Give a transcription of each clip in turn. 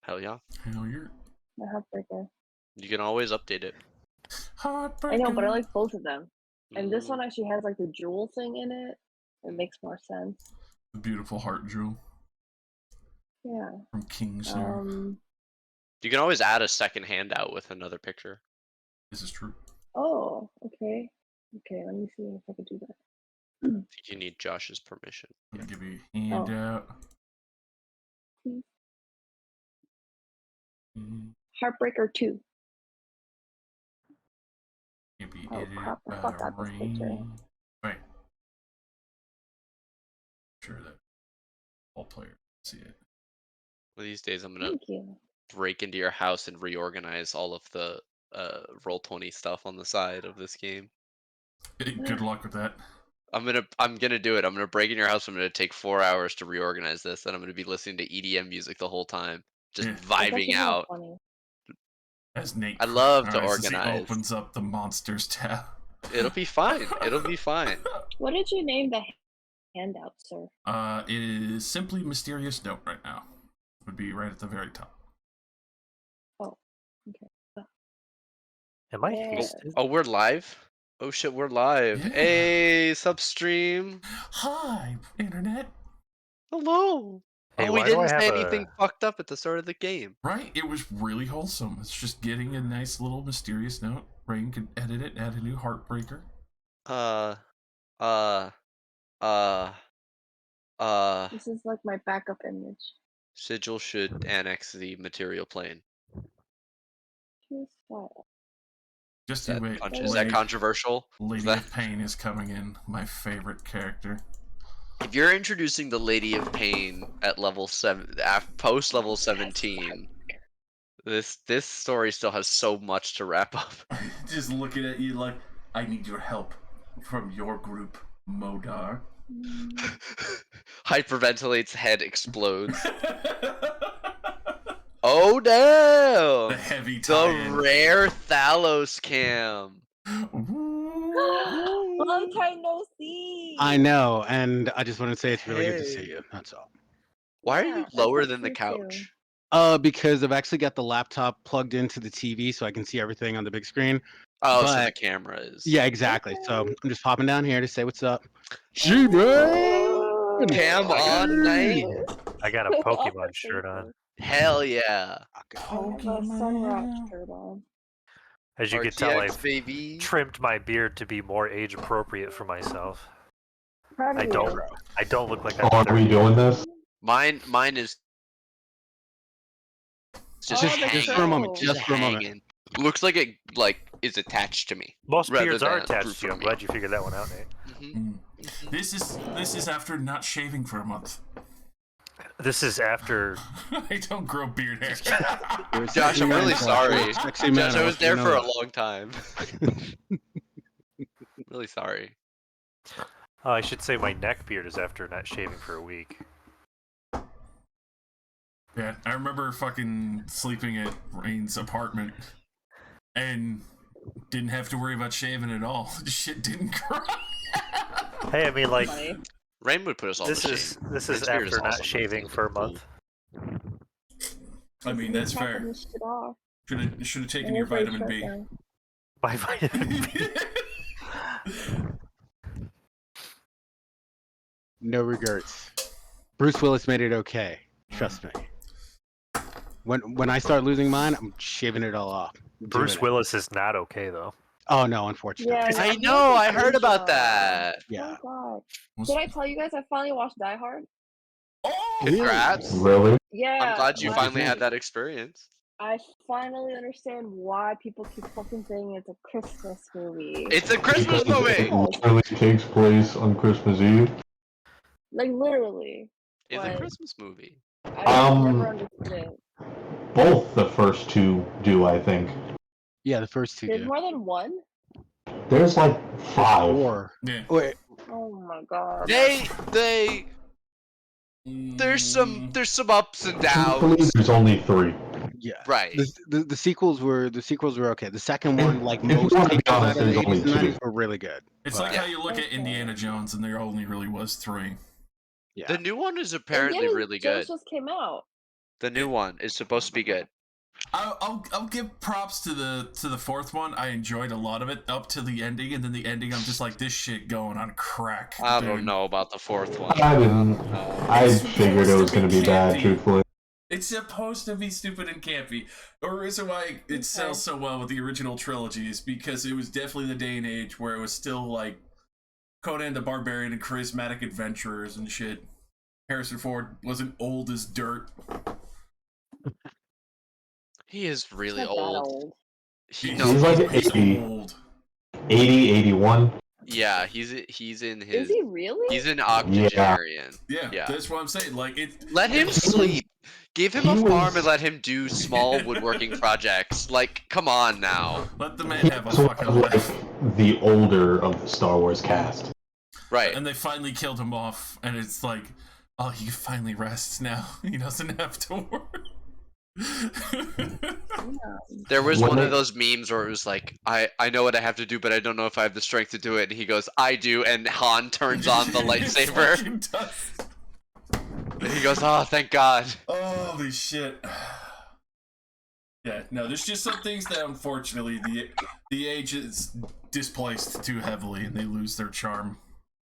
Hell yeah. Hell yeah. My heartbreaker. You can always update it. Heartbreaker. I know, but I like both of them. And this Mm. one actually has like the jewel thing in it. It makes more sense. The beautiful heart jewel Yeah. from Kingslayer. You can always add a second handout with another picture. This is true. Oh, okay. Okay, let me see if I can do that. I think you need Josh's permission. Let me give you a handout. Please. Mm, Heartbreaker 2. Can be Oh edited crap, I by fucked out this picture. Rain. Right. Sure that all players see it. One of these days, I'm gonna Thank you. break into your house and reorganize all of the Roll20 stuff on the side of this game. Good luck with that. I'm gonna do it. I'm gonna break in your house. I'm gonna take 4 hours to reorganize this, and I'm gonna be listening to EDM music the whole time, just vibing out. Funny. As Nate, I love to as he organize. opens up the monsters tab. It'll be fine. It'll be fine. What did you name the handout, sir? It is simply Mysterious Note right now. Would be right at the very top. Oh, okay. Am I Yeah. hasted? Oh, we're live. Oh shit, we're live. Yeah. Hey, substream. Hi, internet. Hello. Hey, Oh, we why do I didn't have say a- anything fucked up at the start of the game. Right? It was really wholesome. It's just getting a nice little mysterious note. Rain could edit it, add a new heartbreaker. This is like my backup image. Sigil should annex the material plane. Choose file. Just Is you wait. is that controversial? Lady of Pain is coming in. My favorite character. If you're introducing the Lady of Pain at level 7, post level 17, this story still has so much to wrap up. Just looking at you like, I need your help from your group, Modar. Hyperventilates, head explodes. Oh damn! The heavy The tie-in. rare Thalos cam. Long time no see. I know, and I just want to say it's really good to see you. That's all. Why are Yeah, you it's lower good than the to see you couch? Because I've actually got the laptop plugged into the TV so I can see everything on the big screen. Oh, so the But- camera is. Yeah, exactly. So I'm just popping down here to say what's up. Cam got- on night. I got a Pokemon shirt on. Hell yeah. I have a Sunrock shirt on. As you can tell, RTX, I've baby. trimmed my beard to be more age appropriate for myself. Proud of I you. don't look like I'm Oh, are we 30. doing this? Mine is just Oh, hanging. just for a moment, just for a moment. hanging. Looks like it is attached to me. Most rather beards are than attached through to you. I'm from me. glad you figured that one out, Nate. This is after not shaving for a month. This is after. I don't grow beard hair. Josh, I'm really sorry. Sexy man, Josh, I was want you there to for know a long time. Really sorry. I should say my neck beard is after not shaving for a week. Yeah, I remember fucking sleeping at Rain's apartment and didn't have to worry about shaving at all. Shit didn't grow. Hey, I mean, like, Funny. Rain would put us all this to is shame. this Rain's is beard after not awesome. shaving for a month. I mean, that's Tapping fair. this shit off. Should have taken And your it's very vitamin B. short there. My vitamin B. No regrets. Bruce Willis made it okay. Trust me. When I start losing mine, I'm shaving it all off. Bruce Doing it. Willis is not okay though. Oh no, unfortunately. Yeah, I I'm know, I looking heard for about Sean. that. Yeah. Oh Was- god. Did I tell you guys I finally watched Die Hard? Oh! Congrats. Really? Yeah. I'm glad you like, finally had that experience. I finally understand why people keep fucking saying it's a Christmas movie. It's a Christmas Because movie! it literally takes place on Christmas Eve. Like literally. It's a Like, Christmas movie. I never understood it. Both the first two do, I think. Yeah, the first two There's do. more than one? There's like 5. Or Yeah. wait, Oh my god. There's some ups and Truthfully, downs. there's only 3. yeah. Right. The sequels were okay. The second If- one, like if you most wanna be sequels honest, out of the there's only 80s and 90s, 2. were really good. It's But- like how you look at Okay. Indiana Jones and there only really was 3. Yeah. The new one is apparently Indiana really Jones good. just came out. The new one is supposed to be good. I'll give props to the fourth one. I enjoyed a lot of it up to the ending, and then the ending, I'm just like, this shit going on crack. I dude. don't know about the fourth one. I didn't. I It's figured it was supposed to going be to be bad, campy. truthfully. It's supposed to be stupid and campy. The reason why it sells so well with the original trilogy is because it was definitely the day and age where it was still like Conan the Barbarian and charismatic adventurers and shit. Harrison Ford wasn't old as dirt. He is really Not that old. old. He, He's, no, He's like he's 80. old. 80, 81. yeah, he's in Is his. he really? He's an octogenarian. Yeah, Yeah. that's what I'm saying. Like it. Let him sleep. Give him a He farm was- and let him do small woodworking projects. Like, come on now. Let the man He have a was one fucking of, life. like, the older of the Star Wars cast. Right. And they finally killed him off, and it's like, oh, he finally rests now. He doesn't have to work. There was When one they- of those memes where it was like, I know what I have to do, but I don't know if I have the strength to do it. And he goes, I do, and Han turns on the He lightsaber. fucking does. And he goes, oh, thank God. Holy shit. Yeah, no, there's just some things that unfortunately the age is displaced too heavily and they lose their charm.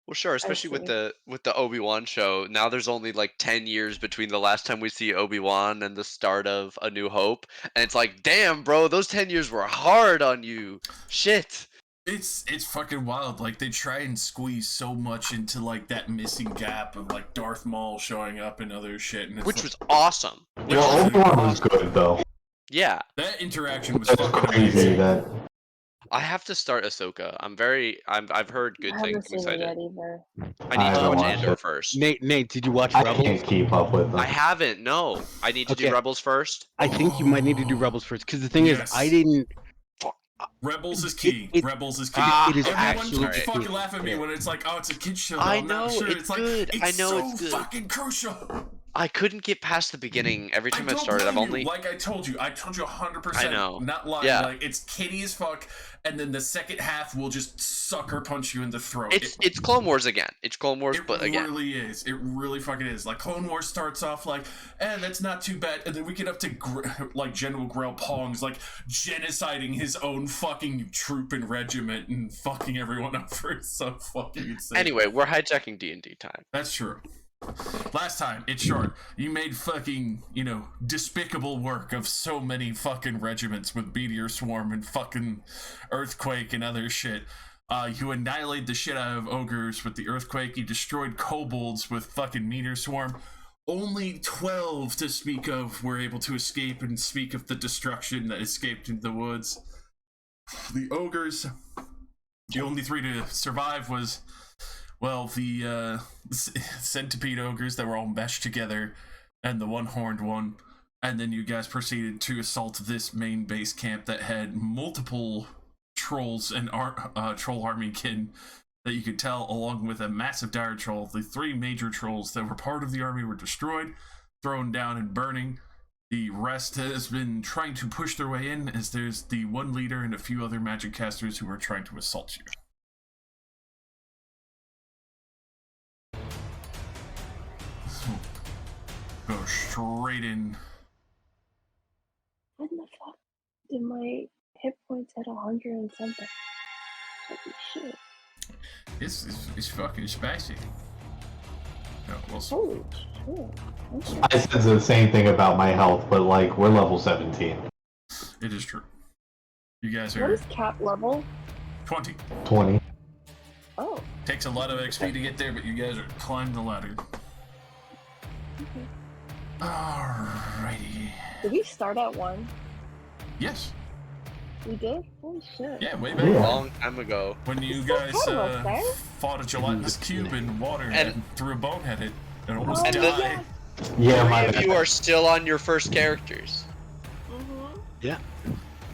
Well, sure, especially with see. the Obi-Wan show. Now there's only like 10 years between the last time we see Obi-Wan and the start of A New Hope, and it's like, damn, bro, those 10 years were hard on you. Shit. It's fucking wild. Like they try and squeeze so much into like that missing gap of like Darth Maul showing up and other shit, and it's Which like, was awesome. Well, Obi-Wan was good, though. Yeah. that interaction was That's fucking crazy amazing. that... I have to start Ahsoka. I've heard good I things. haven't I'm seen it excited. yet either. I need to haven't watch watched Andor it. first. Nate, did you watch I Rebels? can't keep up with them. I haven't. No, I need to do Okay. Rebels first. I think you might need to do Rebels first, because the thing Yes. is, I didn't. Rebels is key. It- Rebels is key. it is Everyone actually fucking key. laugh at me when it's like, oh, it's a kid show. I I'm not know, sure. it's like, good. It's I know so it's good. fucking crucial. I couldn't get past the beginning. Every time I don't started, I've blame only. you. Like I told you 100%. I know. Not lying. Yeah. Like it's kitty as fuck, and then the second half will just sucker punch you in the throat. It's Clone Wars again. It's Clone Wars, It but again. really is. It really fucking is. Like Clone Wars starts off like, that's not too bad, and then we get up to like General Grell Pong's like genociding his own fucking troop and regiment and fucking everyone up for it. So fucking insane. Anyway, we're hijacking D&D time. That's true. Last time, it's short. You made fucking, despicable work of so many fucking regiments with Meteor Swarm and fucking Earthquake and other shit. You annihilated the shit out of ogres with the Earthquake. You destroyed kobolds with fucking Meteor Swarm. Only 12 to speak of were able to escape and speak of the destruction that escaped into the woods. The ogres, the only 3 to survive was... well, the centipede ogres that were all meshed together, and the one-horned one, and then you guys proceeded to assault this main base camp that had multiple trolls and troll army kin that you could tell, along with a massive dire troll. The 3 major trolls that were part of the army were destroyed, thrown down, and burning. The rest has been trying to push their way in, as there's the one leader and a few other magic casters who are trying to assault you. Go straight in. When the fuck did my hit points at 100 and something? Holy shit. It's fucking spicy. No, well, Holy shit. Okay. I said the same thing about my health, but like, we're level 17. it is true. You guys What are is cap level? 20. 20. Oh, Takes a lot of XP to get there, but you guys are climbing the ladder. okay. Alrighty. Did we start at 1? Yes. We did? Holy shit. Yeah, way back Yeah. Long time ago. when you It's so guys cold up there. fought a gelatinous cube in water and, And- threw a bonehead at it and almost Oh, And died. Yeah, my 3 of bad. you are still on your first characters. Mm-hmm.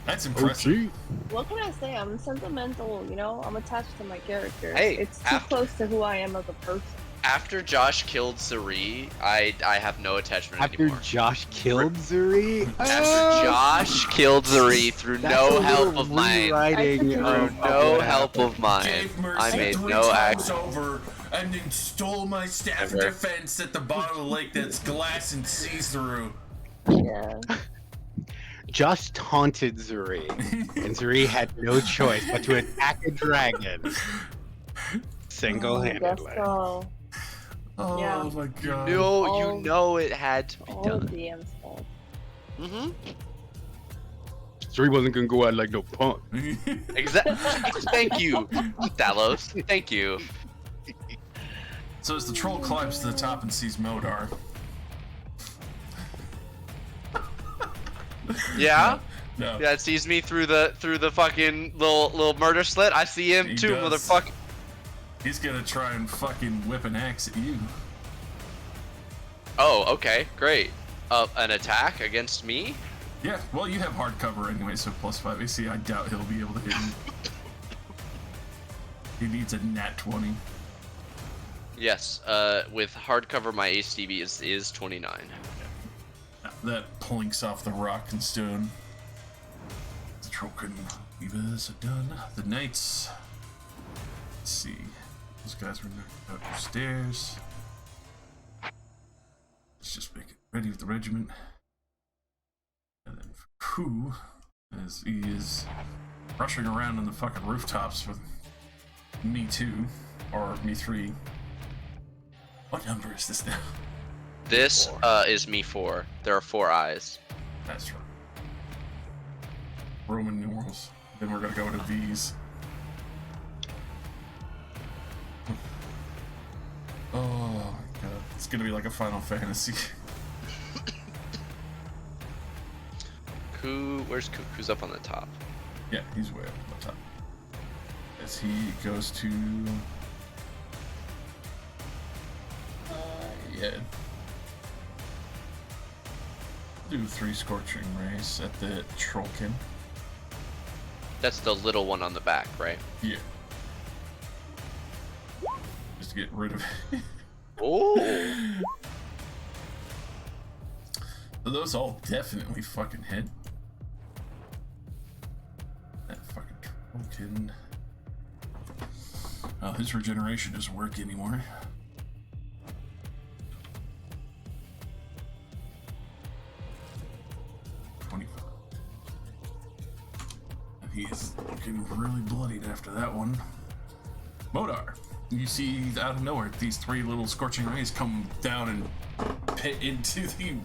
That's impressive. What can I say? I'm sentimental, I'm attached to my character. Hey, it's too after- close to who I am as a person. After Josh killed Zuri, I have no attachment After anymore. Josh killed Zuri? After Josh killed Zuri through no help of mine. Rewriting Through of No what help happened. of mine. Gave Mercy I made 3 no times action. over and then stole my staff of Never. defense at the bottom of the lake that's glass and sees through. Yeah. just taunted Zuri, and Zuri had no choice but to attack a dragon I guess single-handedly. so. Oh Yeah. my god. No, All- you know it had to be All done. DM's fault. Mm-hmm. Zuri wasn't gonna go out like no punk. Exactly. Thank you, Talos. Thank you. So as the troll climbs to the top and sees Modar. Yeah. No. Yeah, it sees me through the fucking little murder slit. I see him He too, does. motherfucker. He's gonna try and fucking whip an axe at you. Oh, okay, great. An attack against me? Yeah, well, you have hard cover anyway, so +5 AC. I doubt he'll be able to hit you. He needs a nat 20. Yes. With hardcover, my ACB is 29. That plinks off the rock and stone. The troll couldn't leave us done. The knights. Let's see. Those guys were knocked out the stairs. Let's just make it ready with the regiment. And then Ku, as he is rushing around on the fucking rooftops with me 2 or me 3. What number is this now? This 4. is me 4. There are 4 eyes. That's right. Roman numerals. Then we're gonna go into these. Oh my god. It's gonna be like a Final Fantasy. Where's Ku? Ku's up on the top. Yeah, he's way up on the top. As he goes to... yeah. Do 3 Scorching Rays at the Trollkin. That's the little one on the back, right? Yeah. Just to get rid of it. Oh. So those all definitely fucking hit. That fucking Trollkin. Oh, his regeneration doesn't work anymore. He is looking really bloodied after that one. Modar, you see out of nowhere these 3 little scorching rays come down and pit into the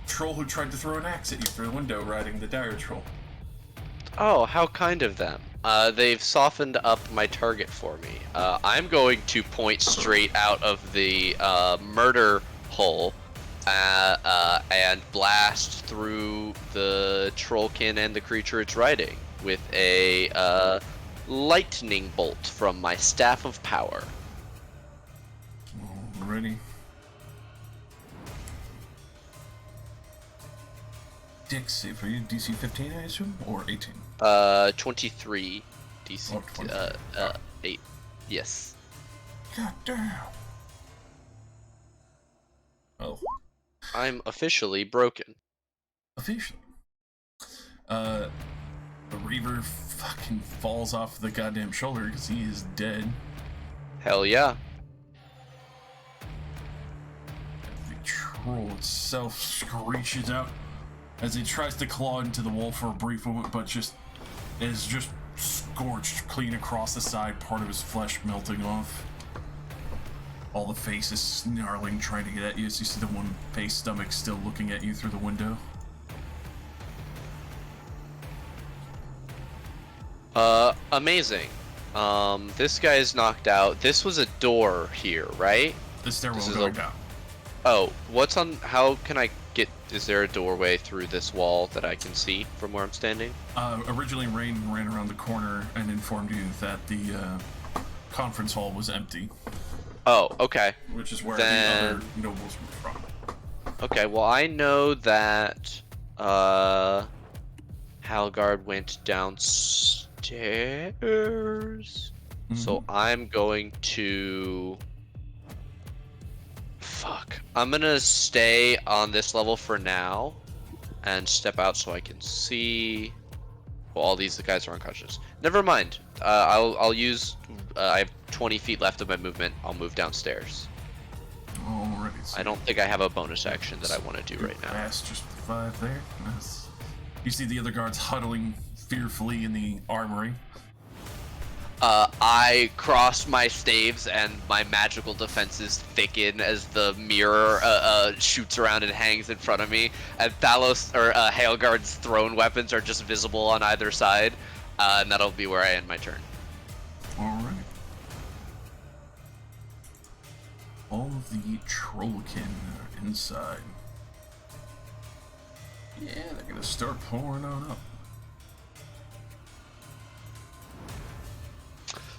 troll who tried to throw an axe at you through the window riding the dire troll. Oh, how kind of them. They've softened up my target for me. I'm going to point straight out of the murder hole and blast through the trollkin and the creature it's riding with a lightning bolt from my staff of power. Ready. Dex save for you, DC 15, I assume, or 18? 23 DC. Oh, 23. 8. Yes. God damn. Oh, I'm officially broken. officially. The Reaver fucking falls off the goddamn shoulder because he is dead. Hell yeah. The troll itself screeches out as he tries to claw into the wall for a brief moment, but is just scorched clean across the side, part of his flesh melting off. All the faces snarling, trying to get at you as you see the one face stomach still looking at you through the window. Amazing. This guy is knocked out. This was a door here, right? The stairwell This is going a- down. Oh, how can I get, is there a doorway through this wall that I can see from where I'm standing? Originally, Rain ran around the corner and informed you that the conference hall was empty, Oh, okay. which is where Then- the other nobles were from. Okay, well I know that, Halgard went downstairs. So I'm going to... Fuck. I'm gonna stay on this level for now and step out so I can see... Well, all these guys are unconscious. Never mind. I'll use... I have 20 feet left of my movement. I'll move downstairs. Alrighty. So I don't think I have a bonus action that I want to do right now. Fast, just survive there. Yes. You see the other guards huddling fearfully in the armory. I cross my staves and my magical defenses thicken as the mirror shoots around and hangs in front of me. And Thalos or Hailguard's thrown weapons are just visible on either side, and that'll be where I end my turn. All right. All of the Trollkin are inside. Yeah, they're gonna start pouring on up.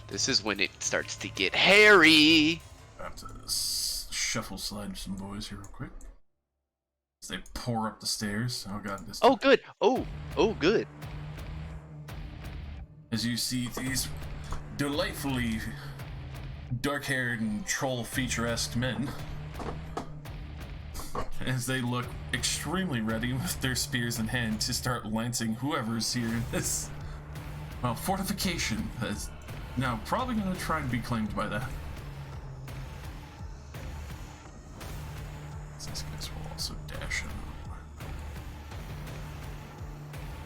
This is when it starts to get hairy. I have to shuffle slide some boys here real quick. As they pour up the stairs. Oh god, this. Oh, good. Oh, good. As you see these delightfully dark-haired and troll feature-esque men, as they look extremely ready with their spears in hand to start lancing whoever's here in this fortification that's now probably going to try and be claimed by that. These guys will also dash in.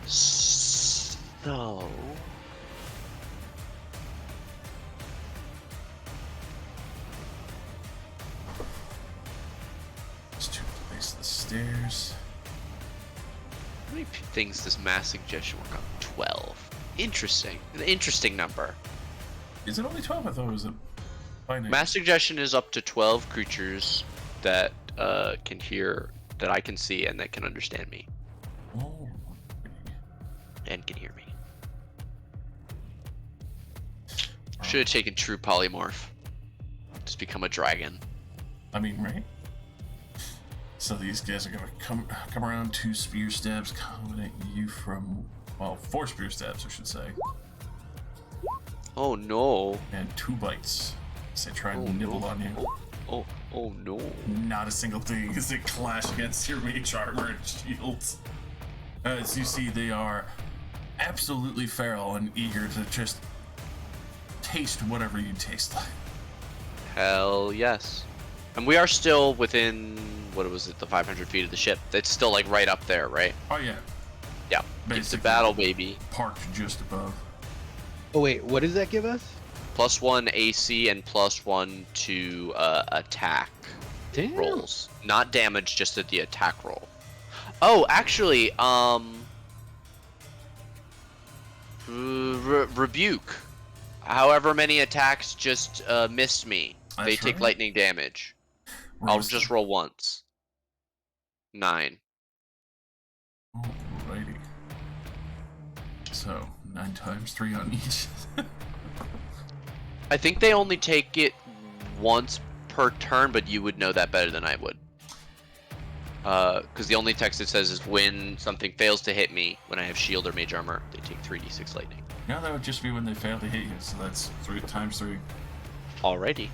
So... Just to place the stairs. How many things does mass suggestion work on? 12. Interesting. An interesting number. Is it only 12? I thought it was a finite. Mass suggestion is up to 12 creatures that can hear, that I can see, and that can understand me. Oh. And can hear me. Should have taken true polymorph. Just become a dragon. I mean, right? So these guys are gonna come around, 2 spear stabs coming at you from, well, 4 spear stabs, I should say, Oh no. and 2 bites. So they try and nibble on you. Oh no. Not a single thing as they clash against your mage armor and shields. As you see, they are absolutely feral and eager to just taste whatever you taste like. Hell yes. And we are still within, what was it, the 500 feet of the ship. It's still like right up there, right? Oh yeah, Yeah. It's a Basically. battle, baby. parked just above. Oh wait, what does that give us? +1 AC and +1 to attack Damn. rolls. Not damage, just at the attack roll. Oh, actually, rebuke. However many attacks just missed me, they That's take right. lightning damage. I'll just roll once. 9. Alrighty. So 9 times 3 on each. I think they only take it once per turn, but you would know that better than I would. Because the only text it says is when something fails to hit me, when I have shield or mage armor, they take 3d6 lightning. Now that would just be when they fail to hit you, so that's 3 times 3. Alrighty.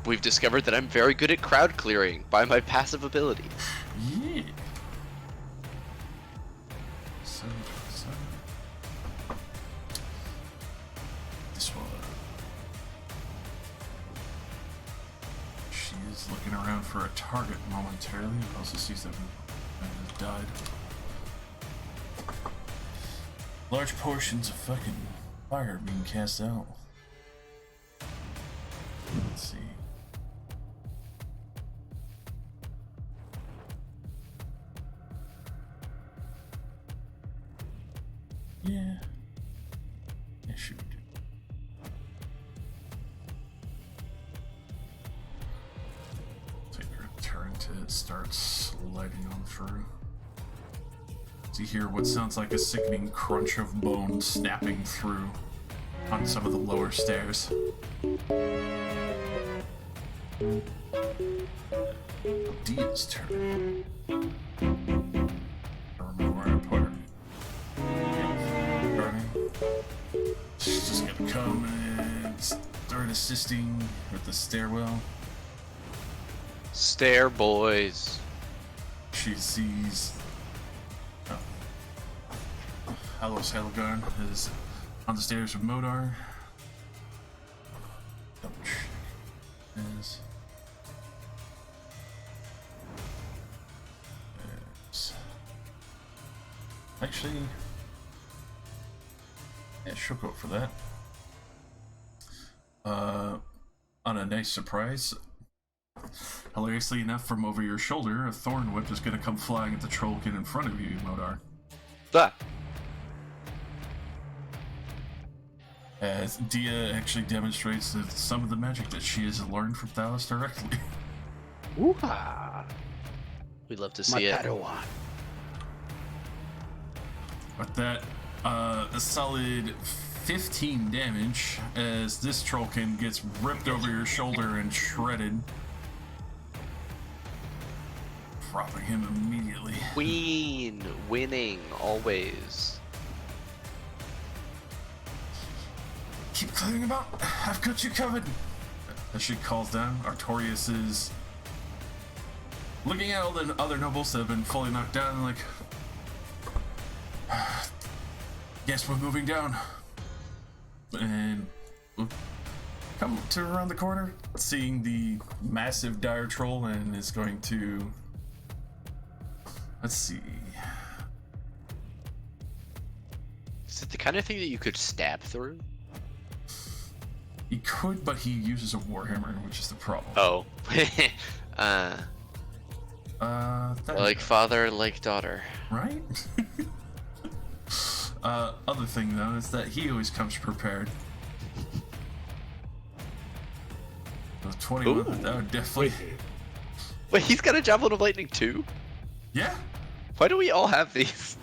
We've discovered that I'm very good at crowd clearing by my passive ability. Yeah. 7, 7. This one. She is looking around for a target momentarily, but also sees that man has died. Large portions of fucking fire being cast out. Let's see. Yeah. Yeah, shoot. Take your turn to start sliding on through. So you hear what sounds like a sickening crunch of bone snapping through on some of the lower stairs. Dia's turn. I don't remember where I put her. She's just gonna come and start assisting with the stairwell. Stair boys. She sees Halos Helgarn is on the stairs with Modar. Double check. Is actually, yeah, she'll go for that. On a nice surprise, hilariously enough, from over your shoulder, a thorn whip is going to come flying at the trollkin in front of you, Modar. Ah. As Dia actually demonstrates some of the magic that she has learned from Thalos directly. Ooh-ha. We'd love to My see it. Padawan. With that, a solid 15 damage as this trollkin gets ripped over your shoulder and shredded, dropping him immediately. Queen winning always. Keep clearing him out. I've got you covered. As she calls down, Artorius is looking at all the other nobles that have been fully knocked down, like, guess we're moving down. And we'll come to around the corner, seeing the massive dire troll, and is going to, let's see. Is it the kind of thing that you could stab through? He could, but he uses a warhammer, which is the problem. Oh. That Like is father, like daughter. right. Other thing though is that he always comes prepared. The 21, Ooh. that would definitely. Wait, he's got a Javelin of Lightning too? Yeah, Why do we all have these?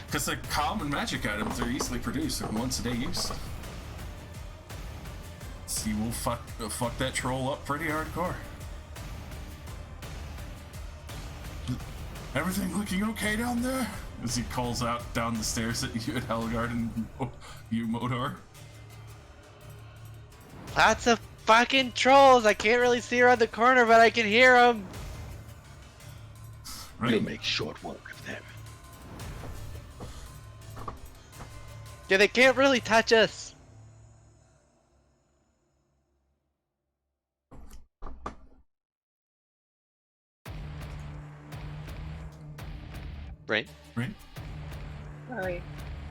because they're common magic items. They're easily produced in once a day use. So you will fuck that troll up pretty hardcore. Everything looking okay down there? As he calls out down the stairs at you at Helgard and you, Modar. Lots of fucking trolls. I can't really see around the corner, but I can hear them. We'll Right. make short work of them. Yeah, they can't really touch us. Right? Right? Sorry.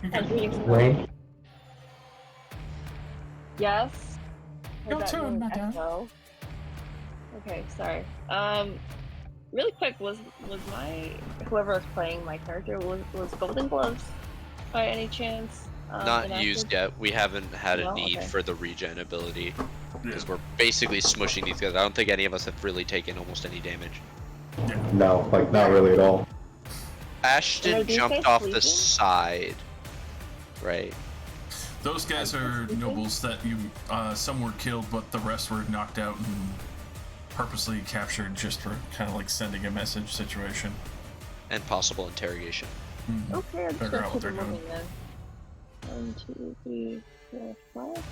You're And good. reading some Rain? Yes. Heard Your that turn, little madame. echo. Okay, sorry. Really quick, was my whoever was playing my character was Golden Gloves by any chance? Not enacted? used yet. We haven't had a No? need Okay. for the regen ability. Yeah. Because we're basically smushing these guys. I don't think any of us have really taken almost any damage. No, like not really at all. Ashton Are these jumped guys off the sleeping? side. Right. Those guys are nobles that you, some were killed, but the rest were knocked out and purposely captured just for kind of like sending a message situation. And possible interrogation. Okay, I'm just Figure gonna out what keep they're it doing. moving then. 1, 2, 3, 4, 5. 1, 2,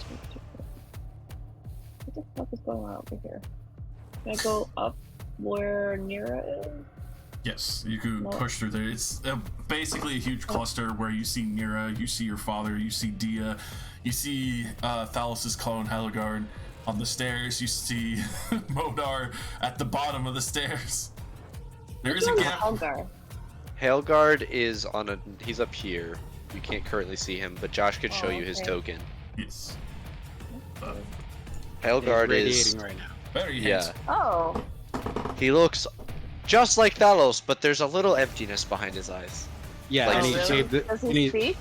3, 4. What the fuck is going on over here? Can I go up where Nira is? Yes, you could No. push through there. It's basically a huge cluster where you see Nira, you see your father, you see Dia, you see Thalos' clone Helgard on the stairs, you see Modar at the bottom of the stairs. There is a Where's gap. Helgar? Hailguard is on a. He's up here. You can't currently see him, but Josh could show Oh, you his okay. token. Yes. Hailguard He's is. radiating right now. Very Yeah. handsome. Oh, He looks just like Thalos, but there's a little emptiness behind his eyes. Yeah, Like, and he really? shaved the, Does and he he, speak?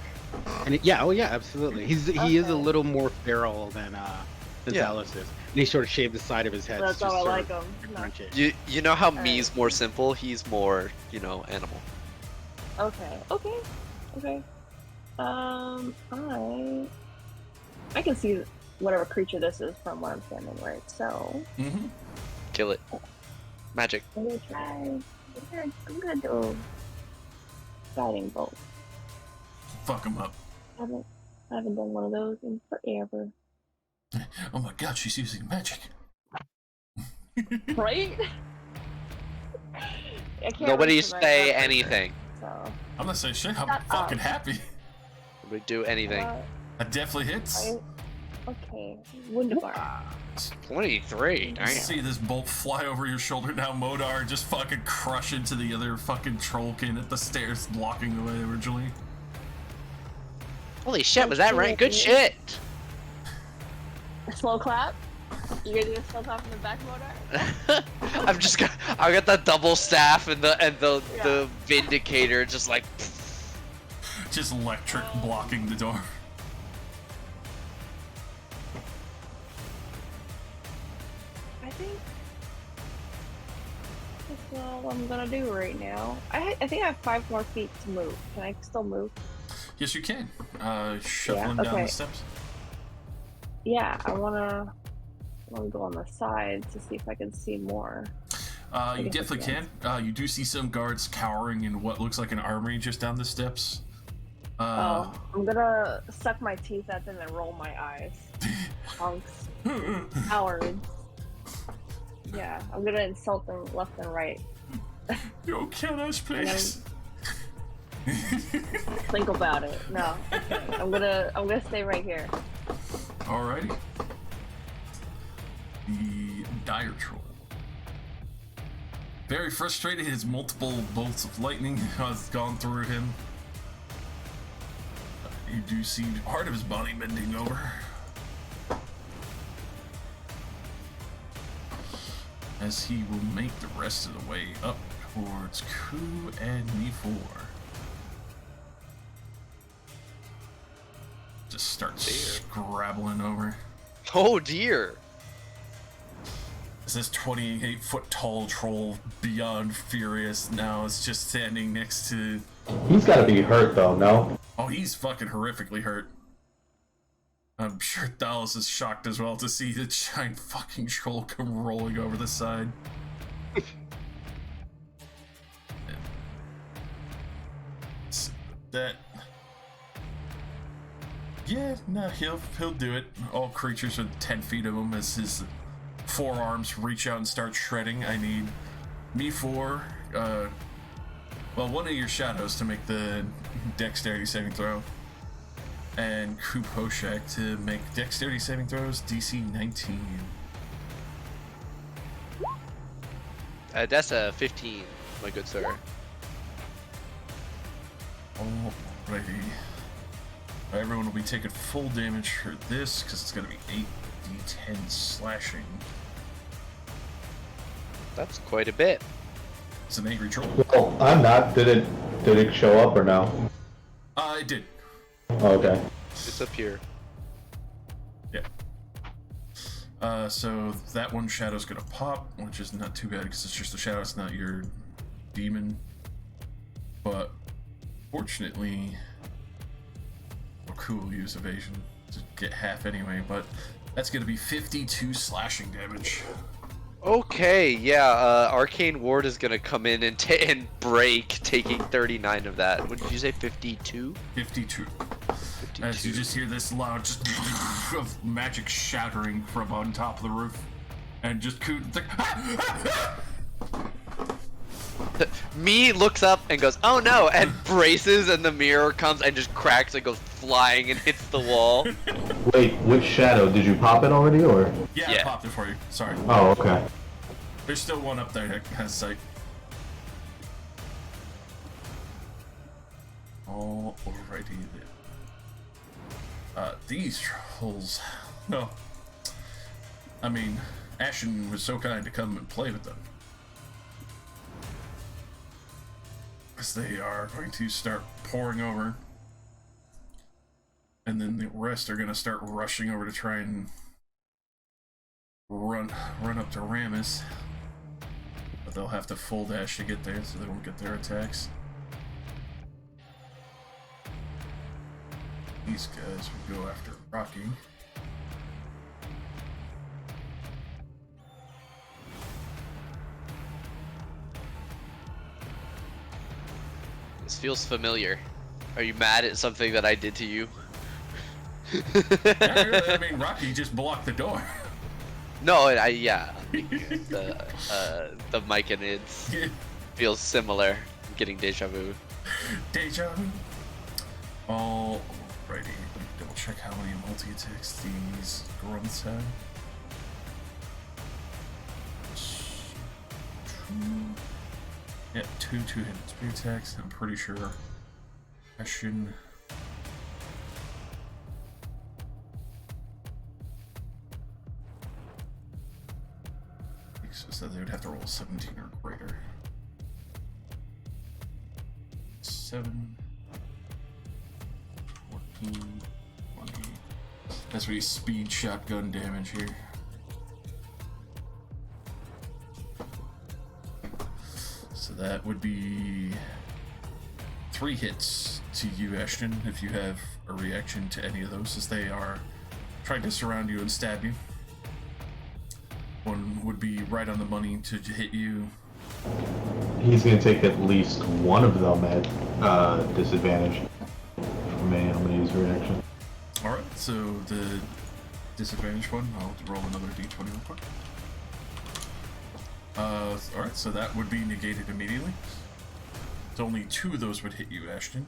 and he- yeah, oh yeah, absolutely. He is a Okay. little more feral than Yeah. Talos is. And he sort of shaved the side of his head. That's to how I sort like of him. differentiate. You know how Alright. me's more simple? He's more, animal. Okay. I can see whatever creature this is from where I'm standing, right? So Mm-hmm. Kill it. Magic. I'm gonna try. I'm gonna do guiding bolt. Fuck him up. I haven't done one of those in forever. Oh my god, she's using magic. Right? I can't Nobody reach for my say effort, anything. So I'm not saying shit, I'm Shut fucking up. happy. Nobody do anything. uh, That definitely hits. Okay, Wunderbar. 23. You Damn. see this bolt fly over your shoulder now, Modar, just fucking crush into the other fucking trollkin at the stairs, blocking the way originally. Holy shit, was that right? Good shit. A slow clap? You gonna do a slow clap in the back, Modar? I got the double staff and the Yeah. vindicator just like. Just electric blocking the door. I think that's all I'm gonna do right now. I think I have 5 more feet to move. Can I still move? Yes, you can. Shuffling Yeah, down okay. the steps. Yeah, I wanna go on the sides to see if I can see more. You guess definitely it's can. You do see some guards cowering in what looks like an armory just down the steps. Oh, I'm gonna suck my teeth at them and roll my eyes. Punks. Cowards. Yeah, I'm gonna insult them left and right. Yo, kill us, please. Think about it. No, okay. I'm gonna stay right here. Alrighty. The dire troll. Very frustrated, his multiple bolts of lightning has gone through him. You do see part of his body bending over. As he will make the rest of the way up towards Ku and Me4. Just starts scrabbling over. Oh dear. This 28-foot tall troll beyond furious now is just standing next to... He's gotta be hurt though, no? Oh, he's fucking horrifically hurt. I'm sure Dallas is shocked as well to see the giant fucking troll come rolling over the side. That... Yeah, no, he'll do it. All creatures within 10 feet of him as his forearms reach out and start shredding. I need Me4, well, one of your shadows to make the dexterity saving throw, and Kuposhek to make dexterity saving throws, DC 19. That's a 15, my good sir. Alrighty. Everyone will be taking full damage for this, because it's going to be 8d10 slashing. That's quite a bit. It's an angry troll. Well, I'm not. Did it show up or no? It did. Okay. It's up here. Yeah. So that one shadow's gonna pop, which is not too bad because it's just a shadow, it's not your demon. But fortunately, well, cool, use evasion to get half anyway, but that's gonna be 52 slashing damage. Okay, yeah, Arcane Ward is gonna come in and break, taking 39 of that. What did you say, 52? 52. 52. As you just hear this loud just of magic shattering from on top of the roof. And just Coot like, Me looks up and goes, oh no, and braces, and the mirror comes and just cracks and goes flying and hits the wall. Wait, which shadow? Did you pop it already, or? yeah, I Yeah. popped it for you. Sorry. Oh, okay. There's still one up there that has sight. Alrighty then. These trolls. No. I mean, Ashen was so kind to come and play with them. Because they are going to start pouring over. And then the rest are going to start rushing over to try and run up to Ramus. But they'll have to full dash to get there so they won't get their attacks. These guys will go after Rocky. This feels familiar. Are you mad at something that I did to you? Not really, I mean, Rocky just blocked the door. No, yeah. The Myconids feels similar. I'm getting deja vu. Deja vu. Alrighty, let me double check how many multi-attacks these grunts have. Yeah, two-handed spear attacks. I'm pretty sure. Question. So they would have to roll 17 or greater. 7, 14, 20. That's what you speed shotgun damage here. So that would be 3 hits to you, Ashton, if you have a reaction to any of those, as they are trying to surround you and stab you. One would be right on the money to hit you. He's gonna take at least one of them at disadvantage. Man, I'm gonna use reaction. Alright, so the disadvantage one, I'll roll another d20 real quick. Alright, so that would be negated immediately. So only 2 of those would hit you, Ashton.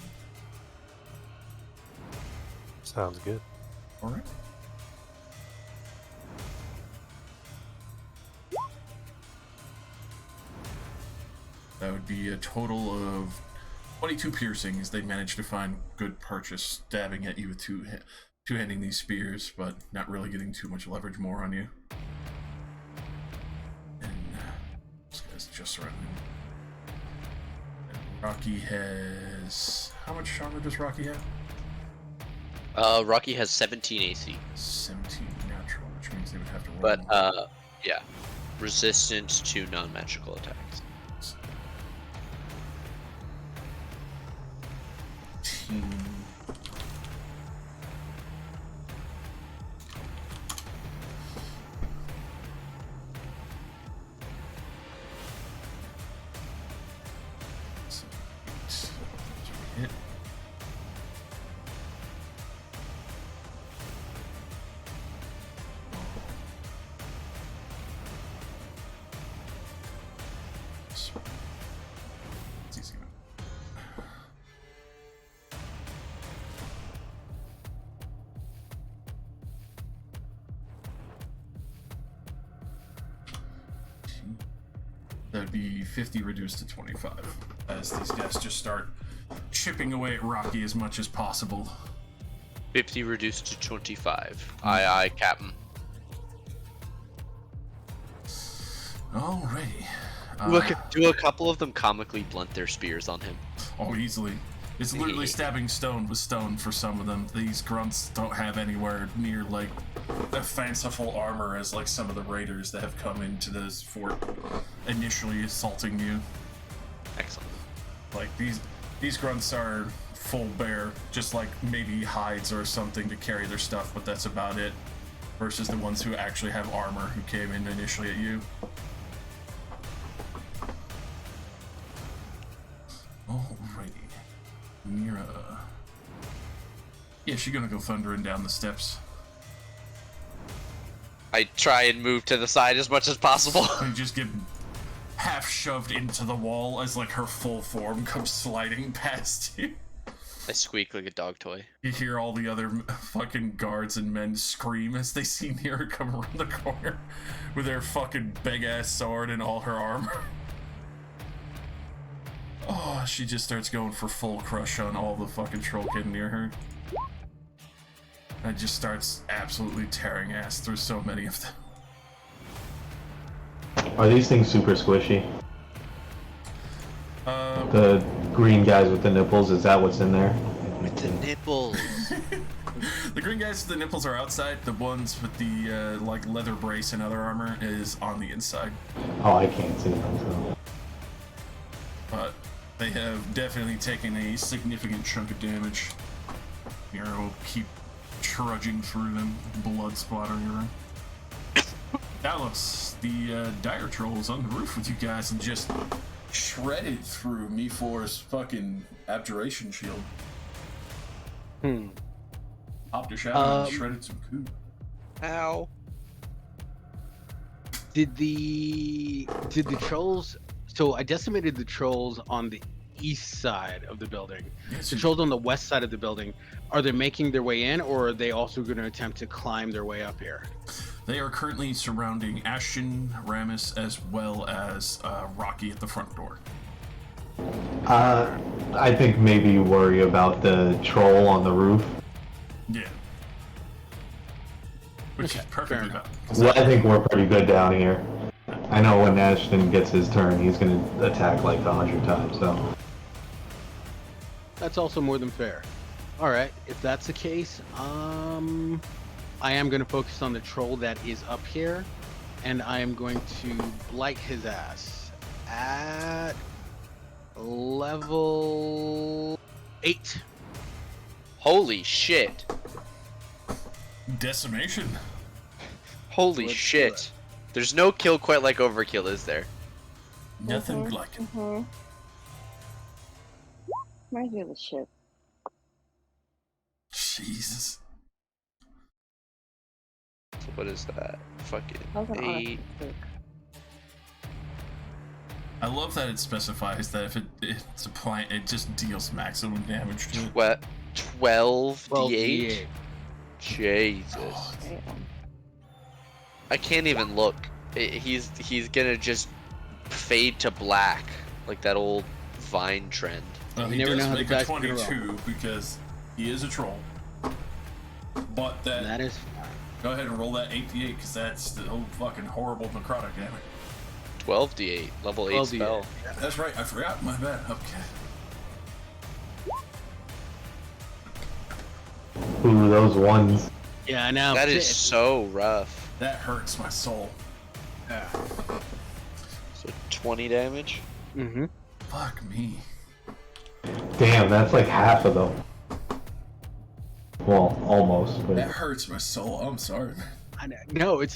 Sounds good. Alright. That would be a total of 22 piercing as they managed to find good purchase, stabbing at you with two-handing these spears, but not really getting too much leverage more on you. And this guy's just surrounding. And Rocky has... How much armor does Rocky have? Rocky has 17 AC. 17 natural, which means they would have to roll. But, yeah. Resistant to non-magical attacks. 18. So, 8. Hit. It's easy enough. That'd be 50 reduced to 25, as these guys just start chipping away at Rocky as much as possible. 50 reduced to 25. Aye, aye, Captain. Alrighty. Look, do a couple of them comically blunt their spears on him? Oh, easily. It's literally stabbing stone with stone for some of them. These grunts don't have anywhere near, like, the fanciful armor as, like, some of the raiders that have come into this fort initially assaulting you. Excellent. Like, these grunts are full bear, just, like, maybe hides or something to carry their stuff, but that's about it. Versus the ones who actually have armor who came in initially at you. Alrighty. Mira. Yeah, she's gonna go thundering down the steps. I try and move to the side as much as possible. And just get half shoved into the wall as like her full form comes sliding past you. I squeak like a dog toy. You hear all the other fucking guards and men scream as they see Mira come around the corner with their fucking big ass sword and all her armor. Oh, she just starts going for full crush on all the fucking trollkin near her. And just starts absolutely tearing ass through so many of them. Are these things super squishy? The green guys with the nipples, is that what's in there? With the nipples. The green guys with the nipples are outside. The ones with the like leather brace and other armor is on the inside. Oh, I can't see them, so. But they have definitely taken a significant chunk of damage. Mira will keep trudging through them, blood splattering around. Dallas, the dire troll, is on the roof with you guys and just shredded through Me4's fucking abjuration shield. Popped a shot and shredded some coup. Ow. Did the trolls? So I decimated the trolls on the east side of the building. Yes, The trolls on the west side of the building, are they making their way in, or are they also going to attempt to climb their way up here? they are currently surrounding Ashton, Ramus, as well as Rocky at the front door. I think maybe you worry about the troll on the roof. Yeah. Which Okay, is perfectly fair valid. Well, I think we're pretty good down here. I know when Ashton gets his turn, he's gonna attack like 100 times, so. That's also more than fair. All right, if that's the case, I am going to focus on the troll that is up here, and I am going to blight his ass at level 8. Holy shit. Decimation. Holy Let's do shit. it. There's no kill quite like overkill, is there? Nothing like it. Reminds me of the ship. Jesus. So what is that? Fucking That was an honest 8. mistake. I love that it specifies that if it's applying, it just deals maximum damage to it. 12 Well, d8? Jesus. Right, I can't even look. He's gonna just fade to black, like that old Vine trend. Well, You he never does know how the make a dice are gonna roll. 22 because he is a troll. But That is go ahead and roll that 8d8 because that's the old fucking horrible necrotic damage. 12 d8, level 8 12d8. spell. That's right, I forgot. My bad. Okay. Ooh, those ones. yeah. Now That is so rough. That hurts my soul. Yeah. So 20 damage? Mm-hmm. Fuck me. Damn, that's like half of them. Well, almost. That But hurts my soul. I'm sorry, man. I know. No, it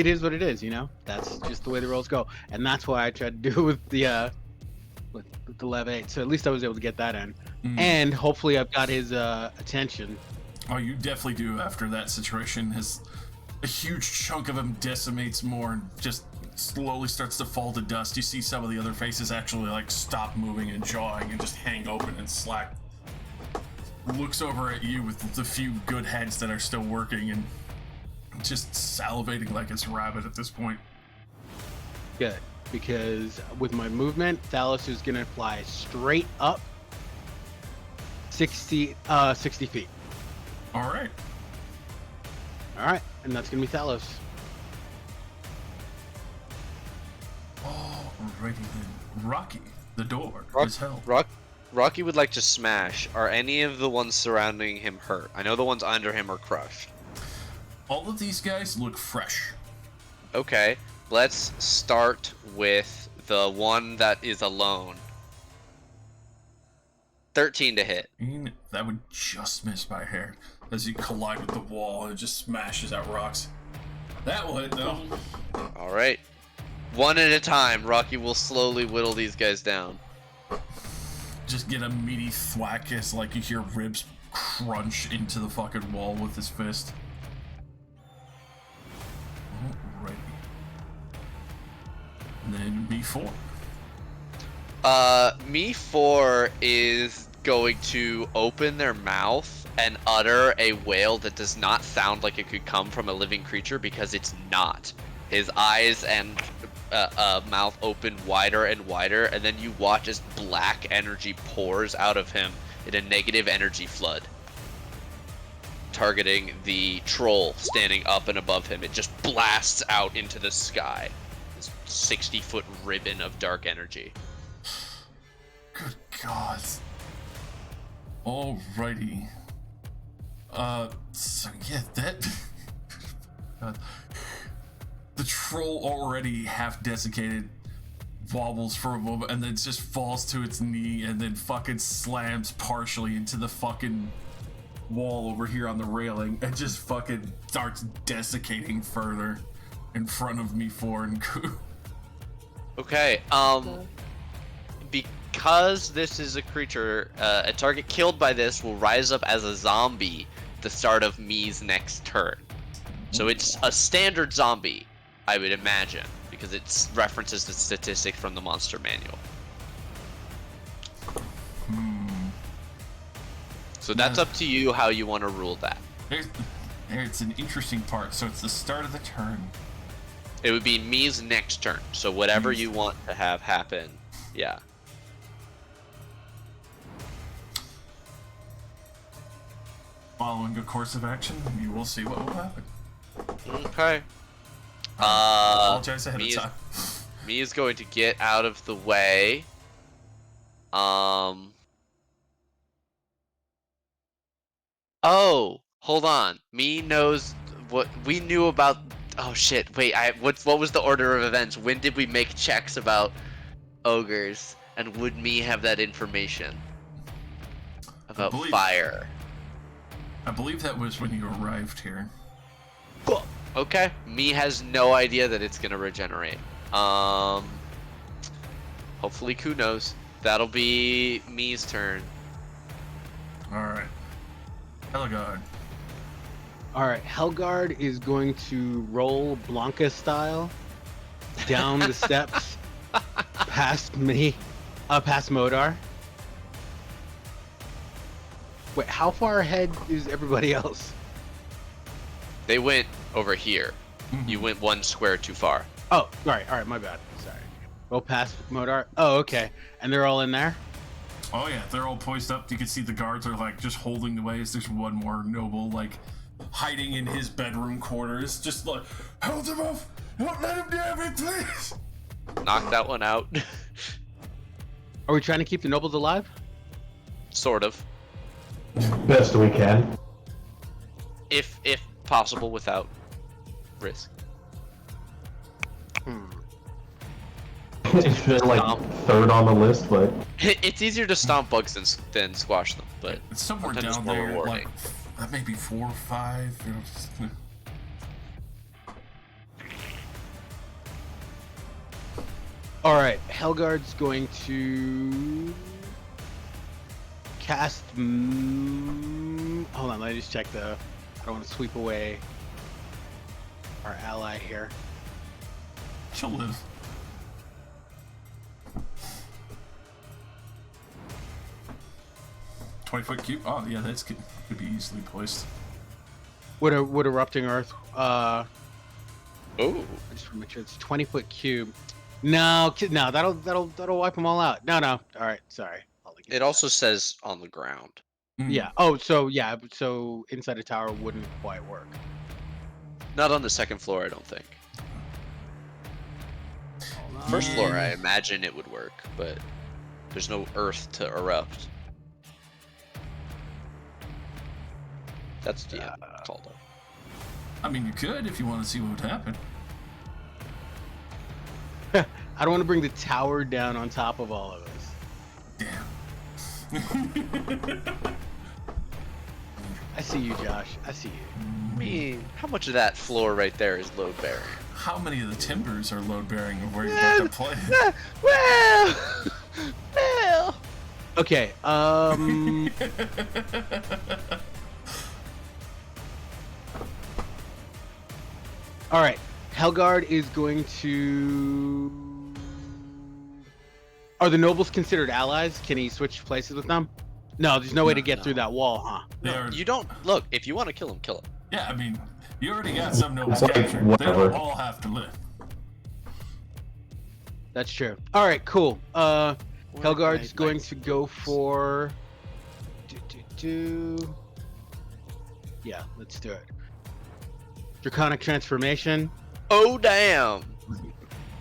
is what it is. You know, that's just the way the rolls go, and that's why I tried to do it with the level 8. So at least I was able to get that in, and hopefully I've got his attention. Oh, you definitely do after that situation. A huge chunk of him decimates more and just slowly starts to fall to dust. You see some of the other faces actually like stop moving and jawing and just hang open and slack. Looks over at you with the few good heads that are still working and just salivating like it's a rabbit at this point. Good, because with my movement, Thalos is gonna fly straight up 60 feet. All right. All right, and that's gonna be Thalos. Alrighty then. Rocky, the door Rock- is held. Rocky would like to smash. Are any of the ones surrounding him hurt? I know the ones under him are crushed. All of these guys look fresh. Okay, let's start with the one that is alone. 13 to hit. That would just miss by a hair as you collide with the wall and it just smashes out rocks. That will hit though. Alright. One at a time, Rocky will slowly whittle these guys down. Just get a meaty thwack as like you hear ribs crunch into the fucking wall with his fist. Alrighty. And then B4. Me 4 is going to open their mouth and utter a wail that does not sound like it could come from a living creature because it's not. His eyes and mouth open wider and wider, and then you watch as black energy pours out of him in a negative energy flood, targeting the troll standing up and above him. It just blasts out into the sky. This 60-foot ribbon of dark energy. Good God. Alrighty. So yeah, that... the troll already half desiccated wobbles for a moment and then just falls to its knee and then fucking slams partially into the fucking wall over here on the railing and just fucking starts desiccating further in front of me for and Okay, because this is a creature, a target killed by this will rise up as a zombie at the start of me's next turn. So it's a standard zombie, I would imagine, because it references the statistic from the monster manual. So that's up to you how you want to rule that. It's an interesting part. So it's the start of the turn. It would be me's next turn. So whatever Me's- you want to have happen, yeah. Following a course of action, you will see what will happen. Okay. Apologize ahead me of is- time. Me is going to get out of the way. Oh, hold on. Me knows what we knew about. Oh shit! Wait, what was the order of events? When did we make checks about ogres? And would me have that information about believe- fire? I believe that was when you arrived here. Okay, me has no idea that it's gonna regenerate. Hopefully Ku knows. That'll be me's turn. Alright. Eligard. All right, Helgard is going to roll Blanca style down the steps past me, past Modar. Wait, how far ahead is everybody else? They went over here. You went one square too far. Oh, all right, my bad. Sorry. Roll past Modar. Oh, okay. And they're all in there? Oh yeah, they're all poised up. You can see the guards are like just holding the ways. There's one more noble like hiding in his bedroom quarters, just like hold him off. Don't let him near me, please. Knock that one out. Are we trying to keep the nobles alive? Sort of. Best we can. If possible without risk. They're like third on the list, but It's easier to stomp bugs than squash them, but It's somewhere sometimes down it's more there, rewarding. like maybe 4 or 5. You know, just, All right, Helgard's going to cast. Hold on, let me just check the. I don't want to sweep away our ally here. she'll live. "20-foot cube." Oh yeah, that's could be easily placed. Would erupting earth? oh, I just want to make sure it's 20-foot cube. No, that'll wipe them all out. No. All right, sorry. I'll give you it that. also says on the ground. Yeah. Oh, so yeah. So inside a tower wouldn't quite work. Not on the second floor, I don't think. First floor, I Yeah. imagine it would work, but there's no earth to erupt. That's called up. I mean, you could if you want to see what would happen. I don't want to bring the tower down on top of all of us. Damn. I see you, Josh. I see you. I mean, how much of that floor right there is load bearing? How many of the timbers are load bearing of where you're about to play? Well. Okay. All right. Helgard is going to. Are the nobles considered allies? Can he switch places with them? No, there's no way to get through that wall, huh? They are, You don't look. If you want to kill him, kill him. yeah, I mean, you already got some nobles It's like, captured. They whatever. don't all have to live. That's true. All right, cool. Helgard's going to go for. Yeah, let's do it. Draconic transformation. Oh damn!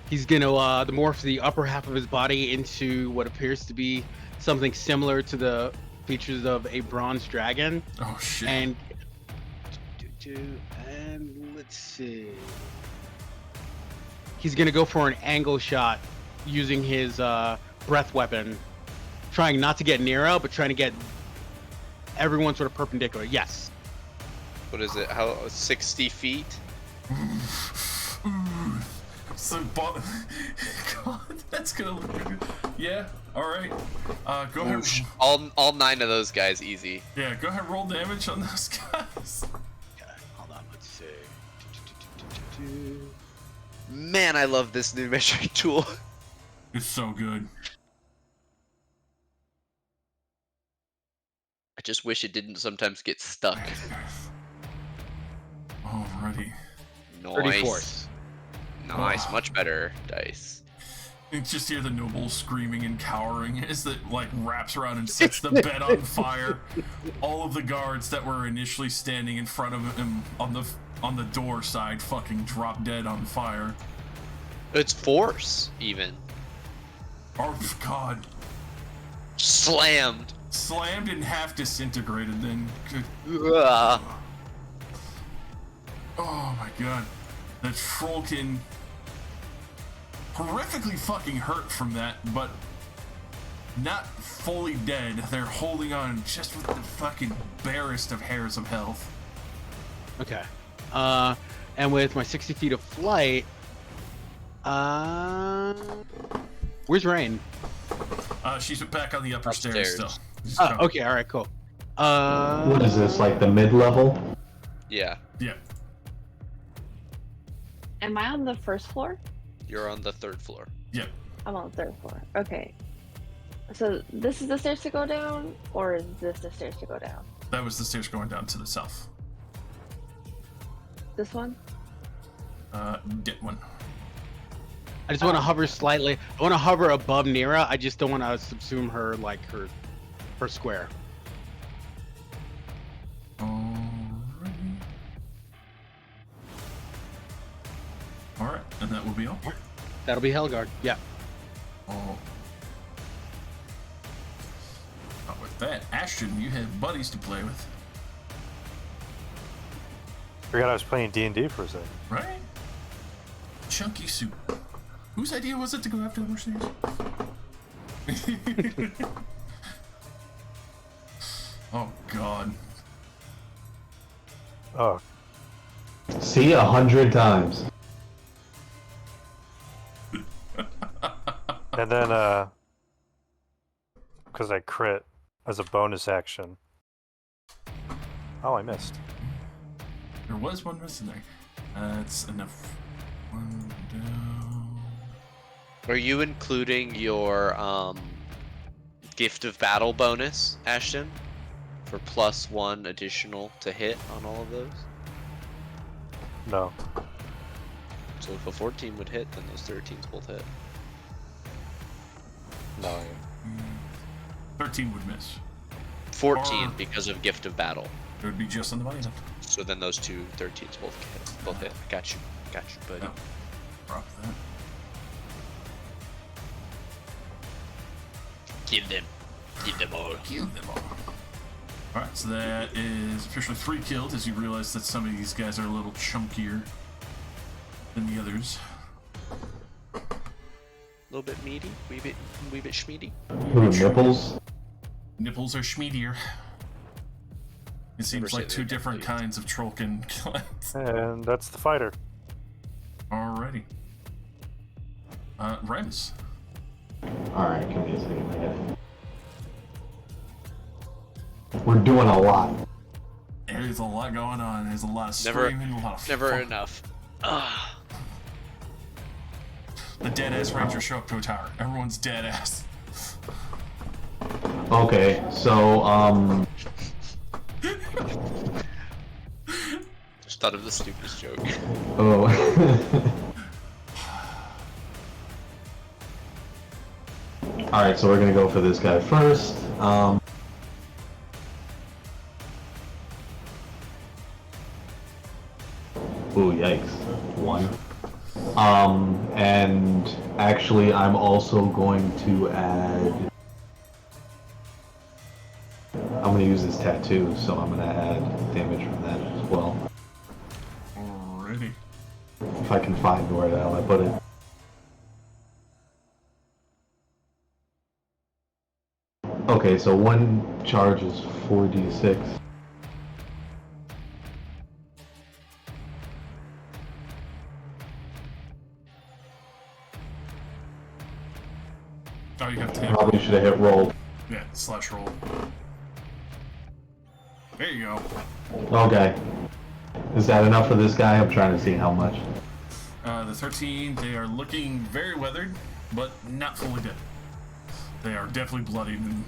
He's gonna morph the upper half of his body into what appears to be something similar to the features of a bronze dragon. Oh shit. And let's see. He's gonna go for an angle shot using his breath weapon, trying not to get Nero, but trying to get everyone sort of perpendicular. Yes. What is it? How 60 feet? So, God, that's gonna look good. Yeah. All right. Go ahead. All 9 of those guys easy. Yeah. Go ahead. Roll damage on those guys. Okay, hold on. Let's see. Man, I love this new measuring tool. It's so good. just wish it didn't sometimes get stuck. Alrighty. 34. Nice. Nice. Much better dice. You just hear the noble screaming and cowering as it like wraps around and sets the bed on fire. All of the guards that were initially standing in front of him on the door side fucking drop dead on fire. It's force, even. Oh god. Slammed. Slammed and half disintegrated then. Good. Ugh. Oh my god. The Trollkin horrifically fucking hurt from that, but not fully dead. They're holding on just with the fucking barest of hairs of health. Okay. And with my 60 feet of flight, where's Rain? She's back on the upper Upstairs. stairs still. Just Oh, go. okay, all right, cool. What is this, like the mid-level? Yeah. Yeah. Am I on the first floor? You're on the 3rd floor. Yeah. I'm on the 3rd floor. Okay. So this is the stairs to go down, or is this the stairs to go down? That was the stairs going down to the south. This one? Get one. I just want to hover slightly. I want to hover above Nira. I just don't want to subsume her like her square. Alrighty. Alright, and that will be all. That'll be Helgard. Yeah. Oh. With that, Ashton, you have buddies to play with, Forgot I was playing D&D for a second. right? Chunky soup. Whose idea was it to go after the Mercedes? Oh god. Oh, See, 100 times. and then because I crit as a bonus action. Oh, I missed. There was one missing there. That's enough. One down. Are you including your gift of battle bonus, Ashton? For +1 additional to hit on all of those? No. So if a 14 would hit, then those 13s both hit. No. 13 would miss. 14 Or- because of gift of battle. It would be just on the money then. So then those two 13s both hit. Got you, buddy. Yep. Drop that. Kill them all. Kill them all. Alright, so that is officially 3 killed as you realize that some of these guys are a little chunkier than the others. A little bit meaty, wee bit schmeaty. Ooh, nipples. Nipples are schmeedier. It seems say like 2 they're different definitely- kinds of Trollkin clans. And that's the fighter. Alrighty. Rems. Alright, give me a second. I gotta- We're doing a lot. There's a lot going on. There's a lot of Never- screaming, a lot of Never fuck. enough. Ugh. The dead-ass Rangers show up to a tower. Everyone's dead-ass. Okay, so, Just thought of the stupidest joke. oh. Alright, so we're gonna go for this guy first. Ooh, yikes. 1. And actually, I'm also going to add. I'm gonna use this tattoo, so I'm gonna add damage from that as well. Alrighty. If I can find where the hell I put it. Okay, so 1 charge is 4d6. Oh, you have to hit. Probably should have hit roll. Yeah, slash roll. There you go. Okay. Is that enough for this guy? I'm trying to see how much. The 13, they are looking very weathered, but not fully dead. They are definitely bloodied and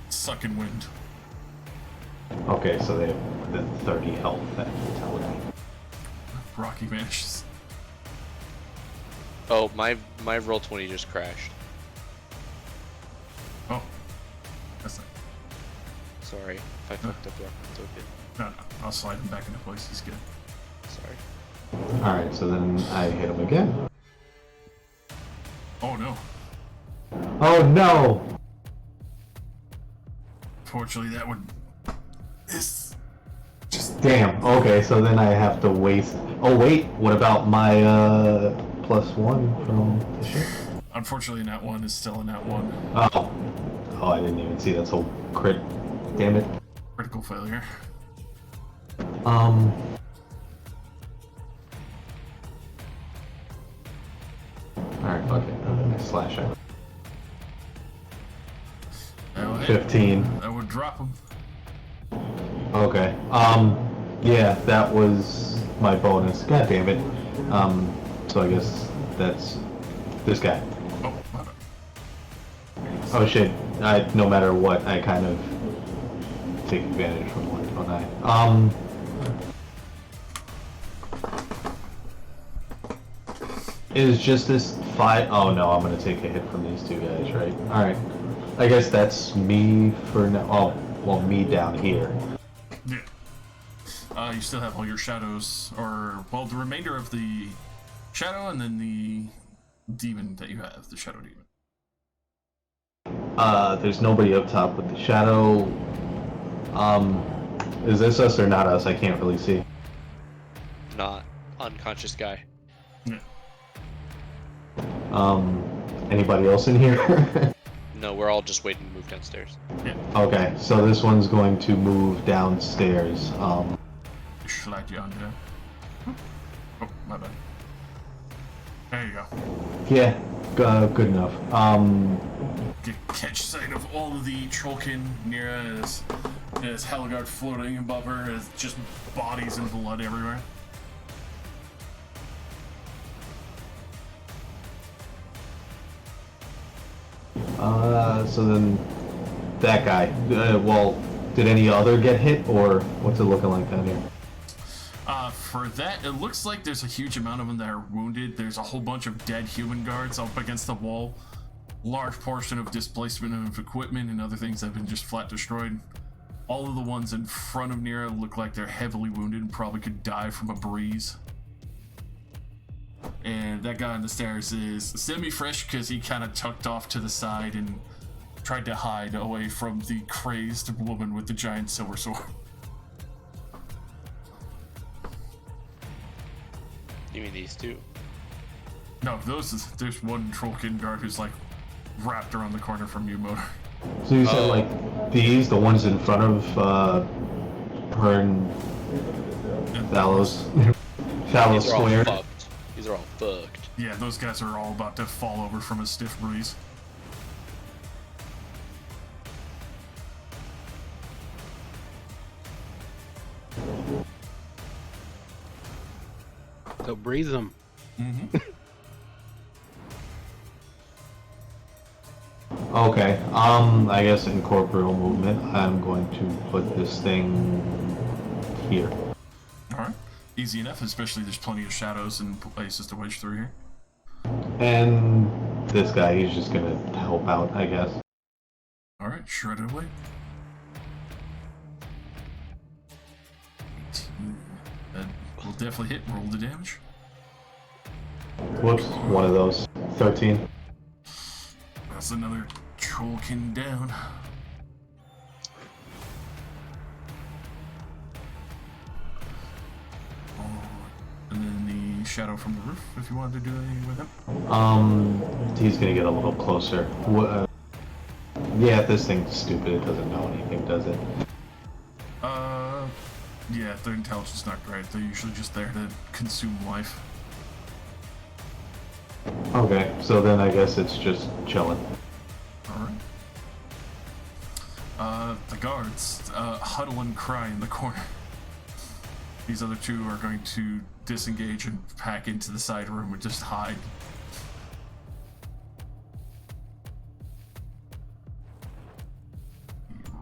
sucking wind. Okay, so they have the 30 health that fatality. Rocky vanishes. Oh, my roll 20 just crashed. Oh. That's not... Sorry if I fucked up Rock token. No, I'll slide him back into place. He's good. Sorry. Alright, so then I hit him again. Oh no. Oh no! Fortunately, that would... This... Just... Damn, okay, so then I have to waste... Oh wait, what about my +1 from the ship? Unfortunately, Nat 1 is still a Nat 1. Oh. Oh, I didn't even see that, so crit. Damn it. Critical failure. Alright, fuck it. I slash out. That would hit. 15. That would drop him. Okay. Yeah, that was my bonus. God damn it. So I guess that's this guy. Oh, my bad. Oh shit. No matter what, I kind of take advantage from one, don't I? Is just this 5... Oh no, I'm gonna take a hit from these two guys, right? Alright. I guess that's me for now. Oh, well, me down here. Yeah. You still have all your shadows, or, well, the remainder of the shadow and then the demon that you have, the shadow demon. There's nobody up top with the shadow. Is this us or not us? I can't really see. Not unconscious guy. Yeah. Anybody else in here? No, we're all just waiting to move downstairs. Yeah. Okay, so this one's going to move downstairs. Slide you on down. Oh, my bad. There you go. Yeah, good enough. Catch sight of all of the Trollkin near as Helgard floating above her, as just bodies and blood everywhere. So then that guy. Well, did any other get hit, or what's it looking like down here? For that, it looks like there's a huge amount of them that are wounded. There's a whole bunch of dead human guards up against the wall. Large portion of displacement of equipment and other things have been just flat destroyed. All of the ones in front of Nira look like they're heavily wounded and probably could die from a breeze. And that guy on the stairs is semi-fresh because he kind of tucked off to the side and tried to hide away from the crazed woman with the giant silver sword. You mean these two? No, there's one Trollkin guard who's like wrapped around the corner from you, Motor. So you said like these, the ones in front of her and Thalos. Thalos These are all Square. fucked. These are all fucked. Yeah, those guys are all about to fall over from a stiff breeze. So breeze them. Okay, I guess in corporeal movement, I'm going to put this thing here. Alright. Easy enough, especially there's plenty of shadows and places to wedge through here. And this guy, he's just gonna help out, I guess. Alright, shredded away. 18. That will definitely hit. Roll the damage. Whoops, one of those. 13. That's another Trollkin down. Oh, and then the shadow from the roof, if you wanted to do anything with him. He's gonna get a little closer. Yeah, this thing's stupid. It doesn't know anything, does it? Yeah, their intelligence is not great. They're usually just there to consume life. Okay, so then I guess it's just chilling. Alright. The guards huddle and cry in the corner. These other two are going to disengage and pack into the side room and just hide.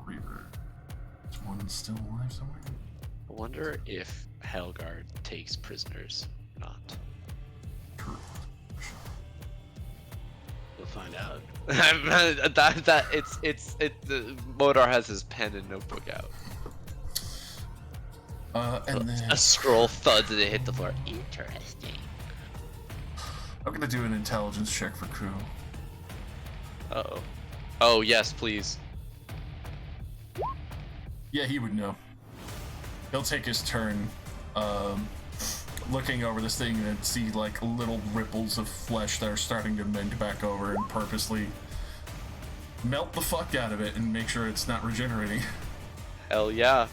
Reaver. It's 1, one's still alive somewhere. I wonder if Helgard takes prisoners or not. True. We'll find out. Modar has his pen and notebook out. And then A scroll thuds and it hit the floor. Interesting. I'm gonna do an intelligence check for Crew. Uh-oh. Oh, yes, please. Yeah, he would know. He'll take his turn, looking over this thing and see like little ripples of flesh that are starting to mend back over, and purposely melt the fuck out of it and make sure it's not regenerating. Hell yeah.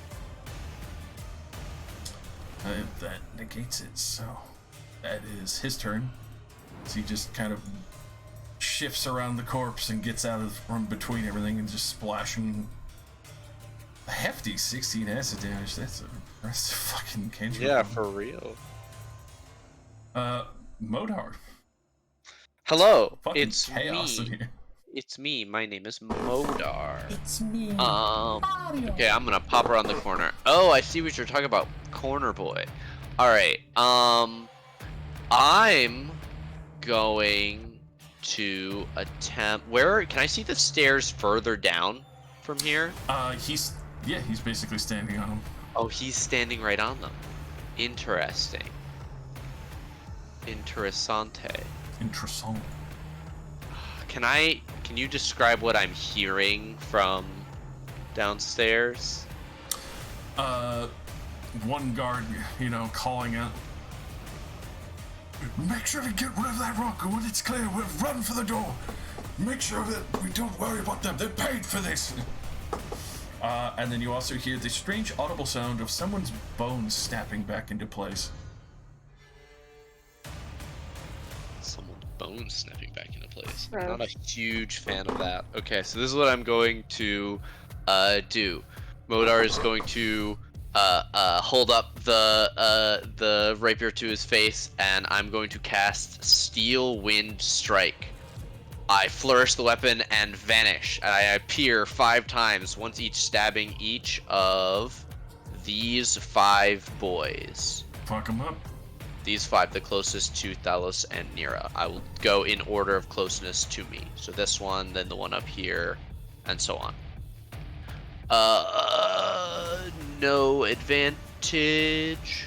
That negates it, so that is his turn. So he just kind of shifts around the corpse and gets out of from between everything and just splashing a hefty 16 acid damage. That's a impressive fucking cantrip. Yeah, for real. Modar. Hello, Fucking it's chaos in me. here. It's me. My name is Modar. It's me. Okay, I'm gonna pop around the corner. Oh, I see what you're talking about, corner boy. All right. I'm going to attempt. Where can I see the stairs further down from here? He's basically standing on him. Oh, he's standing right on them. Interesting. Interessante. Interessant. Can you describe what I'm hearing from downstairs? One guard, calling out. Make sure to get rid of that rock, and when it's clear, we'll run for the door. Make sure that we don't worry about them. They're paid for this. And then you also hear the strange audible sound of someone's bones snapping back into place. Someone's bone snapping back into place. Gross. I'm not a huge fan of that. Okay, so this is what I'm going to do. Modar is going to hold up the rapier to his face, and I'm going to cast Steel Wind Strike. I flourish the weapon and vanish, and I appear 5 times, once each stabbing each of these 5 boys. Fuck them up. These 5, the closest to Thalos and Nira. I will go in order of closeness to me. So this one, then the one up here, and so on. No advantage.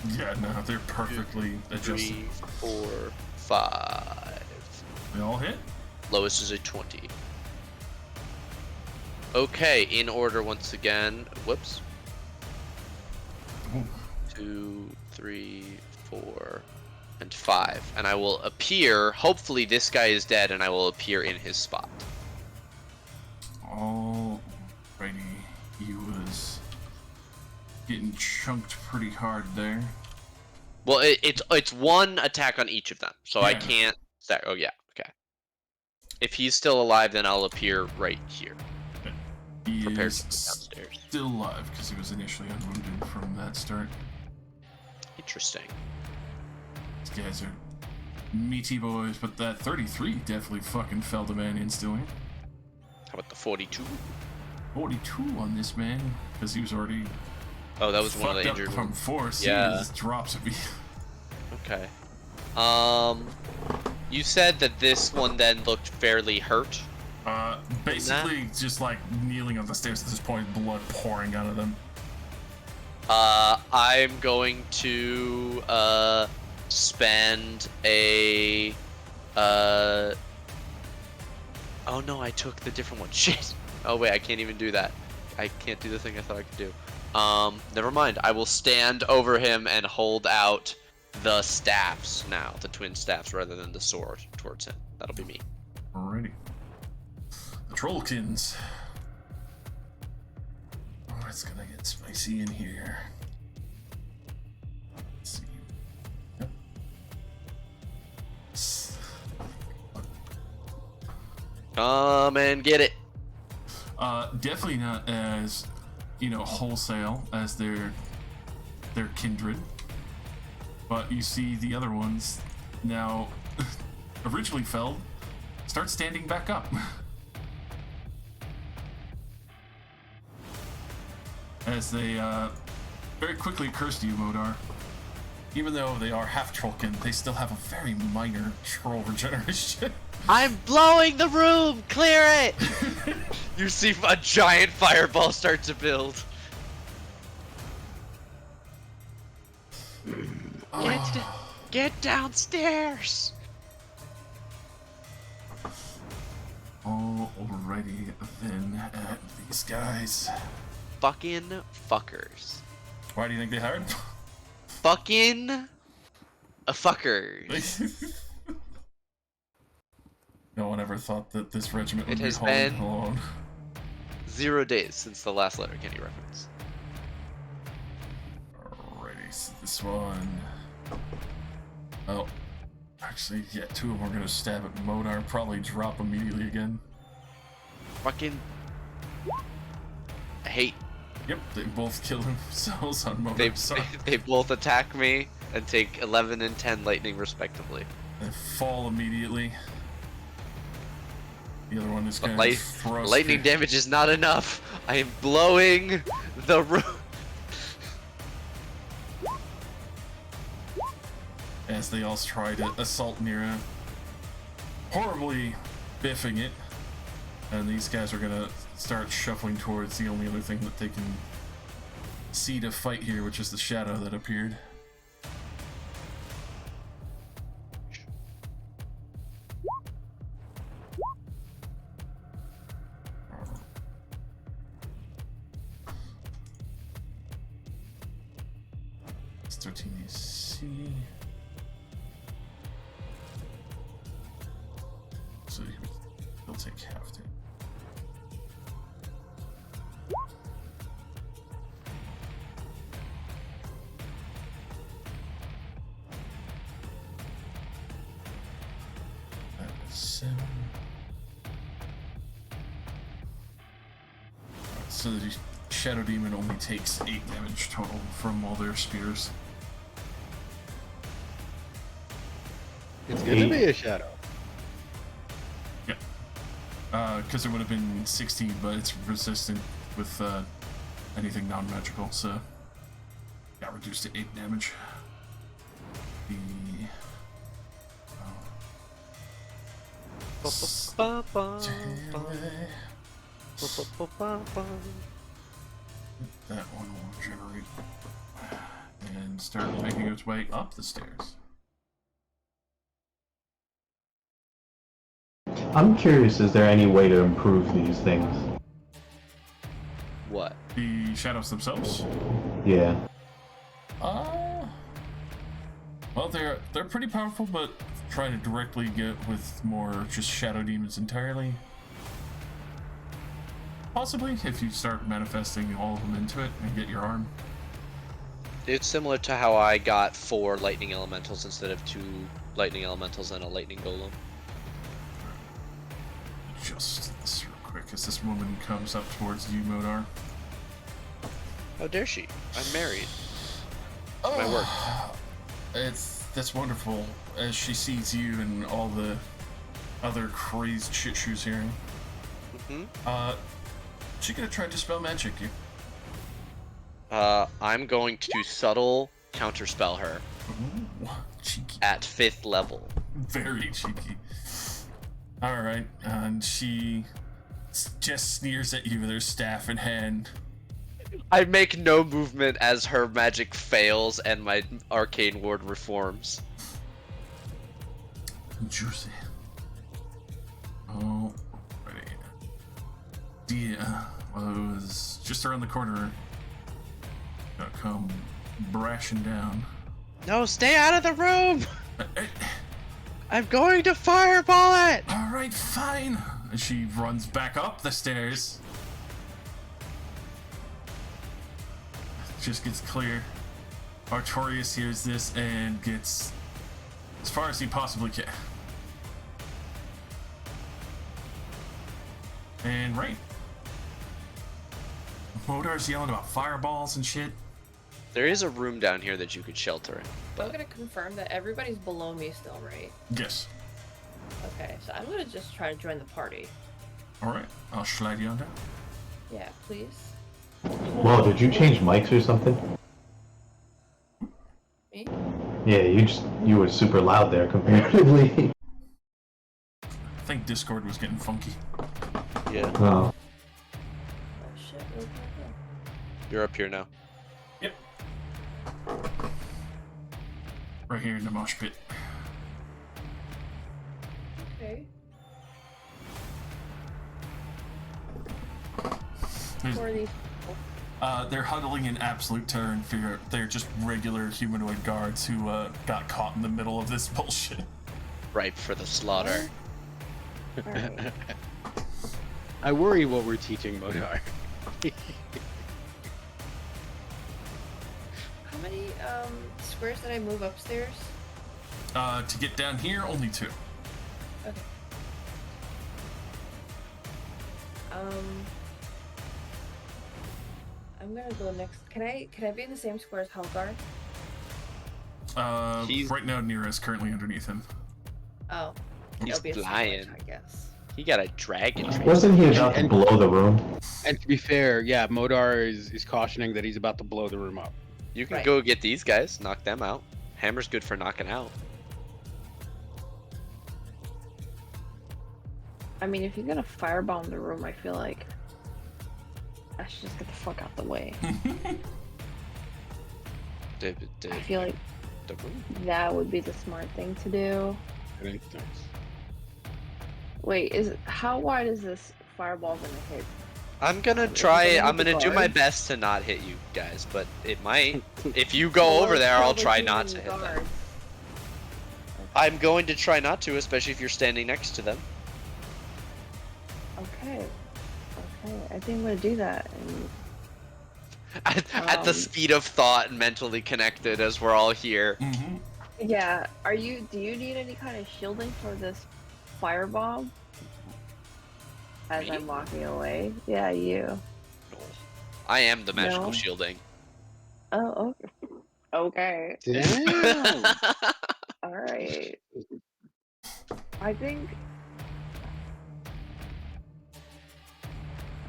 Yeah, no, they're perfectly adjusted. 3, 4, 5. They all hit? Lowest is a 20. Okay, in order once again. Whoops. Ooh. 2, 3, 4, and 5. And I will appear. Hopefully, this guy is dead, and I will appear in his spot. Alrighty. He was getting chunked pretty hard there. Well, it's one attack on each of them, so I Yeah. can't stack. Oh yeah, okay. If he's still alive, then I'll appear right here, He prepared is to go downstairs. still alive because he was initially unwounded from that start. Interesting. These guys are meaty boys, but that 33 definitely fucking felled a man instantly. How about the 42? 42 on this man because he was already Oh, that was one of fucked the up injured from ones. force. Yeah. He just drops at me. Okay. You said that this one then looked fairly hurt. Basically just like kneeling on the stairs at this point, blood pouring out of them. I'm going to spend a oh no, I took the different one. Shit. Oh wait, I can't even do that. I can't do the thing I thought I could do. Never mind. I will stand over him and hold out the staffs now, the twin staffs, rather than the sword towards him. That'll be me. Alrighty. The Trollkins. Oh, it's gonna get spicy in here. Let's see. Yep. Come and get it. Definitely not as, wholesale as their kindred. But you see the other ones now, originally felled, start standing back up. as they very quickly curse you, Modar. Even though they are half trollkin, they still have a very minor troll regeneration. I'm blowing the room! Clear it! You see a giant fireball start to build. Get downstairs! Alrighty then, these guys. Fucking fuckers. Why do you think they hired? Fucking fuckers. No one ever thought that this regiment would It be has holding been- alone. 0 days since the last Letterkenny reference. Alrighty, so this one. Oh, actually, yeah, 2 of them are gonna stab at Modar, probably drop immediately again. Fucking. I hate. Yep, they both kill themselves on Modar. They Sorry. they both attack me and take 11 and 10 lightning respectively. They fall immediately. The other one is gonna throw Lightning damage is not enough. I am blowing the room. As they all try to assault Nira, horribly biffing it. And these guys are gonna start shuffling towards the only other thing that they can see to fight here, which is the shadow that appeared. It's 13 AC. So he'll take half to. That was 7. Alright, so the Shadow Demon only takes 8 damage total from all their spears. It's gonna be a shadow. Because it would have been 16, but it's resistant with anything non-magical, so got reduced to 8 damage. The that one will generate and start making its way up the stairs. I'm curious, is there any way to improve these things? What? The shadows themselves. Yeah. Well, they're pretty powerful, but try to directly get with more just shadow demons entirely. Possibly, if you start manifesting all of them into it and get your arm. It's similar to how I got 4 lightning elementals instead of 2 lightning elementals and a lightning golem. Just this real quick, as this woman comes up towards you, Modar. How dare she? I'm married. My work. That's wonderful, as she sees you and all the other crazed shit she was hearing. She gonna try to dispel magic you. I'm going to subtle counterspell her Ooh, cheeky. at 5th level. Very cheeky. Alright, and she just sneers at you with her staff in hand. I make no movement as her magic fails and my arcane ward reforms. Juicy. Oh, ready. Dia was just around the corner. Gonna come brashing down. No, stay out of the room! Hey, I'm going to fireball it! alright, fine. And she runs back up the stairs. Just gets clear. Artorius hears this and gets as far as he possibly can. And right. Modar's yelling about fireballs and shit. There is a room down here that you could shelter in. I'm gonna confirm that everybody's below me still, right? Yes. Okay, so I'm gonna just try to join the party. Alright, I'll slide you on down. Yeah, please. Whoa, did you change mics or something? Me? Yeah, you were super loud there comparatively. I think Discord was getting funky. Yeah, Oh. Oh shit, where's my phone? you're up here now. Yep. Right here in the mosh pit. Okay. There's- Who are these? They're huddling in absolute terror and fear. They're just regular humanoid guards who got caught in the middle of this bullshit. Ripe for the slaughter. Alright. I worry what we're teaching Modar. How many squares did I move upstairs? To get down here, only 2. Okay. I'm gonna go next. Can I be in the same square as Helgar? He's- Right now, Nira is currently underneath him. Oh. He's It'll be a flying. sandwich, I guess. He got a dragon. Wasn't he about to And- blow the room? And to be fair, yeah, Modar is cautioning that he's about to blow the room up. You can Right. go get these guys, knock them out. Hammer's good for knocking out. I mean, if you're gonna firebomb the room, I feel like I should just get the fuck out the way. I feel like that would be the smart thing to do. For instance. Wait, how wide is this fireball gonna hit? I'm gonna Is it try. gonna I'm hit the gonna do my guards? best to not hit you guys, but it might. If you go Or over there, I'll kill the try not to human hit them. guards? I'm going to try not to, especially if you're standing next to them. Okay. Okay, I think I'm gonna do that. And At the Um, speed of thought and mentally connected as we're all here. Mm-hmm. yeah, do you need any kind of shielding for this firebomb? As Me? I'm walking away. Yeah, you. I am the magical No. shielding. Oh, okay. Okay. Damn. Alright. I think.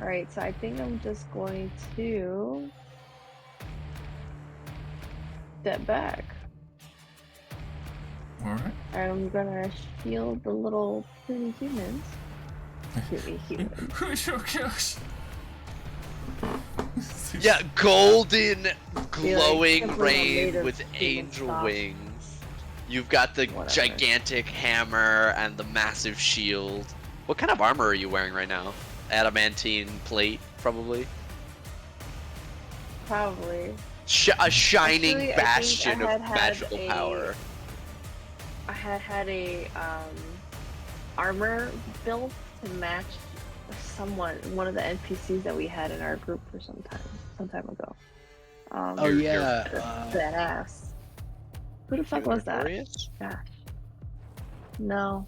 Alright, so I think I'm just going to step back. All right. I'm gonna shield the little pretty humans. Pretty humans. Who's your gosh? Yeah, golden, glowing simply rain made of with human angel stuff. wings. You've got the Whatever. gigantic hammer and the massive shield. What kind of armor are you wearing right now? Adamantine plate, probably. Probably. A shining Actually, I think bastion I of had magical a- power. I had a armor built to match one of the NPCs that we had in our group for some time ago. Oh You're- yeah. Badass. Who the fuck was that? Glorious? Gosh. No.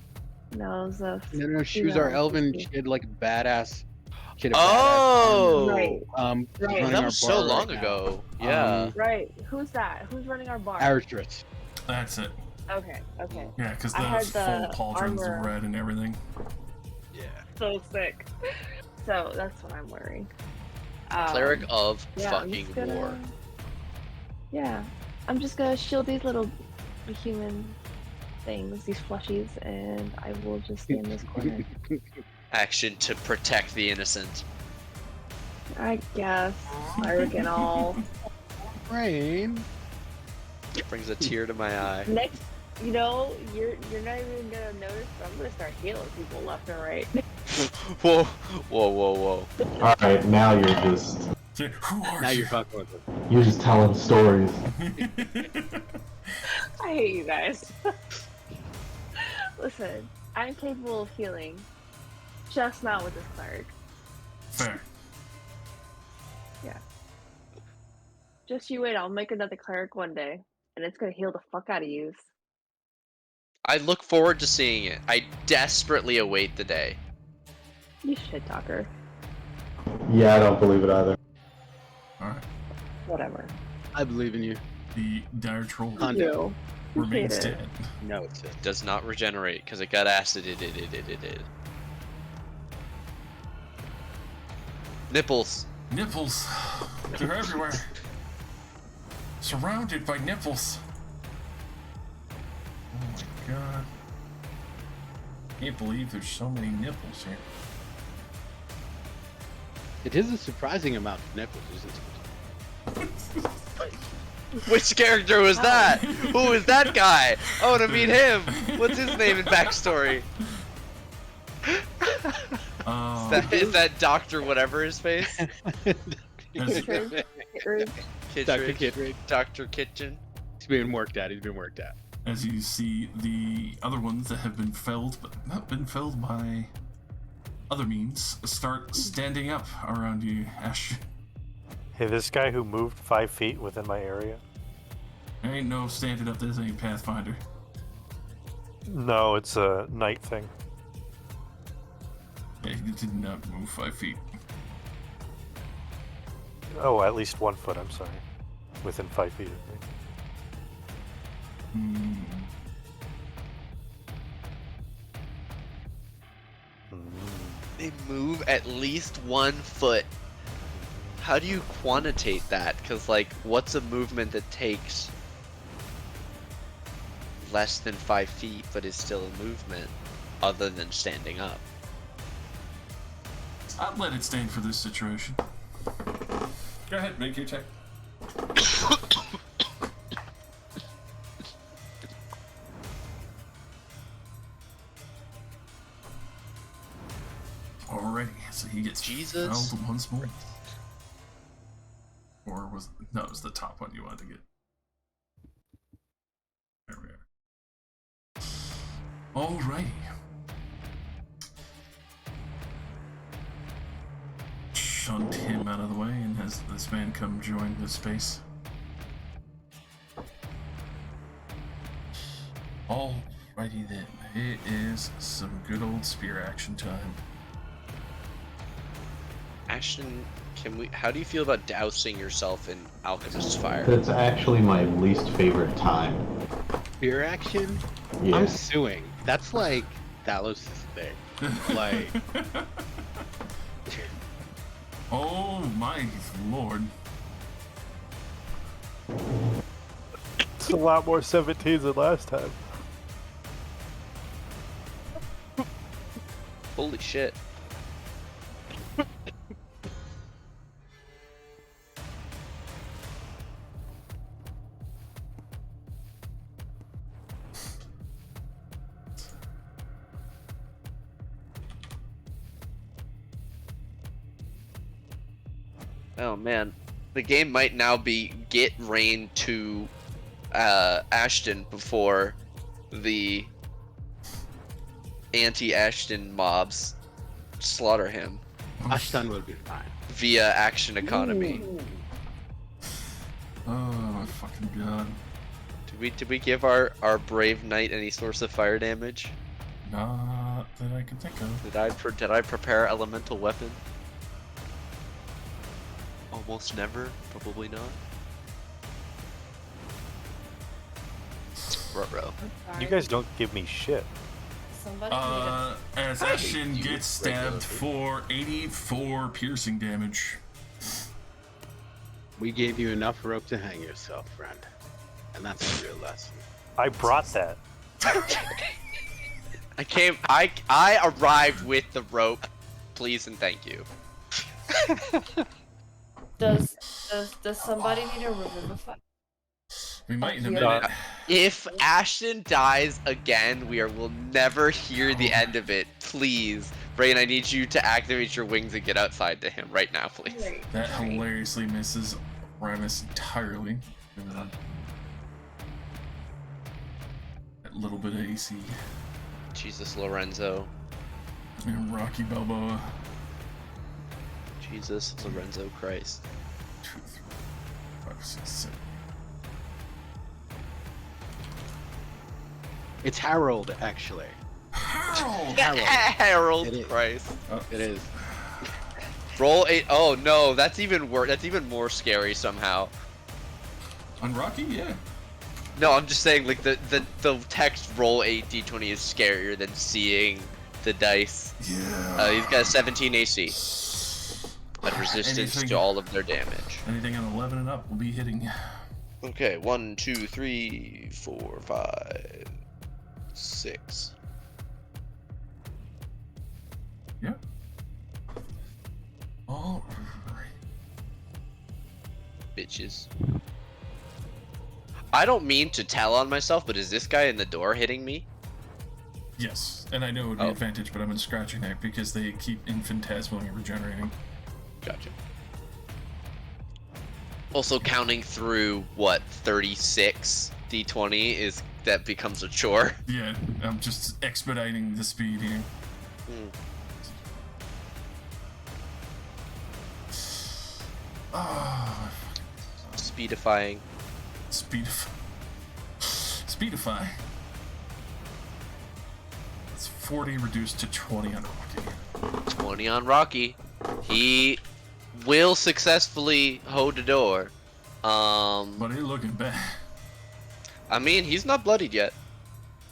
No, it was a No, she was our female elven. NPC. She had like badass. She had a Oh! Right. badass armor. Right. running That our was so bar long right now. ago. Yeah. Right. Who's that? Who's running our bar? Aristris. That's it. Okay, okay. Yeah, because I had the the full pauldrons armor. of red and everything. Yeah. So sick. So that's what I'm wearing. Cleric of yeah, I'm fucking just gonna- war. Yeah. I'm just gonna shield these little human things, these plushies, and I will just stay in this corner. Action to protect the innocent. I guess. Cleric and all. Rain. Brings a tear to my eye. Next, you're not even gonna notice, but I'm gonna start healing people left and right. Whoa, whoa, whoa, whoa. All right, now you're just Who are Now you? you're fucking with it. you're just telling stories. I hate you guys. Listen, I'm capable of healing, just not with this cleric. Fair. Just you wait, I'll make another cleric one day, and it's gonna heal the fuck out of you. I look forward to seeing it. I desperately await the day. You shit talker. Yeah, I don't believe it either. All right. Whatever. I believe in you. The dire troll Hunt. You. remains Appreciate it. dead. No, it's it. Does not regenerate because it got acided. Nipples. Nipples. They're everywhere. Surrounded by nipples. Oh my god. Can't believe there's so many nipples here. It is a surprising amount of nipples, isn't it? Which character was that? Who is that guy? I want to meet him. What's his name and backstory? Is that Doctor whatever his face? Kittredge. Dr. Kittredge. Dr. Kitchen. He's being worked at. He's been worked at. As you see, the other ones that have been felled, but not been felled by other means, start standing up around you, Ash. Hey, this guy who moved 5 feet within my area? There ain't no standing up, this ain't Pathfinder. No, it's a night thing. Yeah, he did not move 5 feet. Oh, at least 1 foot, I'm sorry. Within 5 feet of me. They move at least 1 foot. How do you quantitate that? Because, like, what's a movement that takes less than 5 feet but is still a movement other than standing up? I'd let it stand for this situation. Go ahead, make your check. Alrighty, so he gets Jesus. felled once more. Or was no, it was the top one you wanted to get. There we are. Alrighty. Shunt him out of the way and has this man come join this space. Alrighty then, it is some good old spear action time. Ashton, how do you feel about dousing yourself in Alchemist's fire? That's actually my least favorite time. Spear action? Yeah. I'm suing. That's like Talos' thing. Like, Oh my lord. It's a lot more 17s than last time. Holy shit. Oh man, the game might now be get Rain to Ashton before the anti-Ashton mobs slaughter him Ashton will be fine. via action economy. Oh my fucking god. Did we give our brave knight any source of fire damage? Not that I can think of. Did I prepare elemental weapon? Almost never, probably not. Ruh-roh. You guys don't give me shit. Somebody As Ashton you gets stabbed for 84 piercing damage. We gave you enough rope to hang yourself, friend. And that's a real lesson. I brought that. I arrived with the rope. Please and thank you. Does somebody need a revivify? We might in a Yeah. minute. If Ashton dies again, will never hear the end of it. Please. Brain, I need you to activate your wings and get outside to him right now, please. That hilariously misses Ramus entirely. That little bit of AC. Jesus, Lorenzo. And Rocky Balboa. Jesus, Lorenzo Christ. 2, 3, 5, 6, 7. It's Harold, actually. Harold! Harold It is. Christ. It is. Roll 8. Oh no, that's even worse. That's even more scary somehow. On Rocky, yeah. No, I'm just saying, like, the text roll 8 d20 is scarier than seeing the dice. Yeah. He's got a 17 AC. Add resistance Anything- to all of their damage. Anything on 11 and up will be hitting. Okay, 1, 2, 3, 4, 5, 6. Yeah. All right. Bitches. I don't mean to tell on myself, but is this guy in the door hitting me? Yes, and I know it would be Oh. advantage, but I'm in scratching that because they keep infinitesimally regenerating. Gotcha. Also counting through what 36 d20 is that becomes a chore. Yeah, I'm just expediting the speed here. Hmm. Oh, Speedifying. Speedify. That's 40 reduced to 20 on Rocky. 20 on Rocky. He will successfully hold the door. But he's looking bad. I mean, he's not bloodied yet.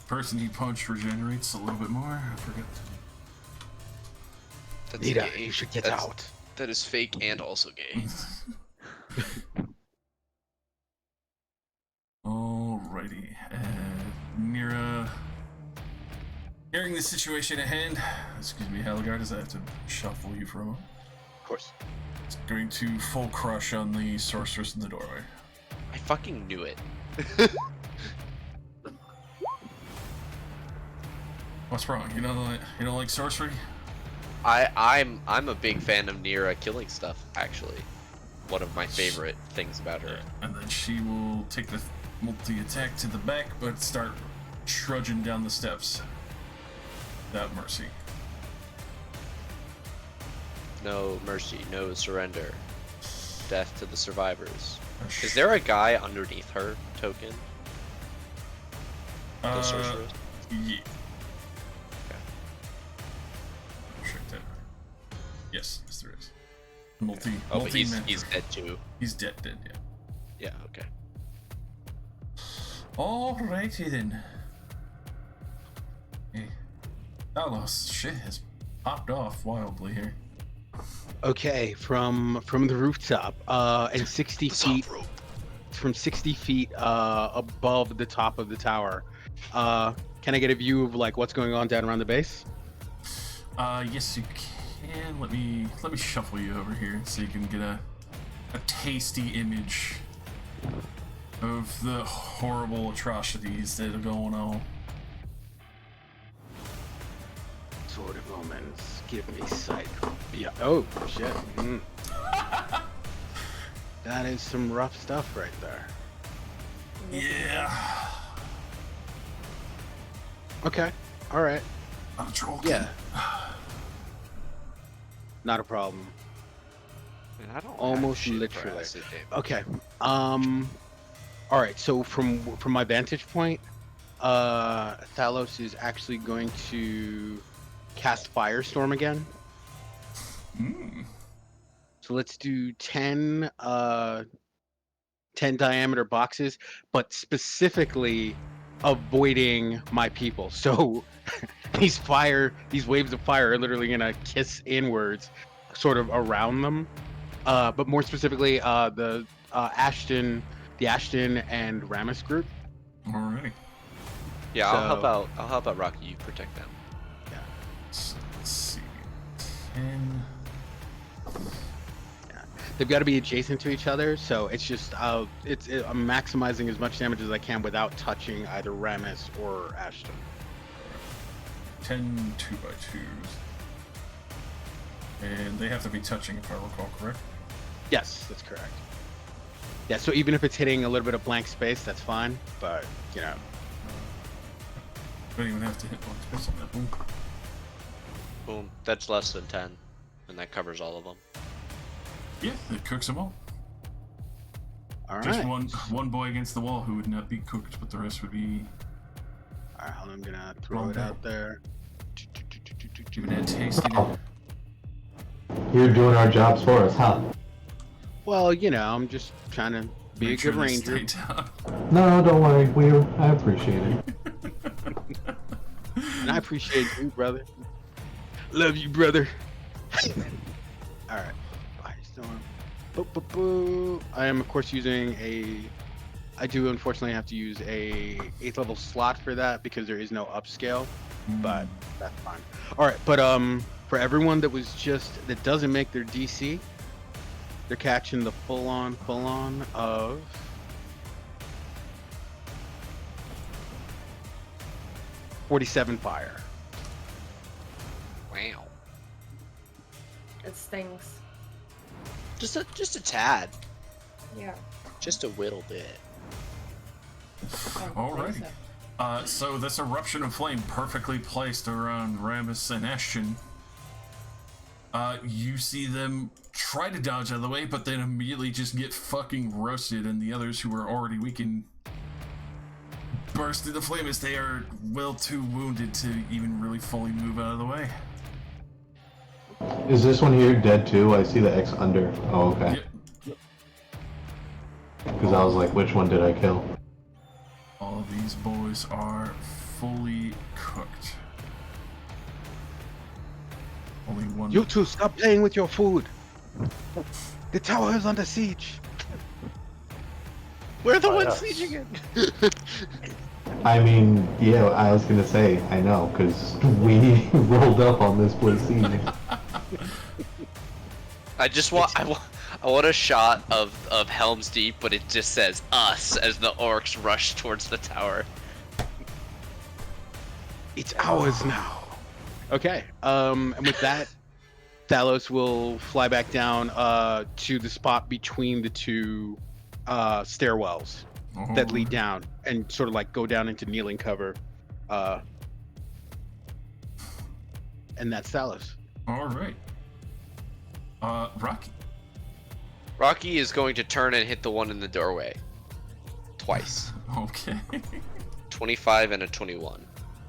Person he punched regenerates a little bit more. I forget. That's Nita, gay. you should get That's- out. That is fake and also gay. Alrighty. Nira. Hearing the situation at hand, excuse me, Helgard, as I have to shuffle you for a moment. Of course. It's going to full crush on the sorceress in the doorway. I fucking knew it. What's wrong? You don't like sorcery? I'm a big fan of Nira killing stuff, actually. One of my favorite things about her. And then she will take the multi-attack to the back, but start trudging down the steps. Without mercy. No mercy, no surrender. Death to the survivors. Is there a guy underneath her token? The sorceress? Yeah. Check that. Yes, there is. Oh, but he's dead too. He's dead, yeah. Yeah, okay. Alrighty then. Hey. Talos, shit has popped off wildly here. Okay, from the rooftop, and 60 feet from 60 feet above the top of the tower. Can I get a view of like what's going on down around the base? Yes you can. Let me shuffle you over here so you can get a tasty image of the horrible atrocities that are going on. Sort of omens give me sight. Yeah. Oh shit. Mm. That is some rough stuff right there. Yeah. Okay. All right. I'm a troll. Yeah. Not a problem. Man, I don't Almost have shit for literally. acid damage. Okay. All right. So from my vantage point, Thalos is actually going to cast Firestorm again. So let's do 10 diameter boxes, but specifically avoiding my people. So these waves of fire are literally gonna kiss inwards, sort of around them. But more specifically, the Ashton and Ramus group. Alrighty. Yeah, So- I'll help out Rocky. You protect them. So, let's see. 10. They've got to be adjacent to each other, so it's just I'm maximizing as much damage as I can without touching either Ramus or Ashton. 10 2x2s. And they have to be touching, if I recall correct. Yes, that's correct. Yeah, so even if it's hitting a little bit of blank space, that's fine. But you know, Don't even have to hit one space on that. Boom. Boom. That's less than 10, and that covers all of them. Yeah, it cooks them all. all right. Just one boy against the wall who would not be cooked, but the rest would be All right, I'm gonna throw Wrong it thing. out there. given a tasty. You're doing our jobs for us, huh? Well, you know, I'm just trying to be Make a sure good they ranger. stay down. No, don't worry. I appreciate it. And I appreciate you, brother. Love you, brother. All right, Storm. Boo, boo, boo. I am of course using a. I do unfortunately have to use a 8th level slot for that because there is no upscale, but that's fine. All right, but for everyone that doesn't make their DC, they're catching the full on of 47 fire. Wow. It stings. Just a tad. Yeah. Just a little bit. Alrighty. So this eruption of flame perfectly placed around Ramus and Ashton. You see them try to dodge out of the way, but then immediately just get fucking roasted, and the others who are already weakened burst into flame as they are well too wounded to even really fully move out of the way. Is this one here dead too? I see the X under. Oh, okay. Yep. Because I was like, which one did I kill? All of these boys are fully cooked. Only one. You two, stop playing with your food. The tower is under siege. We're the ones yes. sieging it. I mean, yeah, I was gonna say, I know, because we rolled up on this place siege. I want a shot of Helm's Deep, but it just says us as the orcs rush towards the tower. It's ours now. Okay. And with that, Thalos will fly back down to the spot between the two stairwells that lead down, and sort of like go down into kneeling cover. And that's Thalos. All right. Rocky. Rocky is going to turn and hit the one in the doorway. Twice. Okay. 25 and a 21.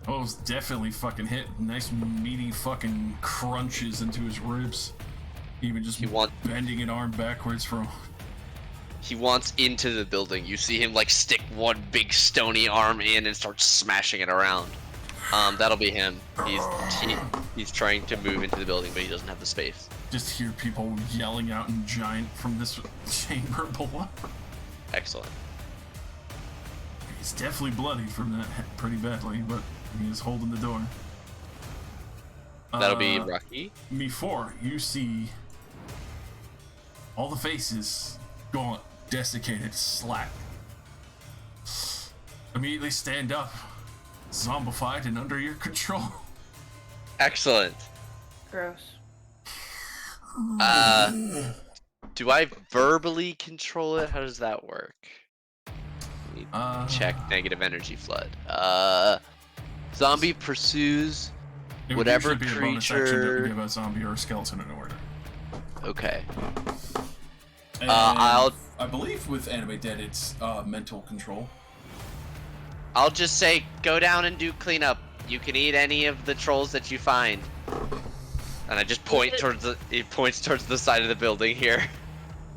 Oh, it's definitely fucking hit. Nice meaty fucking crunches into his ribs. Even just bending an arm backwards from. He wants into the building. You see him like stick one big stony arm in and start smashing it around. That'll be him. He's trying to move into the building, but he doesn't have the space. Just hear people yelling out in giant from this chamber below. Excellent. He's definitely bloody from that pretty badly, but he is holding the door. That'll be Rocky. Before you see all the faces gaunt, desiccated, slack, immediately stand up, zombified and under your control. Excellent. Gross. Do I verbally control it? How does that work? Check negative energy flood. Zombie pursues It would whatever usually be a bonus action to creature. give a zombie or a skeleton an order. Okay. And I believe with Anime Dead it's mental control. I'll just say go down and do cleanup. You can eat any of the trolls that you find. And I just point towards the. It points towards the side of the building here.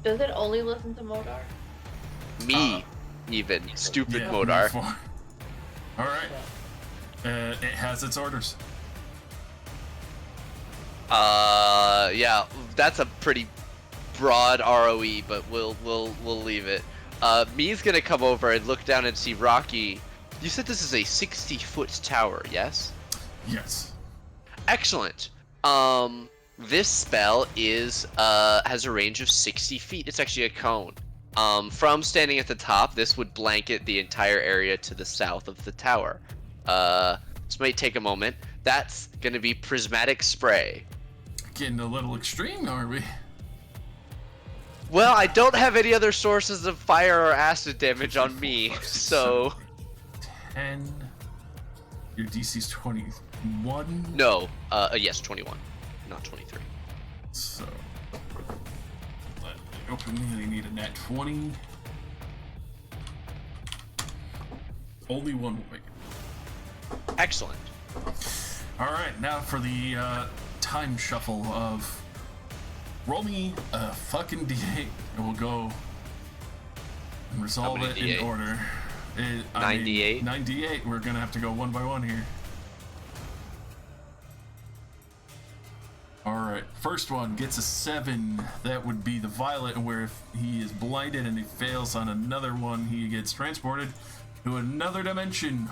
Does it only listen to Modar? Me, even stupid Yeah, Modar. All right. It has its orders. Yeah, that's a pretty broad ROE, but we'll leave it. Me's gonna come over and look down and see Rocky. You said this is a 60-foot tower, yes? Yes. Excellent. This spell is has a range of 60 feet. It's actually a cone. From standing at the top, this would blanket the entire area to the south of the tower. This might take a moment. That's gonna be prismatic spray. Getting a little extreme, are we? Well, I don't have any other sources of fire or acid damage on me, so 10. Your DC's 21. no. Yes, 21, not 23. So let me open. You need a nat 20. Only one will make it. Excellent. All right, now for the time shuffle of roll me a fucking d8, and we'll go and resolve How it many in D8? order. 98? 98. We're gonna have to go one by one here. All right. First one gets a 7. That would be the violet, where if he is blinded and he fails on another one, he gets transported to another dimension,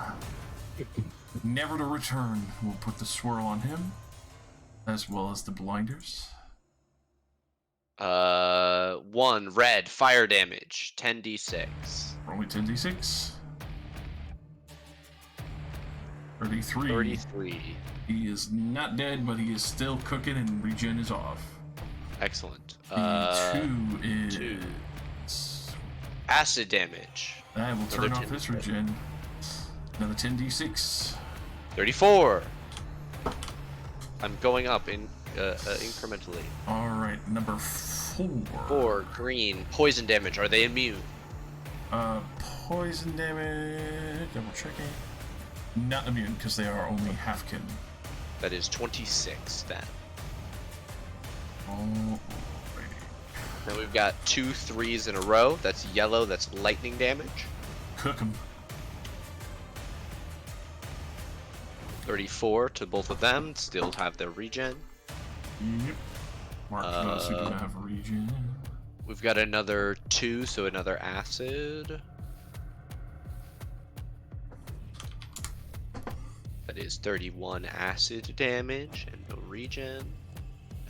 never to return. We'll put the swirl on him, as well as the blinders. 1 red fire damage, 10d6. Roll me 10d6. 33. 33. He is not dead, but he is still cooking, and regen is off. Excellent. The 2 is... 2. Acid damage. That will turn Another off 10. his regen. Another 10d6. 34. I'm going up in incrementally. Alright, number 4. 4 green poison damage. Are they immune? Poison damage. Double checking. Not immune, because they are only halfkin. That is 26 then. Alrighty. Then we've got 2 3s in a row. That's yellow. That's lightning damage. Cook him. 34 to both of them. Still have their regen. Yep. Mark is also gonna have regen. We've got another 2, so another acid. That is 31 acid damage and no regen.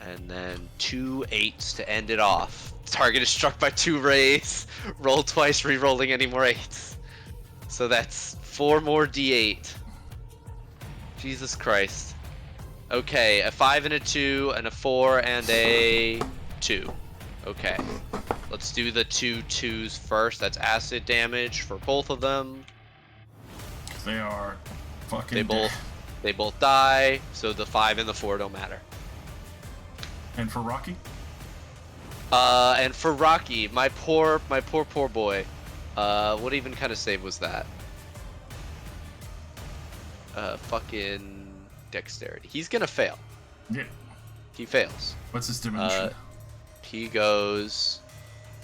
And then 2 8s to end it off. Target is struck by 2 rays. Roll twice, re-rolling any more 8s. So that's 4 more d8. Jesus Christ. Okay, a 5 and a 2, and a 4 and a 2. Okay. Let's do the 2 2s first. That's acid damage for both of them. They are fucking They both die, so the 5 and the 4 don't matter. And for Rocky? And for Rocky, my poor boy. What even kind of save was that? Fucking dexterity. He's gonna fail. Yeah. He fails. What's his dimension? He goes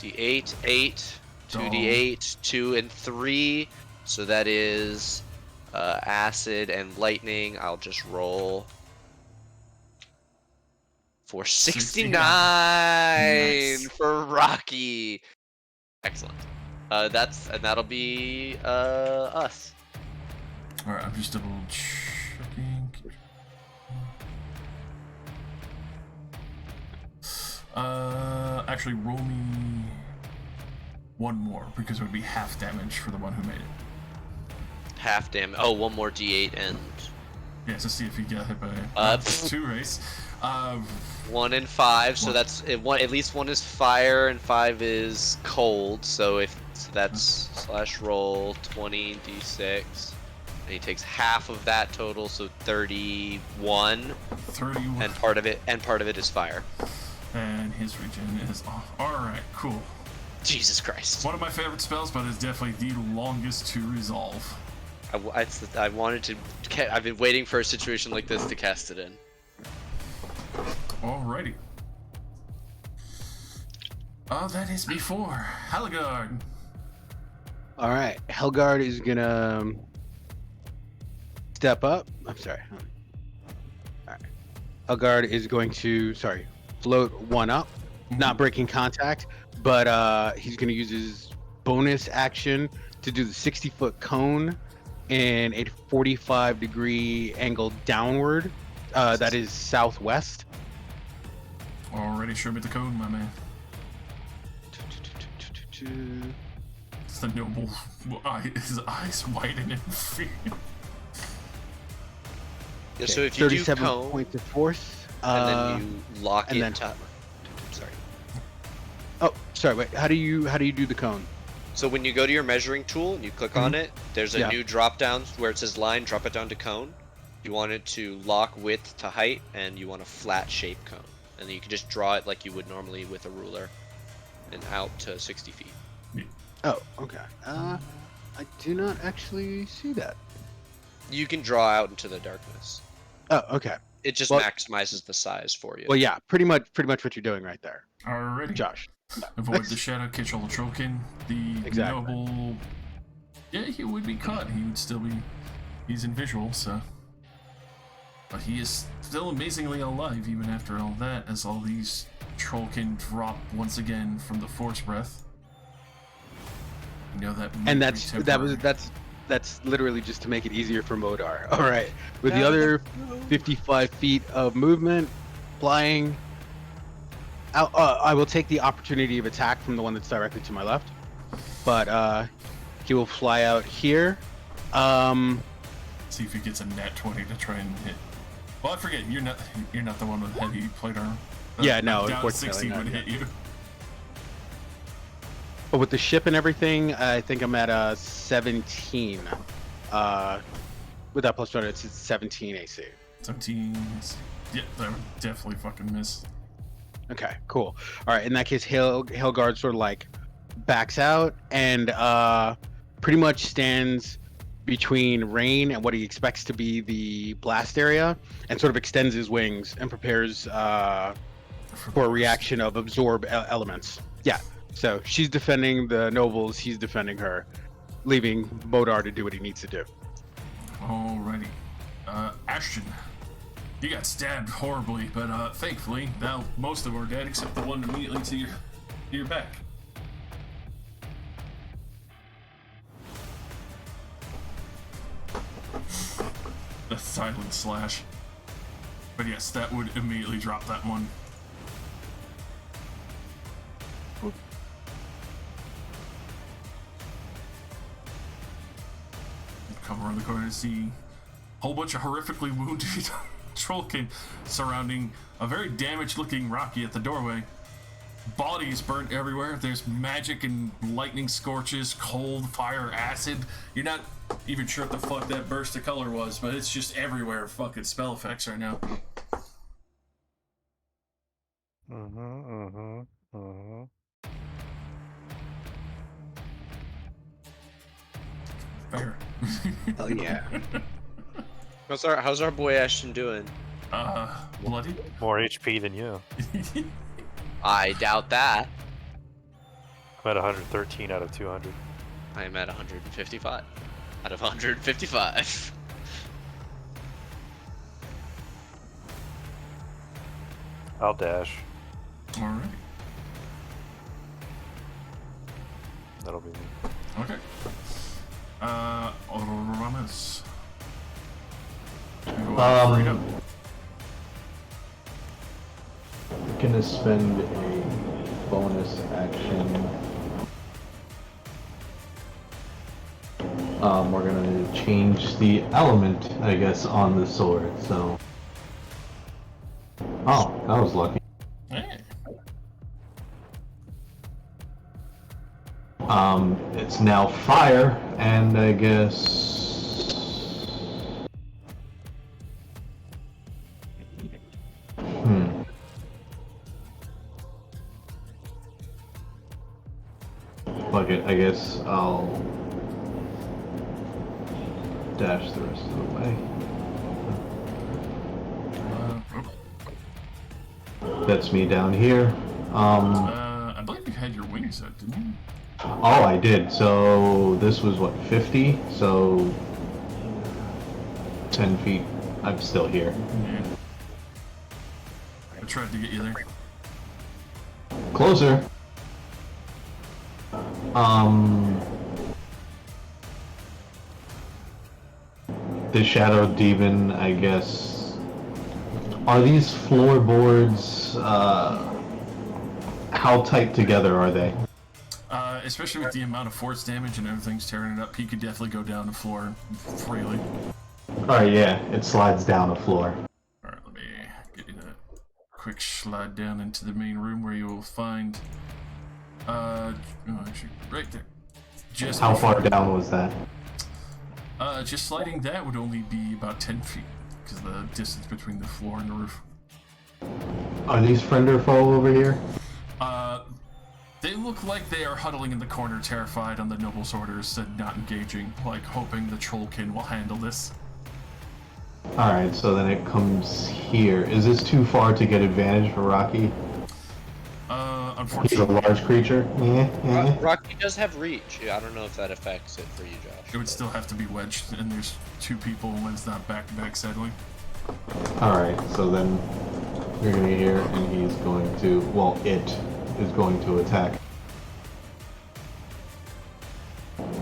d8, 8, 2d8, 2 and 3. So that is acid and lightning. I'll just roll for 69 Nice. for Rocky. Excellent. That'll be us. Alright, I'm just double checking. Actually, roll me 1 more, because it would be half damage for the one who made it. Half damage. Oh, 1 more d8 and Yeah, to see if he got hit by 2 rays. 1 and 5. So One. that's at least 1 is fire and 5 is cold. So that's slash roll 20 d6. And he takes half of that total, so 31. 31. And part of it is fire. And his regen is off. Alright, cool. Jesus Christ. One of my favorite spells, but it's definitely the longest to resolve. I wanted to. I've been waiting for a situation like this to cast it in. Alrighty. Oh, that is before. Helgard. All right, Helgard is gonna step up. I'm sorry. All right, Helgard is going to float 1 up, not breaking contact, but he's gonna use his bonus action to do the 60-foot cone in a 45-degree angle downward. That is southwest. Already show me the cone, my man. It's the noble. His eyes widen in fear. Yeah, so if you do 37 cone, points of force. and then you lock and it. then- Sorry. Oh, sorry. Wait. How do you do the cone? So when you go to your measuring tool and you click on it, there's a Yeah. new drop down where it says line. Drop it down to cone. You want it to lock width to height, and you want a flat shape cone. And then you can just draw it like you would normally with a ruler, and out to 60 feet. Oh, okay. I do not actually see that. You can draw out into the darkness. Oh, okay. It just Well- maximizes the size for you. Well, yeah, pretty much what you're doing right there, Alrighty. Josh. Avoid the shadow, catch all the trollkin. The Exactly. noble. Yeah, he would be cut. He would still be. He's invisible, so. But he is still amazingly alive even after all that, as all these trollkin drop once again from the force breath. You know that. And might be temporary. that's literally just to make it easier for Modar. All right, with the other 55 feet of movement, flying. I will take the opportunity of attack from the one that's directly to my left, but he will fly out here. See if he gets a nat 20 to try and hit. Well, I forget you're not the one with heavy plate armor. Yeah, no, down unfortunately 16 not, would yeah. hit you. But with the ship and everything, I think I'm at 17. With that plus 20, it's 17 AC. 17. Yeah, that would definitely fucking miss. Okay, cool. All right, in that case, Hailguard sort of like backs out and pretty much stands between Rain and what he expects to be the blast area, and sort of extends his wings and prepares for a reaction of absorb elements. Yeah. So she's defending the nobles, he's defending her, leaving Modar to do what he needs to do. Alrighty. Ashton, you got stabbed horribly, but thankfully now most of them are dead except the one immediately to your back. The silent slash. But yes, that would immediately drop that one. Come around the corner to see a whole bunch of horrifically wounded trollkin surrounding a very damaged looking Rocky at the doorway. Bodies burnt everywhere. There's magic and lightning scorches, cold, fire, acid. You're not even sure what the fuck that burst of color was, but it's just everywhere. Fucking spell effects right now. Fair. Hell yeah. How's our boy Ashton doing? Bloody? More HP than you. I doubt that. I'm at 113 out of 200. I am at 155 out of 155. I'll dash. Alright. That'll be me. Okay. Ramos. Gonna spend a bonus action. We're gonna change the element, I guess, on the sword. So, oh, that was lucky. Hey. It's now fire, and I guess. Fuck it, I guess I'll dash the rest of the way. That's me down here. I believe you had your wings out, didn't you? Oh, I did. So this was what, 50? So 10 feet. I'm still here. Yeah. I tried to get you there. Closer. The Shadow Demon, I guess. Are these floorboards, how tight together are they? Especially with the amount of force damage and everything's tearing it up, he could definitely go down the floor freely. Alright, yeah, it slides down the floor. Alright, let me get you that quick slide down into the main room where you will find, actually, right there. Just How far down was that? Just sliding that would only be about 10 feet, because of the distance between the floor and the roof. Are these friend or foe over here? They look like they are huddling in the corner, terrified on the noble's orders and not engaging, like hoping the trollkin will handle this. Alright, so then it comes here. Is this too far to get advantage for Rocky? He's a Unfortunately, large creature? Yeah. Rocky does have reach. I don't know if that affects it for you, Josh. it would still have to be wedged, and there's two people, and one's not back-to-back, sadly. Alright, so then you're gonna hear, and he's going to, well, it is going to attack.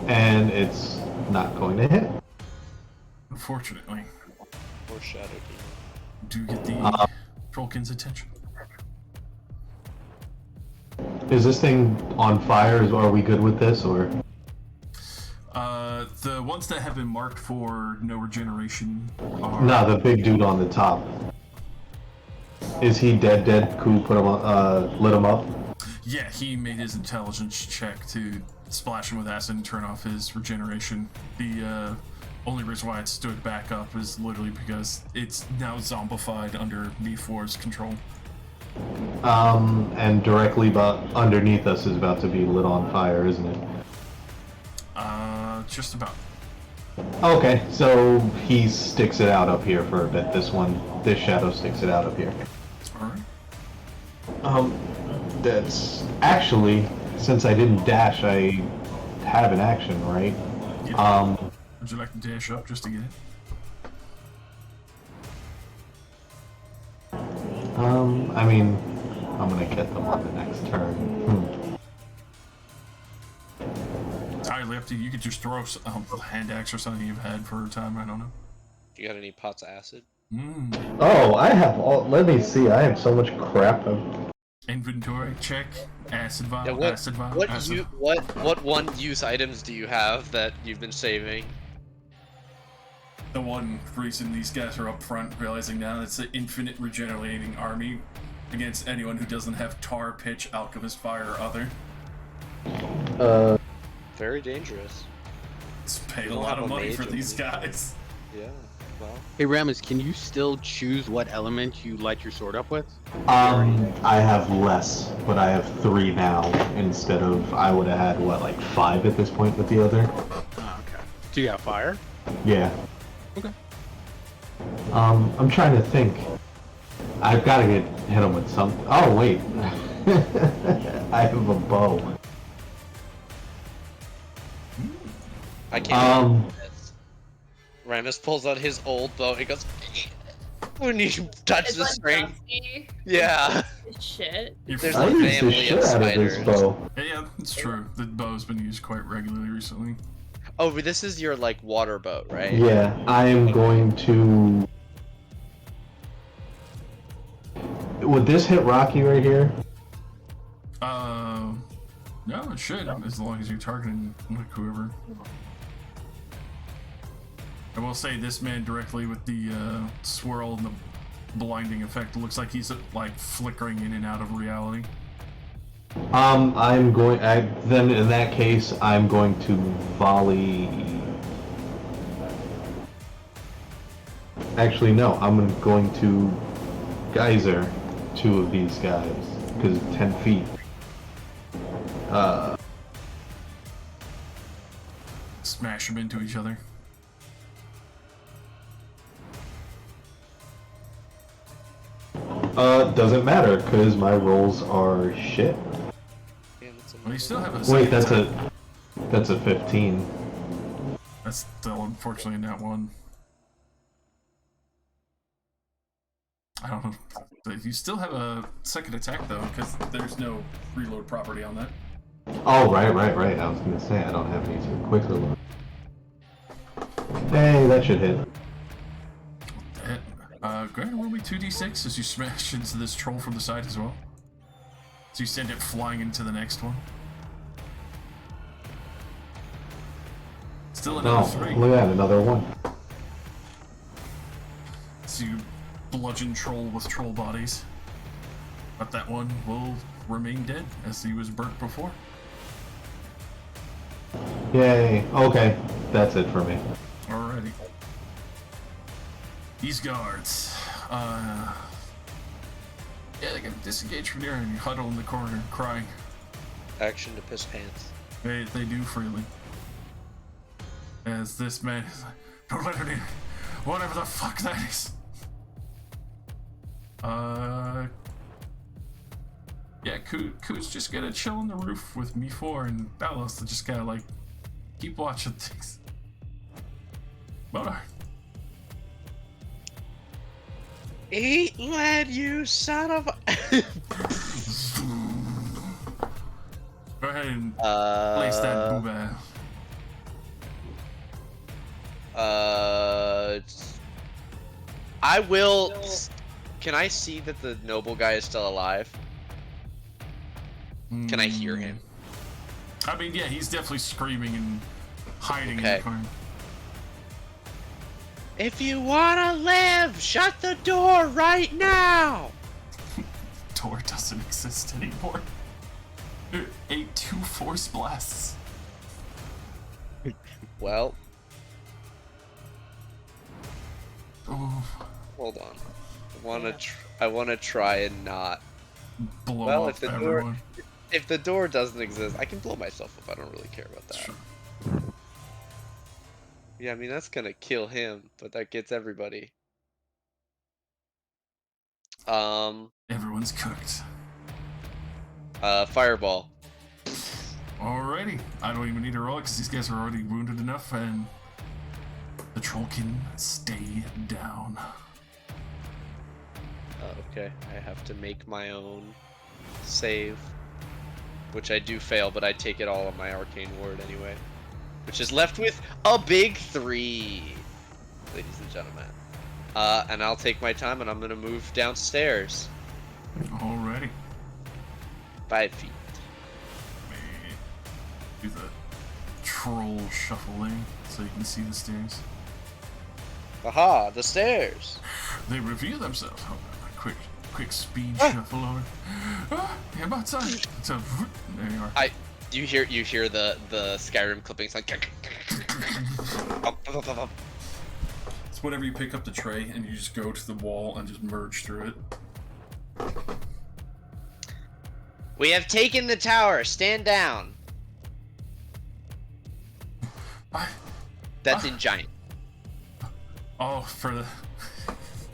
And it's not going to hit. Unfortunately, Foreshadowed. do get the Trollkin's attention. Is this thing on fire? Are we good with this, or? The ones that have been marked for no regeneration are... No, the big dude on the top. Is he dead? Could we put him on, lit him up? Yeah, he made his intelligence check to splash him with acid and turn off his regeneration. The only reason why it stood back up is literally because it's now zombified under V4's control. And directly underneath us is about to be lit on fire, isn't it? Just about. Okay, so he sticks it out up here for a bit. This shadow sticks it out up here. Alright. That's actually, since I didn't dash, I have an action, right? Yeah. Would you like to dash up just to get it? I mean, I'm gonna get them on the next turn. Entirely up to you. You could just throw a hand axe or something you've had for a time. I don't know. You got any pots of acid? Oh, I have all. Let me see. I have so much crap. Inventory check. Acid vial. Yeah, Acid vial. What acid. what one-use items do you have that you've been saving? The one reason these guys are up front, realizing now it's an infinite regenerating army against anyone who doesn't have tar, pitch, alchemist, fire, or other. Very dangerous. It's paid You a don't lot have of a money mage for or these anything. guys. Yeah. Well. Hey Ramus, can you still choose what element you light your sword up with? I have less, but I have 3 now instead of I would have had what, like 5 at this point with the other. Oh, okay. Do you have fire? Yeah. Okay. I'm trying to think. I've got to hit him with something. Oh wait, I have a bow. I can't. Ramus pulls out his old bow. He goes. When you touch It's the like string. dusty Yeah. shit. There's I a use the family shit of out of this spiders. bow. Yeah, it's true. The bow's been used quite regularly recently. Oh, but this is your like water boat, right? Yeah, I am going to. Would this hit Rocky right here? No, it should, as long as you're targeting like whoever. I will say this man directly with the swirl and the blinding effect looks like he's like flickering in and out of reality. I'm going. Then in that case, I'm going to volley. Actually, no. I'm going to geyser 2 of these guys because 10 feet. Smash them into each other. Doesn't matter because my rolls are shit. Well, you still have a Wait, second that's a 15. That's still unfortunately not one. I don't know. You still have a second attack though, because there's no reload property on that. Oh, right. I was gonna say I don't have any sort of quick reload. Hey, that should hit. Go ahead and roll me 2d6 as you smash into this troll from the side as well. So you send it flying into the next one. Still another 3. Look at that, another 1. So you bludgeon troll with troll bodies. But that one will remain dead as he was burnt before. Yay. Okay, that's it for me. Alrighty. These guards, yeah, they get disengaged from near and huddle in the corner, crying. Action to piss pants. They do freely. As this man is like, don't let her in. Whatever the fuck that is. Yeah, Ku's just gonna chill on the roof with me 4 and Balos to just gotta like keep watching things. Monar. Eat lead, you son of a. Go ahead and place that booba. I will. Can I see that the noble guy is still alive? Can I hear him? I mean, yeah, he's definitely screaming and hiding in Okay. the corner. If you wanna live, shut the door right now! Door doesn't exist anymore. It ate 2 force blasts. Well, Oh, hold on. I wanna try and not. blow Well, up if the everyone. if the door doesn't exist, I can blow myself up. I don't really care about that. Sure. Yeah, I mean that's gonna kill him, but that gets everybody. Everyone's cooked. Fireball. Alrighty. I don't even need to roll it because these guys are already wounded enough and the troll can stay down. Okay, I have to make my own save, which I do fail, but I take it all on my arcane ward anyway, which is left with a big 3, ladies and gentlemen. And I'll take my time, and I'm gonna move downstairs Alrighty. 5 feet. Do the troll shuffling so you can see the stairs. Aha, the stairs. They reveal themselves. Hold on, a quick speed shuffle over. Yeah, about time. So there you are. You hear the Skyrim clippings like. It's whenever you pick up the tray and you just go to the wall and just merge through it. We have taken the tower. Stand down. That's in giant. Oh, for the.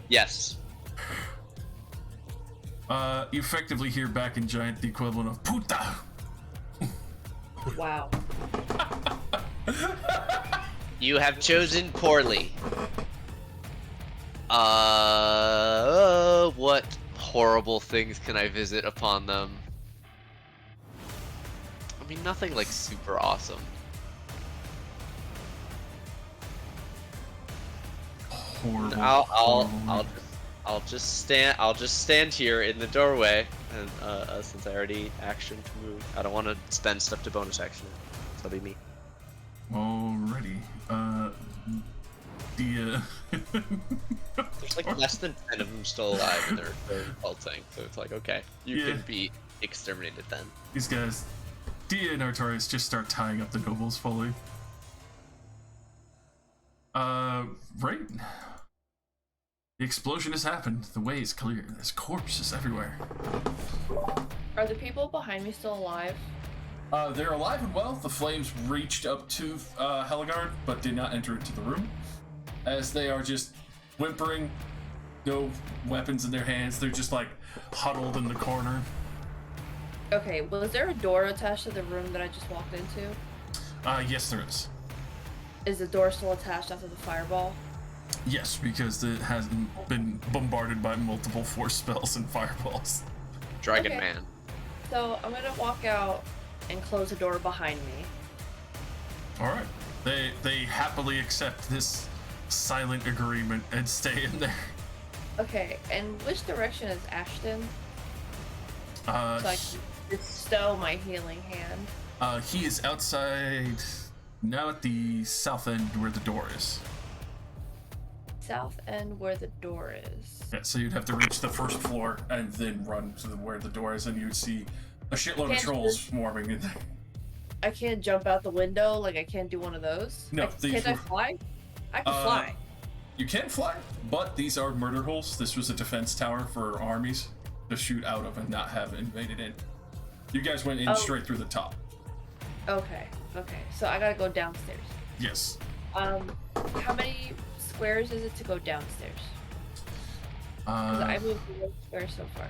Yes. You effectively hear back in giant the equivalent of puta. Wow. You have chosen poorly. What horrible things can I visit upon them? I mean, nothing like super awesome. Horrible. I'll just stand here in the doorway, and since I already actioned to move, I don't want to spend stuff to bonus action. So that'll be me. Alrighty. There's like less than 10 of them still alive, and they're pulsing. So it's like, okay, you Yeah. can be exterminated then. These guys, Dia and Artorias just start tying up the nobles fully. Right. The explosion has happened. The way is clear. There's corpses everywhere. Are the people behind me still alive? They're alive and well. The flames reached up to Helligard, but did not enter into the room. As they are just whimpering, no weapons in their hands. They're just like Huddled in the corner. Okay, was there a door attached to the room that I just walked into? Yes, there is. Is the door still attached after the fireball? Yes, because it hasn't been bombarded by multiple force spells and fireballs. Dragon Okay. Man. So I'm gonna walk out and close the door behind me. Alright. They happily accept this silent agreement and stay in there. Okay, and which direction is Ashton? Uh, So I can bestow my healing hand. he is outside now at the south end where the door is. South end where the door is. Yeah, so you'd have to reach the first floor and then run to where the door is, and you'd see a shitload of Can't trolls just- swarming in there. I can't jump out the window, like I can't do one of those? No, Like, these can't I were- fly? I can Uh, fly. You can fly, but these are murder holes. This was a defense tower for armies to shoot out of and not have invaded in. You guys went in Oh. straight through the top. Okay, so I gotta go downstairs. Yes. How many squares is it to go downstairs? Because I moved 1 square so far.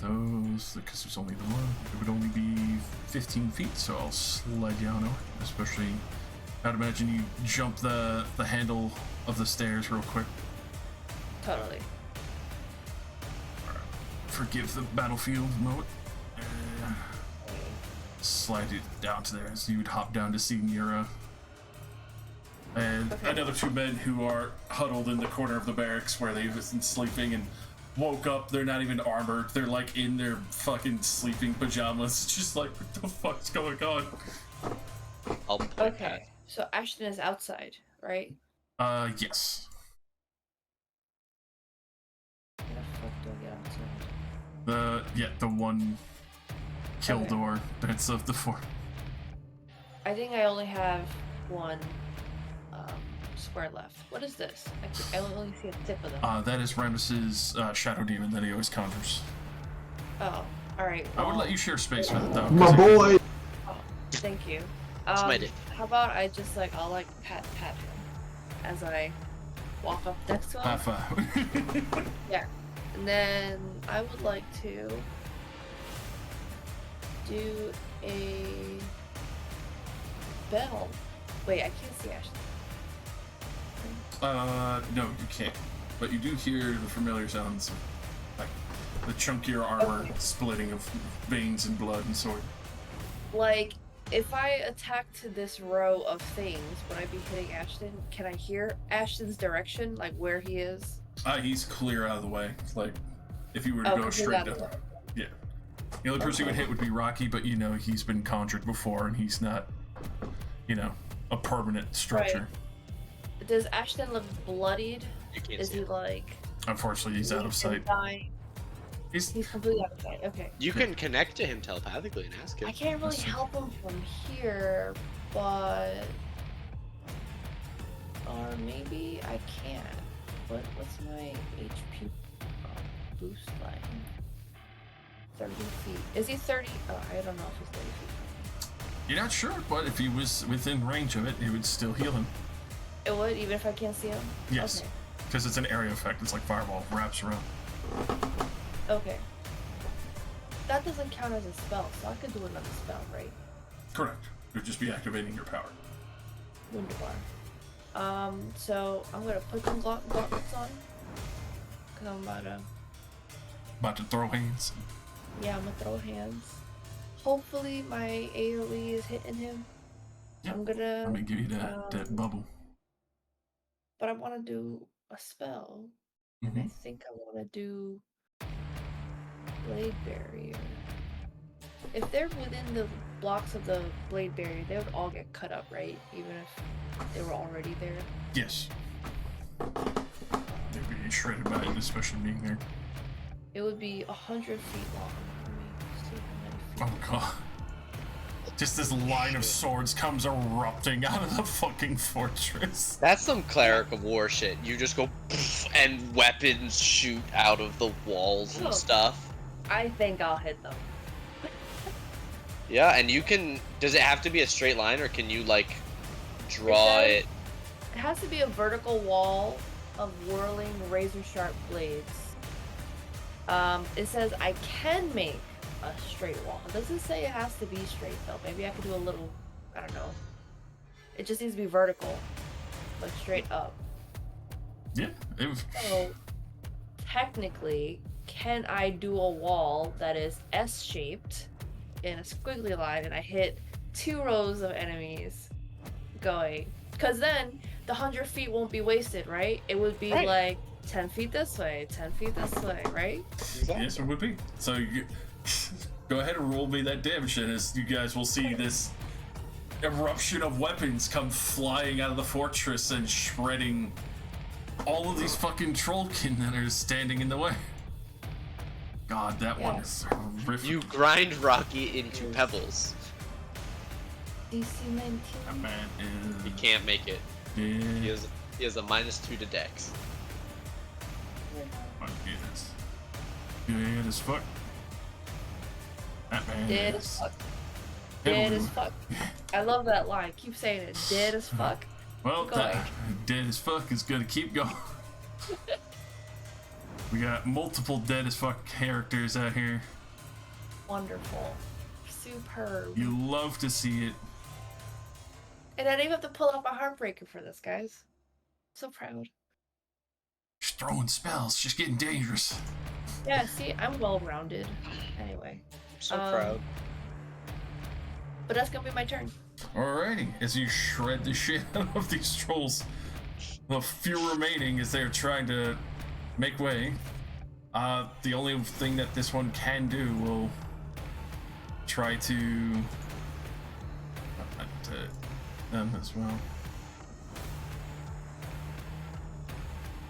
Those, because there's only the one, it would only be 15 feet, so I'll slide you on over. Especially, I'd imagine you jump the handle of the stairs real quick. Totally. forgive the battlefield moment. Slide it down to there, so you would hop down to see Nira. And another two men who are huddled in the corner of the barracks where they've been sleeping and woke up. They're not even armored. They're like in their fucking sleeping pajamas. Just like, what the fuck's going on? I'll point Okay, so Ashton is outside, right? Yes. How the fuck do I get outside? The one kill Okay. door that's of the four. I think I only have one square left. What is this? I only see a tip of them. That is Rammus's shadow demon that he always conjures. Oh, alright. I would let you share space with it though. My 'cause if you- boy. Oh, thank you. It's my dick. How about I just I'll pat him as I walk up next to him. High five. Yeah. And then I would like to do a bell. Wait, I can't see Ashton. No, you can't. But you do hear the familiar sounds, like the chunkier armor, Okay. splitting of veins and blood and sword. Like, if I attack to this row of things, would I be hitting Ashton? Can I hear Ashton's direction, like where he is? He's clear out of the way. Like, if you were to Oh, go completely straight out of down. the way. Yeah. The only person you would hit would be Rocky, but he's been conjured before and he's not, a permanent structure. Does Ashton look bloodied? You can't Is see he it. Unfortunately, he's out of sight. dying? He's He's completely out of sight. Okay. You can connect to him telepathically and ask him. I can't really help him from here, but or maybe I can. What's my HP boost like? 30 feet. Is he 30? Oh, I don't know if he's 30 feet. You're not sure, but if he was within range of it, it would still heal him. It would, even if I can't see him? Yes. Okay. Because it's an area effect. It's like fireball, wraps around. Okay. That doesn't count as a spell, so I could do another spell, right? Correct. You'd just be activating your power. Wunderbar. So I'm gonna put some gauntlets on. Cause I'm About to throw hands. I'm gonna throw hands. Hopefully my AoE is hitting him. Yeah. I'm gonna, Let me give you that bubble. but I wanna do a spell. And I Mhm. think I wanna do Blade Barrier. If they're within the blocks of the Blade Barrier, they would all get cut up, right? Even if they were already there. Yes. They'd be shredded by it, especially being there. It would be 100 feet long. Let me see how many feet. Oh god. Just this line of swords comes erupting out of the fucking fortress. That's some cleric of war shit. You just go poof, and weapons shoot out of the walls and Oh. stuff. I think I'll hit them. Yeah, and you can. Does it have to be a straight line, or can you draw It it? It has to be a vertical wall of whirling razor sharp blades. It says I can make a straight wall. It doesn't say it has to be straight though. Maybe I could do a little, I don't know. It just needs to be vertical, like straight up. Yeah, it was. So technically, can I do a wall that is S-shaped in a squiggly line and I hit 2 rows of enemies going? Because then the 100 feet won't be wasted, right? It would be Right. like 10 feet this way, 10 feet this way, right? Yes, it would be. So you go ahead and roll me that damage, and as you guys will see this eruption of weapons come flying out of the fortress and shredding all of these fucking trollkin that are standing in the way. God, that one is horrific. You grind Rocky into pebbles. DC 19. That man is He can't make it. dead. He has a -2 to Dex. Oh, yes. Dead as fuck. That man Dead as is fuck. Dead Ooh. as fuck. I love that line. Keep saying it. Dead as fuck. Well, Keep that going. dead as fuck is gonna keep going. We got multiple dead as fuck characters out here. Wonderful. Superb. You love to see it. And I didn't even have to pull out my heartbreaker for this, guys. So proud. Just throwing spells, just getting dangerous. Yeah, see, I'm well-rounded. Anyway. So Um, proud. But that's gonna be my turn. Alrighty, as you shred the shit out of these trolls, the few remaining as they're trying to make way. The only thing that this one can do will try to them as well.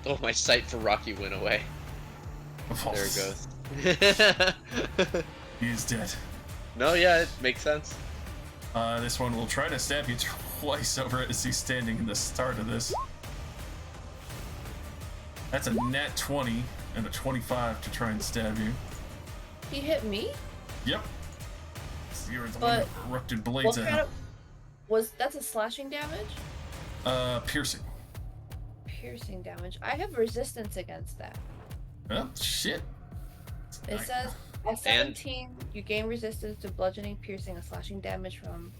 Oh, my sight for Rocky went away. There it goes. He is dead. No, yeah, it makes sense. This one will try to stab you twice over as he's standing in the start of this. That's a nat 20 and a 25 to try and stab you. He hit me? Yep. You're the one But with erupted blades what at kind him. of... That's a slashing damage? Piercing. Piercing damage. I have resistance against that. Oh, shit. It says at 17, you gain resistance to bludgeoning, piercing, and slashing damage from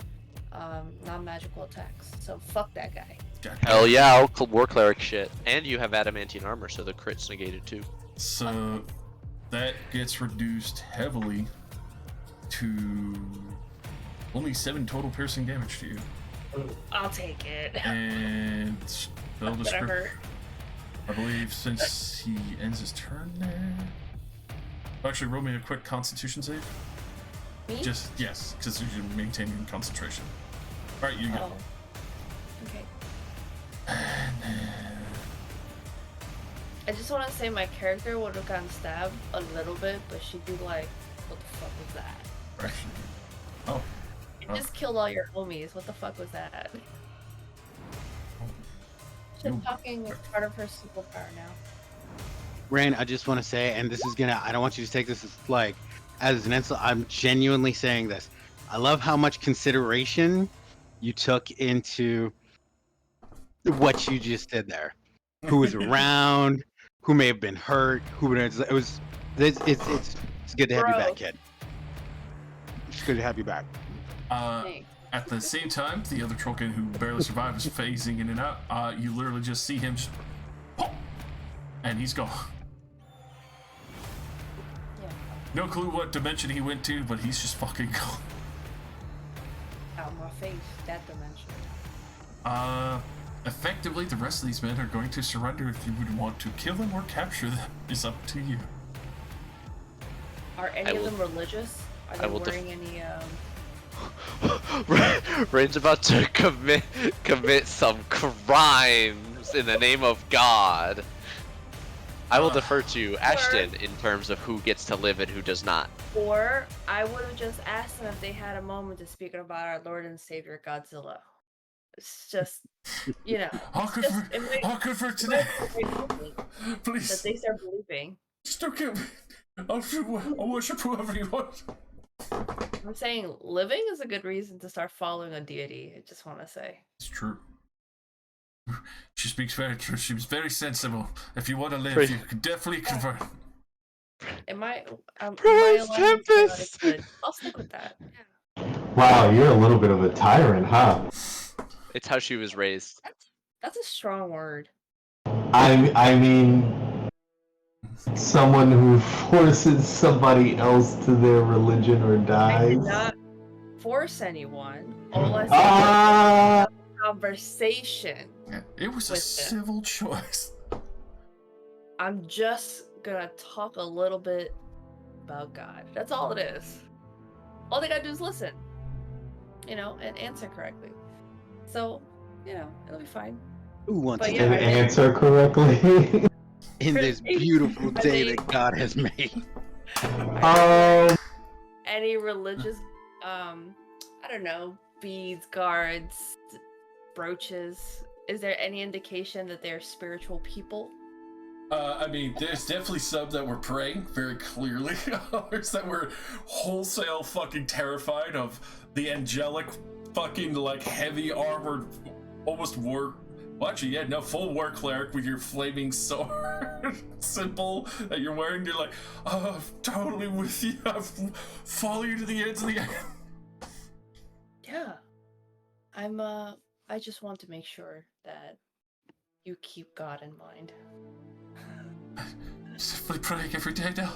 non-magical attacks. So fuck that guy. Hell yeah, war cleric shit. And you have adamantine armor, so the crit's negated too. So that gets reduced heavily to only 7 total piercing damage to you. I'll take it. And spell That hurt. descriptor. I believe since he ends his turn there. Actually, roll me a quick Constitution save. Me? Just yes, because you're maintaining concentration. All right, you go. Oh. Okay. I just want to say my character would have gotten stabbed a little bit, but she'd be like, what the fuck was that? Right. Oh. You just killed all your homies. What the fuck was that? Shit talking is part of her superpower now. Rain, I just want to say, and this is gonna, I don't want you to take this as like, as an insult. I'm genuinely saying this. I love how much consideration you took into what you just did there. Who was around, who may have been hurt, who would it was. It's good to have you back, kid. It's good to have you back. Thanks. At the same time, the other trollkin who barely survived is phasing in and out. You literally just see him, just, pop, and he's gone. Yeah. No clue what dimension he went to, but he's just fucking gone. Out my face, that dimension. Effectively, the rest of these men are going to surrender. If you would want to kill them or capture them, is up to you. Are any of them religious? Are they will wearing any Rain's about to commit some crimes in the name of God. I will defer to Ashton in terms of who gets to live and who does not. Or I would have just asked them if they had a moment to speak about our Lord and Savior Godzilla. It's just, you know. I'll convert today. Please. That they start believing. Just don't kill me. I'll worship whoever you want. I'm saying living is a good reason to start following a deity. I just want to say. It's true. She speaks very true. She was very sensible. If you want to live, you can definitely convert. Am I Praise Tempest! I'll stick with that. Yeah. Wow, you're a little bit of a tyrant, huh? It's how she was raised. That's a strong word. I mean, someone who forces somebody else to their religion or I dies. did not force anyone. All I said was a conversation. Yeah, it was a civil choice. I'm just gonna talk a little bit about God. That's all it is. All they gotta do is listen, you know, and answer correctly. So, you know, it'll be fine. Who wants But to yeah, And answer correctly. in this beautiful day that God has made? Any religious, I don't know, beads, guards, brooches. Is there any indication that they're spiritual people? I mean, there's definitely some that were praying very clearly. Others that were wholesale fucking terrified of the angelic fucking like heavy armored, almost war. Well, actually, yeah, no, full war cleric with your flaming sword symbol that you're wearing. You're like, oh, I'm totally with you. I follow you to the ends of the earth. Yeah. I just want to make sure that you keep God in mind. Simply praying every day now.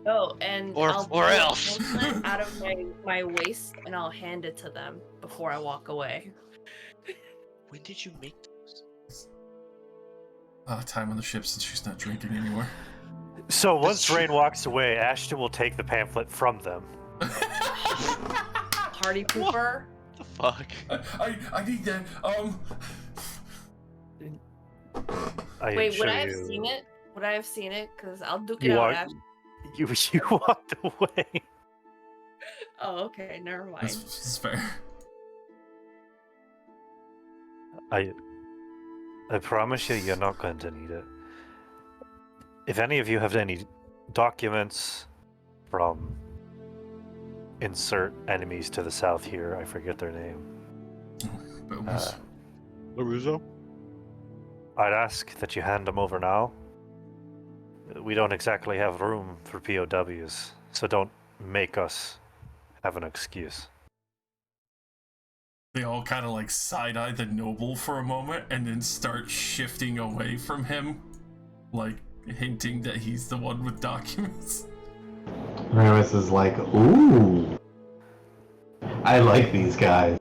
Oh, and Or- I'll or pull a else. pamphlet out of my waist and I'll hand it to them before I walk away. When did you make those? Time on the ship since she's not drinking anymore. So once true. Rain walks away, Ashton will take the pamphlet from them. Party pooper. What the fuck? I need that. I Wait, show would I have you- seen it? Would I have seen it? Because I'll duke it You, out walk, after. you walked away. Oh, okay, never mind. That's fair. I promise you, you're not going to need it. If any of you have any documents from insert enemies to the south here, I forget their name. But it was, LaRusso? I'd ask that you hand them over now. We don't exactly have room for POWs, so don't make us have an excuse. they all kind of like side-eye the noble for a moment and then start shifting away from him, like hinting that he's the one with documents. Ramus is like, ooh. I like these guys.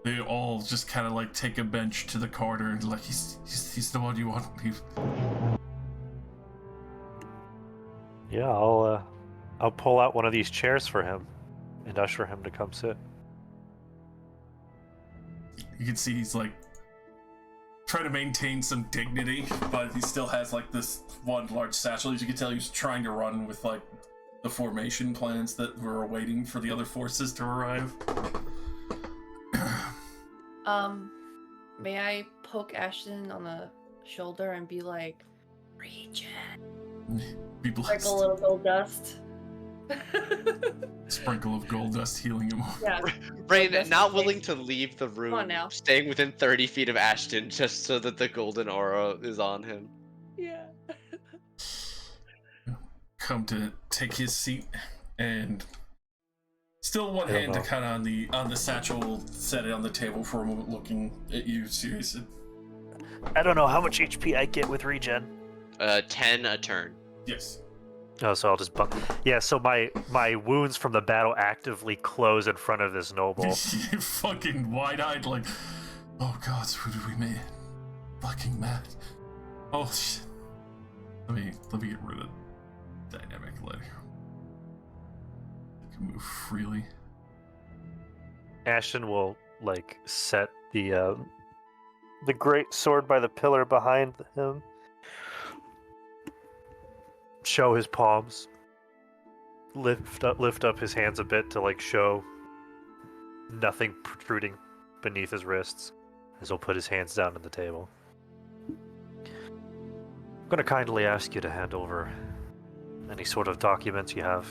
They all just kind of like take a bench to the corner and like he's the one you want. Yeah, I'll pull out one of these chairs for him and usher him to come sit. You can see he's like trying to maintain some dignity, but he still has like this one large satchel. As you can tell, he's trying to run with like the formation plans that were awaiting for the other forces to arrive. May I poke Ashton on the shoulder and be like, Regen? Be Like blessed. a little gold dust. Sprinkle of gold dust healing him. Yeah. Rain, That's not okay. willing to leave the room, on now. staying within 30 feet of Ashton just so that the golden aura is on him. Yeah. Come to take his seat and still one I don't hand know. kind of on the satchel, set it on the table for a moment, looking at you seriously. I don't know how much HP I get with regen. 10 a turn. Yes. Oh, so I'll just bump. Yeah, so my wounds from the battle actively close in front of this noble. You're fucking wide-eyed, like, oh god, who did we make? Fucking mad. Oh shit. Let me get rid of dynamic later. I can move freely. Ashton will like set the great sword by the pillar behind him. Show his palms. Lift up his hands a bit to like show nothing protruding beneath his wrists, as he'll put his hands down on the table. I'm gonna kindly ask you to hand over any sort of documents you have.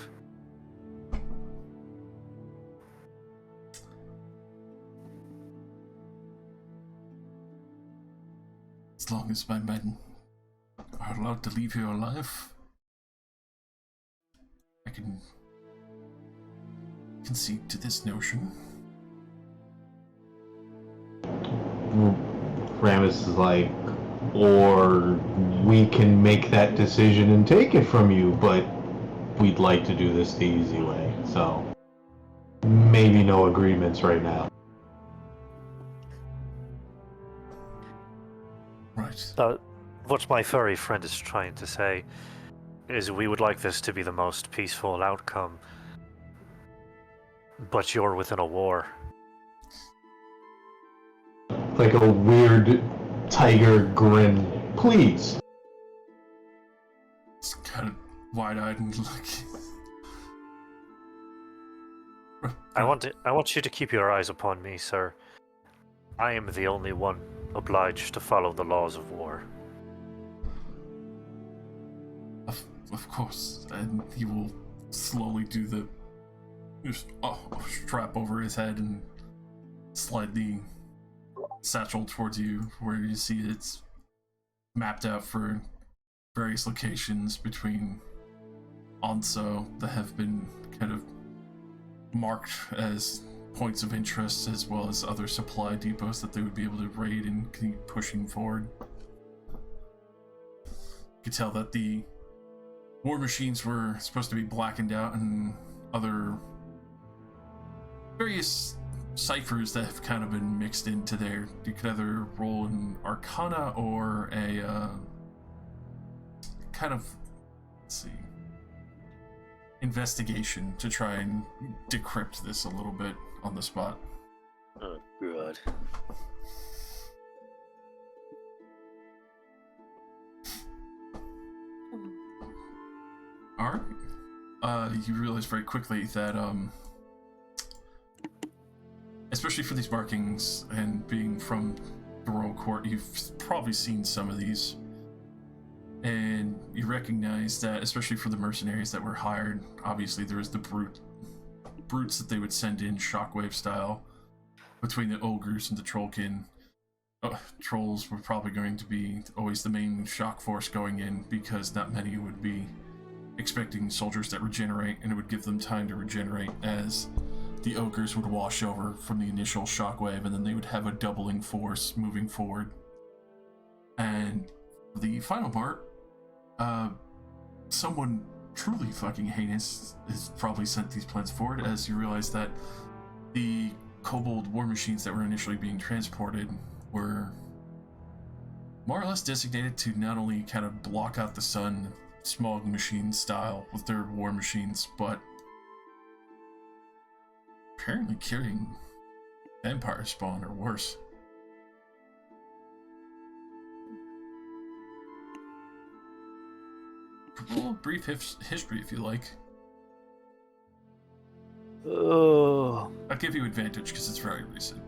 As long as my men are allowed to leave here alive, I can concede to this notion. Ramus is like, or we can make that decision and take it from you, but we'd like to do this the easy way, so maybe no agreements right now. Right. What my furry friend is trying to say is we would like this to be the most peaceful outcome, but you're within a war. Like a weird tiger grin. Please. It's kind of wide-eyed and like. I want you to keep your eyes upon me, sir. I am the only one obliged to follow the laws of war. Of course, and he will slowly do the just strap over his head and slide the satchel towards you, where you see it's mapped out for various locations between Onso that have been kind of marked as points of interest, as well as other supply depots that they would be able to raid and keep pushing forward. could tell that the war machines were supposed to be blackened out, and other various ciphers that have kind of been mixed into there. You could either roll an Arcana or a kind of, let's see, investigation to try and decrypt this a little bit on the spot. Oh, God. Alright. You realize very quickly that, especially for these markings and being from the Royal Court, you've probably seen some of these. And you recognize that, especially for the mercenaries that were hired, obviously there was the brutes that they would send in shockwave style between the ogres and the trollkin. Trolls were probably going to be always the main shock force going in, because not many would be expecting soldiers that regenerate, and it would give them time to regenerate as the ogres would wash over from the initial shockwave, and then they would have a doubling force moving forward. And the final part, someone truly fucking heinous has probably sent these plans forward, as you realize that the kobold war machines that were initially being transported were more or less designated to not only kind of block out the sun, smog machine style with their war machines, but apparently carrying vampire spawn or worse. Roll a brief history if you like. Oh. I'll give you advantage because it's very recent.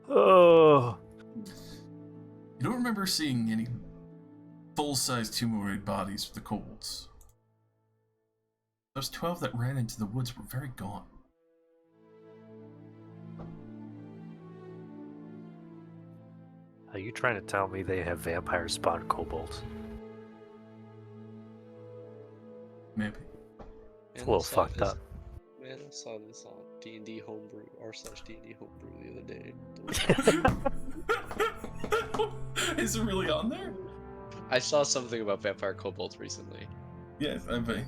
Oh. You don't remember seeing any full-size humanoid bodies with the kobolds. Those 12 that ran into the woods were very gaunt. Are you trying to tell me they have vampire spawn kobolds? Maybe. It's a little fucked up. Man, I saw this on D&D Homebrew, r/D&D Homebrew the other day. Is it really on there? I saw something about vampire kobolds recently. Yes, I bet.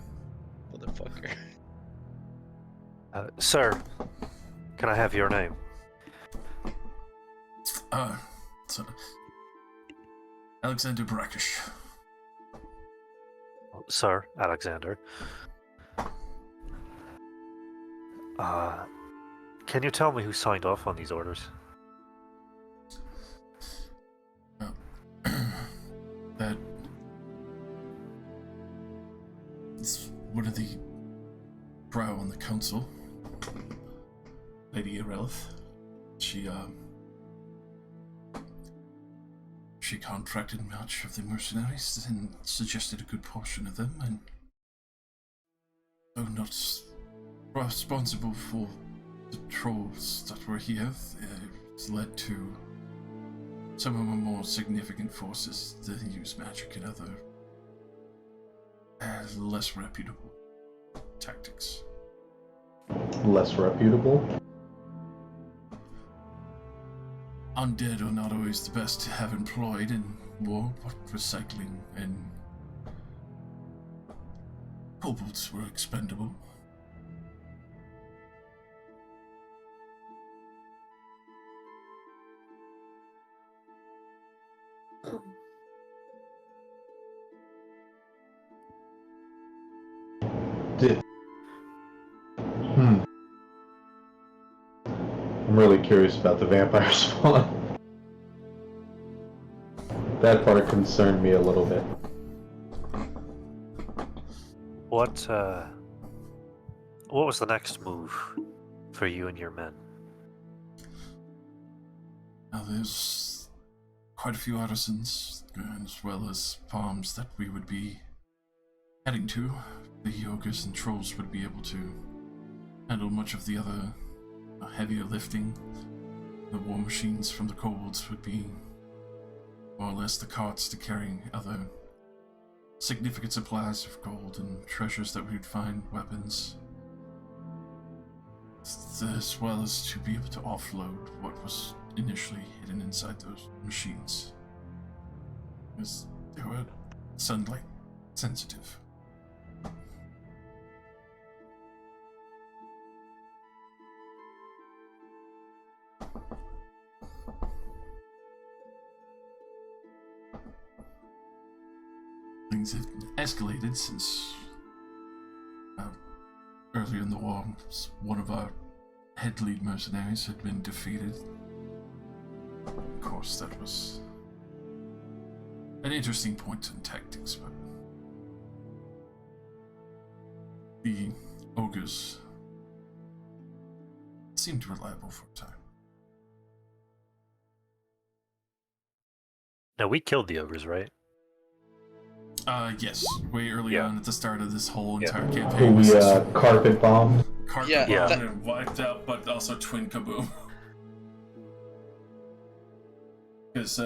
Motherfucker. Sir, can I have your name? So, Alexander Brackish. Sir, Alexander. Can you tell me who signed off on these orders? That it's one of the brow on the council, Lady Arelith. She contracted much of the mercenaries and suggested a good portion of them, and though not responsible for the trolls that were here, it led to some of the more significant forces that use magic and other less reputable tactics. Less reputable? Undead are not always the best to have employed in war, but recycling and kobolds were expendable. I'm really curious about the vampire spawn. That part concerned me a little bit. What was the next move for you and your men? Now there's quite a few artisans, as well as farms that we would be heading to. The ogres and trolls would be able to handle much of the other heavier lifting. The war machines from the kobolds would be more or less the carts to carrying other significant supplies of gold and treasures that we would find, weapons, as well as to be able to offload what was initially hidden inside those machines. Because they were sunlight sensitive. Things have escalated since earlier in the war. One of our head lead mercenaries had been defeated. Of course, that was an interesting point in tactics, but the ogres seemed reliable for a time. Now, we killed the ogres, right? Yes, way early Yeah. on at the start of this whole entire Who campaign. we carpet bombed. Carpet Yeah, bomb and wiped out, but also twin kaboom. Because,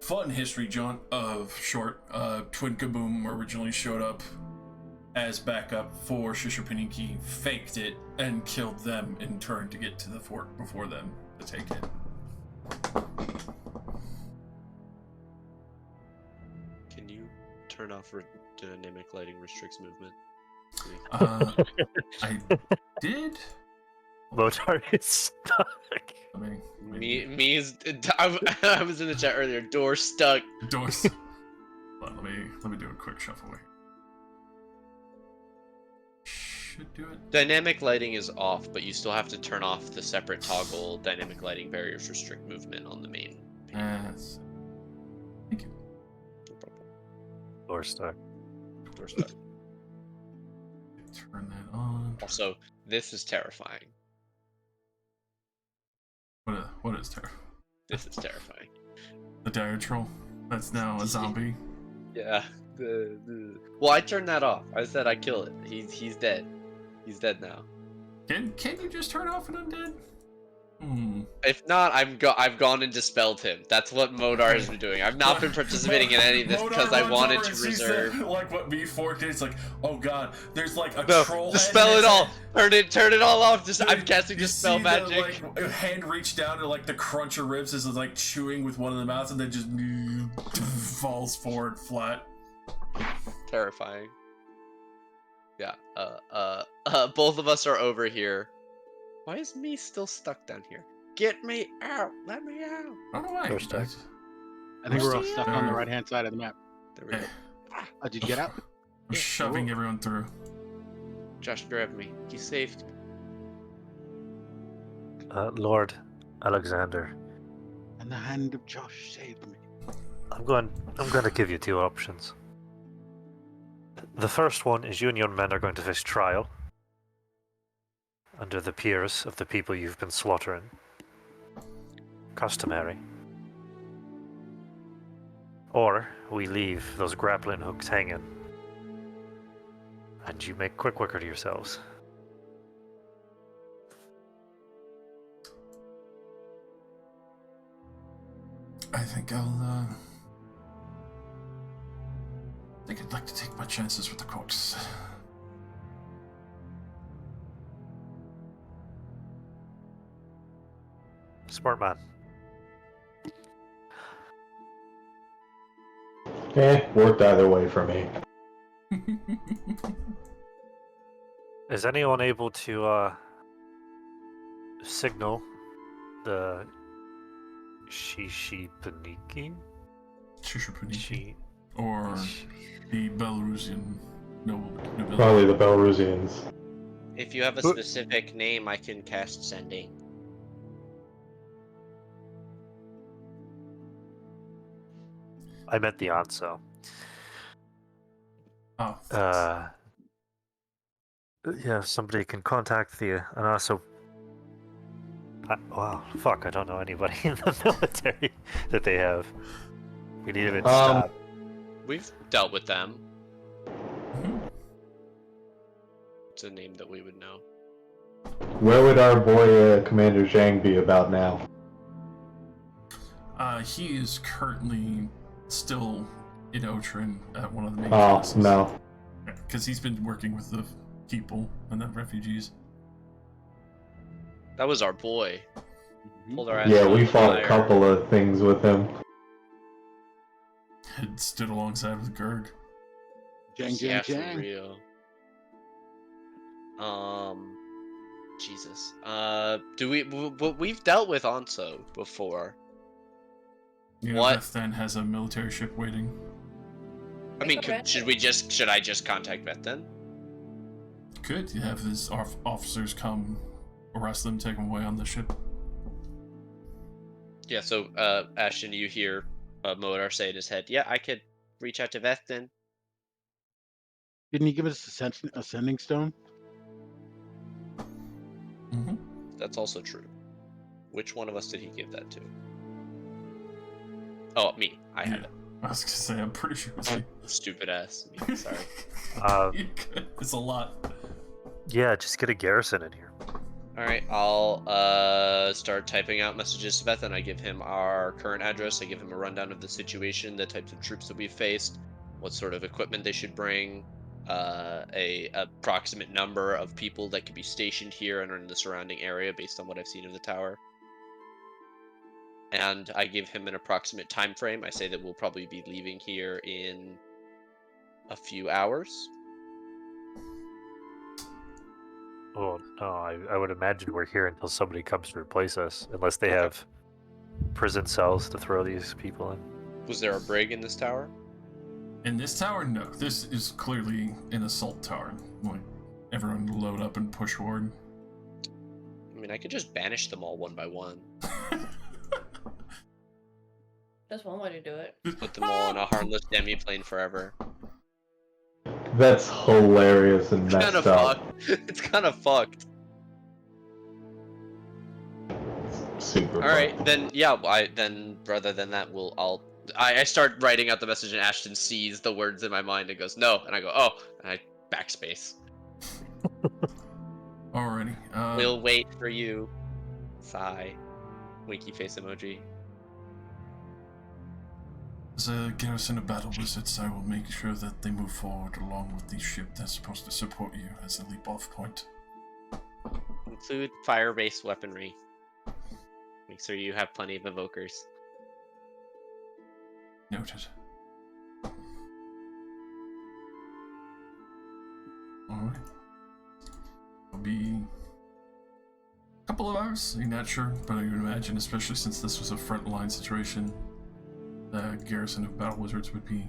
fun history, John, of short, twin kaboom originally showed up as backup for Shishipaniki, faked it, and killed them in turn to get to the fort before them to take it. Can you turn off dynamic lighting restricts movement? I did? Motar is stuck. Me is. I was in the chat earlier. Door stuck. Doors. Let me do a quick shuffle here. Should do it. Dynamic lighting is off, but you still have to turn off the separate toggle. Dynamic lighting barriers restrict movement on the main. Thank you. No problem. Door stuck. Door stuck. Turn that on. Also, this is terrifying. What is terror? This is terrifying. The dire troll. That's now a zombie. Yeah. Well, I turned that off. I said I kill it. He's dead. He's dead now. Can you just turn off an undead? If not, I've gone and dispelled him. That's what Modar has been doing. I've not been participating in any of this because I wanted to reserve. Like what B4 did. It's like, oh god, there's like a No, troll. dispel it all. Turn it all off. I'm casting you dispel see magic. The, like, hand reach down to like the crunch of ribs is like chewing with one of the mouths and then just falls forward flat. Terrifying. Yeah. Both of us are over here. Why is me still stuck down here? Get me out! Let me out! I don't know why. We're stuck. I think we're all stuck on the right-hand side of the map. There we go. Oh, did you get out? I'm shoving everyone through. Josh grabbed me. He saved me. Lord Alexander, And the hand of Josh saved me. I'm going to give you two options. The first one is you and your men are going to face trial under the peers of the people you've been slaughtering. Customary. Or we leave those grappling hooks hanging and you make quick work of yourselves. I think I'd like to take my chances with the corpse. Smart man. Worked either way for me. Is anyone able to signal the Shishipaniki? Shishipaniki. Or the Belarusian nobility. Probably the Belarusians. If you have a specific name, I can cast sending. I meant the answer. Oh. Yeah, somebody can contact the and also. Wow, fuck! I don't know anybody in the military that they have. We need to stop. We've dealt with them. It's a name that we would know. Where would our boy Commander Zhang be about now? He is currently still in Otren at one of the main Oh, bases. no. Because he's been working with the people and the refugees. That was our boy. Pulled our ass Yeah, out we of the fought a fire. couple of things with him. It stood alongside with Gurg. Jang, Yeah, jang, for jang. real. Jesus. We've dealt with Onso before. You know, What? Beth then has a military ship waiting. I mean, should I just contact Beth then? Could you have his officers come arrest them, take them away on the ship? Yeah, so, Ashton, you hear Modar say in his head, yeah, I could reach out to Beth then. Didn't he give us a sending stone? Mm-hmm. That's also true. Which one of us did he give that to? Oh, me. I had Yeah. it. I was gonna say, I'm pretty sure it's me. Stupid ass me. Sorry. It's a lot. Yeah, just get a garrison in here. Alright, I'll start typing out messages to Beth, and I give him our current address. I give him a rundown of the situation, the types of troops that we've faced, what sort of equipment they should bring, a approximate number of people that could be stationed here and in the surrounding area based on what I've seen of the tower. And I give him an approximate time frame. I say that we'll probably be leaving here in a few hours. Oh no, I would imagine we're here until somebody comes to replace us, unless they Okay. have prison cells to throw these people in. Was there a brig in this tower? In this tower, no. This is clearly an assault tower. Like, everyone load up and push forward. I mean, I could just banish them all one by one. That's one way to do it. Put them all on a harmless demi-plane forever. That's hilarious and It's kind messed of up. fucked. It's kind of fucked. Super. All right, then yeah. Then rather than that, I start writing out the message, and Ashton sees the words in my mind and goes no, and I go oh, and I backspace. Alrighty. We'll wait for you. Sigh. Winky face emoji. As a garrison of battle wizards, I will make sure that they move forward along with the ship that's supposed to support you as a leap-off point. Include fire-based weaponry. Make sure you have plenty of evokers. Noted. Alright. It'll be a couple of hours, I'm not sure, but I would imagine, especially since this was a frontline situation, the garrison of battle wizards would be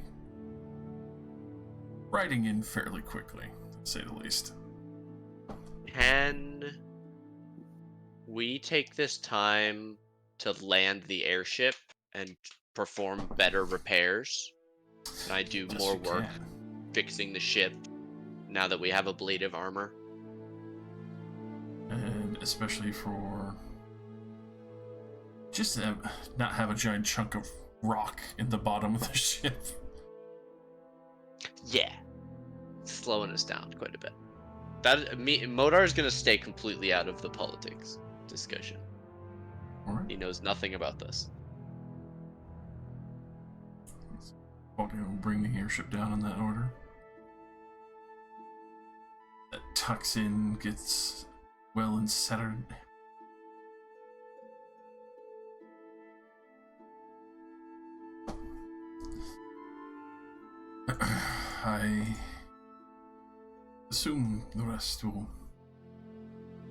riding in fairly quickly, to say the least. Can we take this time to land the airship and perform better repairs? Can I do Yes, more you work can. fixing the ship now that we have a blade of armor? And especially for just to not have a giant chunk of rock in the bottom of the ship. Yeah. Slowing us down quite a bit. Modar's gonna stay completely out of the politics discussion. Alright. He knows nothing about this. We'll bring the airship down in that order. That tucks in, gets well and centered. I assume the rest will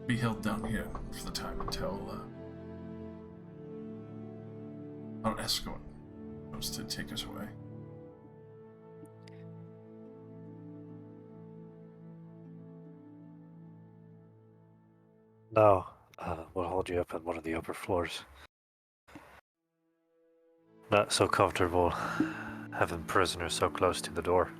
be held down here for the time until our escort comes to take us away. No, we'll hold you up on one of the upper floors. Not so comfortable having prisoners so close to the door.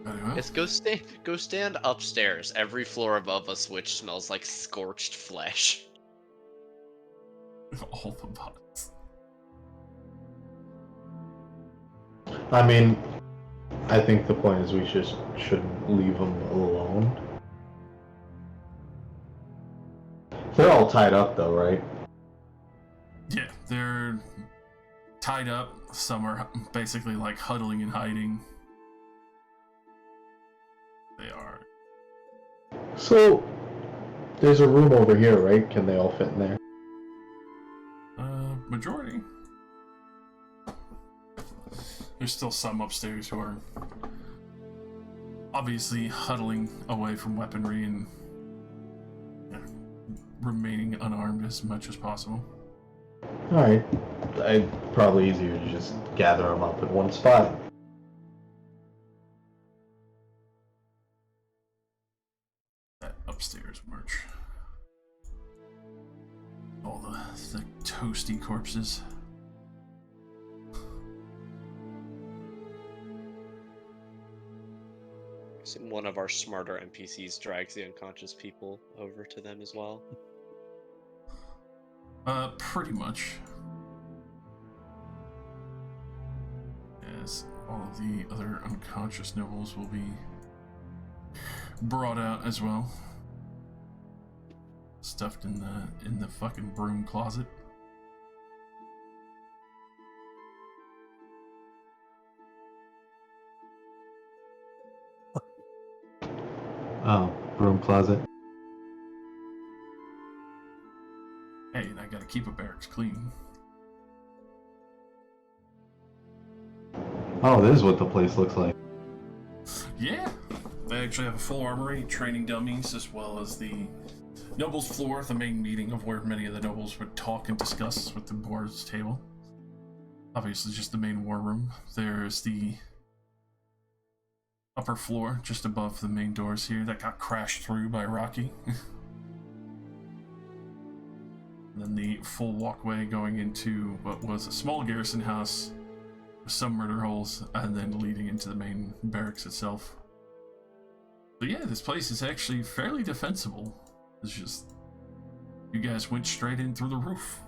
Very well. Yes, go stand upstairs. Every floor above us, which smells like scorched flesh. All the bodies. I mean, I think the point is we just shouldn't leave them alone. They're all tied up though, right? Yeah, they're tied up. Some are basically like huddling and hiding. They are. So, There's a room over here, right? Can they all fit in there? Majority. There's still some upstairs who are obviously huddling away from weaponry and remaining unarmed as much as possible. Alright. Probably easier to just gather them up in one spot. That upstairs march. All the toasty corpses. One of our smarter NPCs drags the unconscious people over to them as well. Pretty much. As all of the other unconscious nobles will be brought out as well. Stuffed in the fucking broom closet. Oh, broom closet. Hey, and I gotta keep a barracks clean. Oh, this is what the place looks like. Yeah, they actually have a full armory, training dummies, as well as the nobles' floor, the main meeting of where many of the nobles would talk and discuss with the board's table. Obviously, just the main war room. There's the upper floor, just above the main doors here, that got crashed through by Rocky. And then the full walkway going into what was a small garrison house with some murder holes, and then leading into the main barracks itself. So yeah, this place is actually fairly defensible. It's just, you guys went straight in through the roof.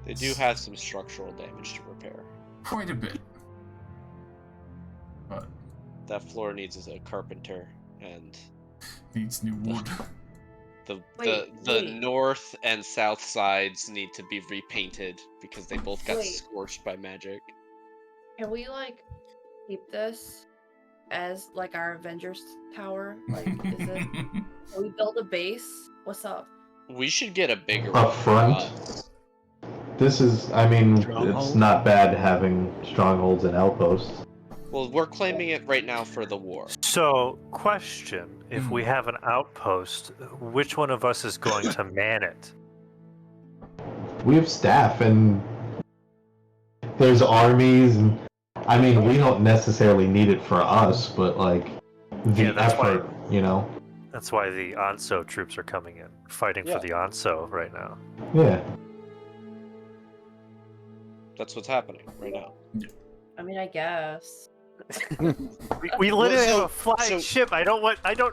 They do have some structural damage to repair. Quite a bit. But That floor needs a carpenter, and needs new wood. the Wait. north and south sides need to be repainted because they both got Wait. scorched by magic. Can we like keep this as like our Avengers tower? Like, is it? Can we build a base? What's up? We should get a bigger Up one for front? us. This is, I mean, Stronghold? it's not bad having strongholds and outposts. Well, we're claiming it right now for the war. So, question: if we have an outpost, which one of us is going to man it? We have staff and there's armies and I mean we don't necessarily need it for us, but like the Yeah, that's why- effort, you know. That's why the Anso troops are coming in, fighting Yeah. for the Anso right now. Yeah. That's what's happening right now. I mean, I guess. We literally have a so- flying ship. I don't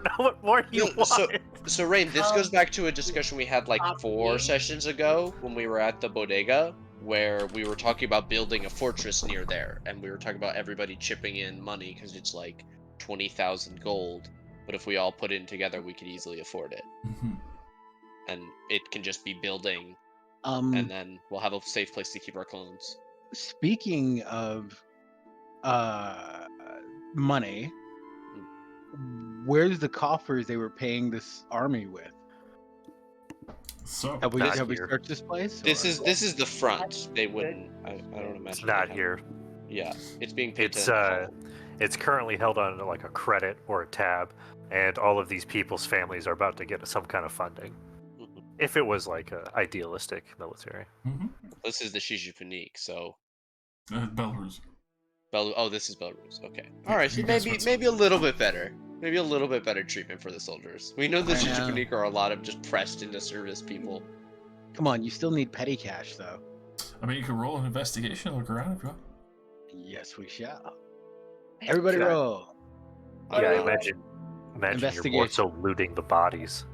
know what more you No, so- want. So, Rain, this goes back to a discussion we had like 4 Copy. sessions ago when we were at the bodega, where we were talking about building a fortress near there, and we were talking about everybody chipping in money because it's like 20,000 gold. But if we all put in together, we could easily afford it, and it can just be building, and then we'll have a safe place to keep our clones. Speaking of money, where's the coffers they were paying this army with? So, Have we Not have we here. searched this place? This or- is the front. They wouldn't. I don't imagine. It's they not have- here. Yeah, it's being paid It's to. it's currently held on like a credit or a tab, and all of these people's families are about to get some kind of funding. Mhm. If it was like a idealistic military. This is the Shijupunik, so Belarus. Oh, this is Belarus. Okay. All right. So You guys maybe went a little bit better. Maybe a little bit better treatment for the soldiers. We know the I know. Shijupunik are a lot of just pressed into service people. Come on, you still need petty cash though. I mean, you can roll an investigation, look around if you want. Yes, we shall. Everybody Yeah. roll. I Yeah, will. imagine you're more Investigation. so looting the bodies.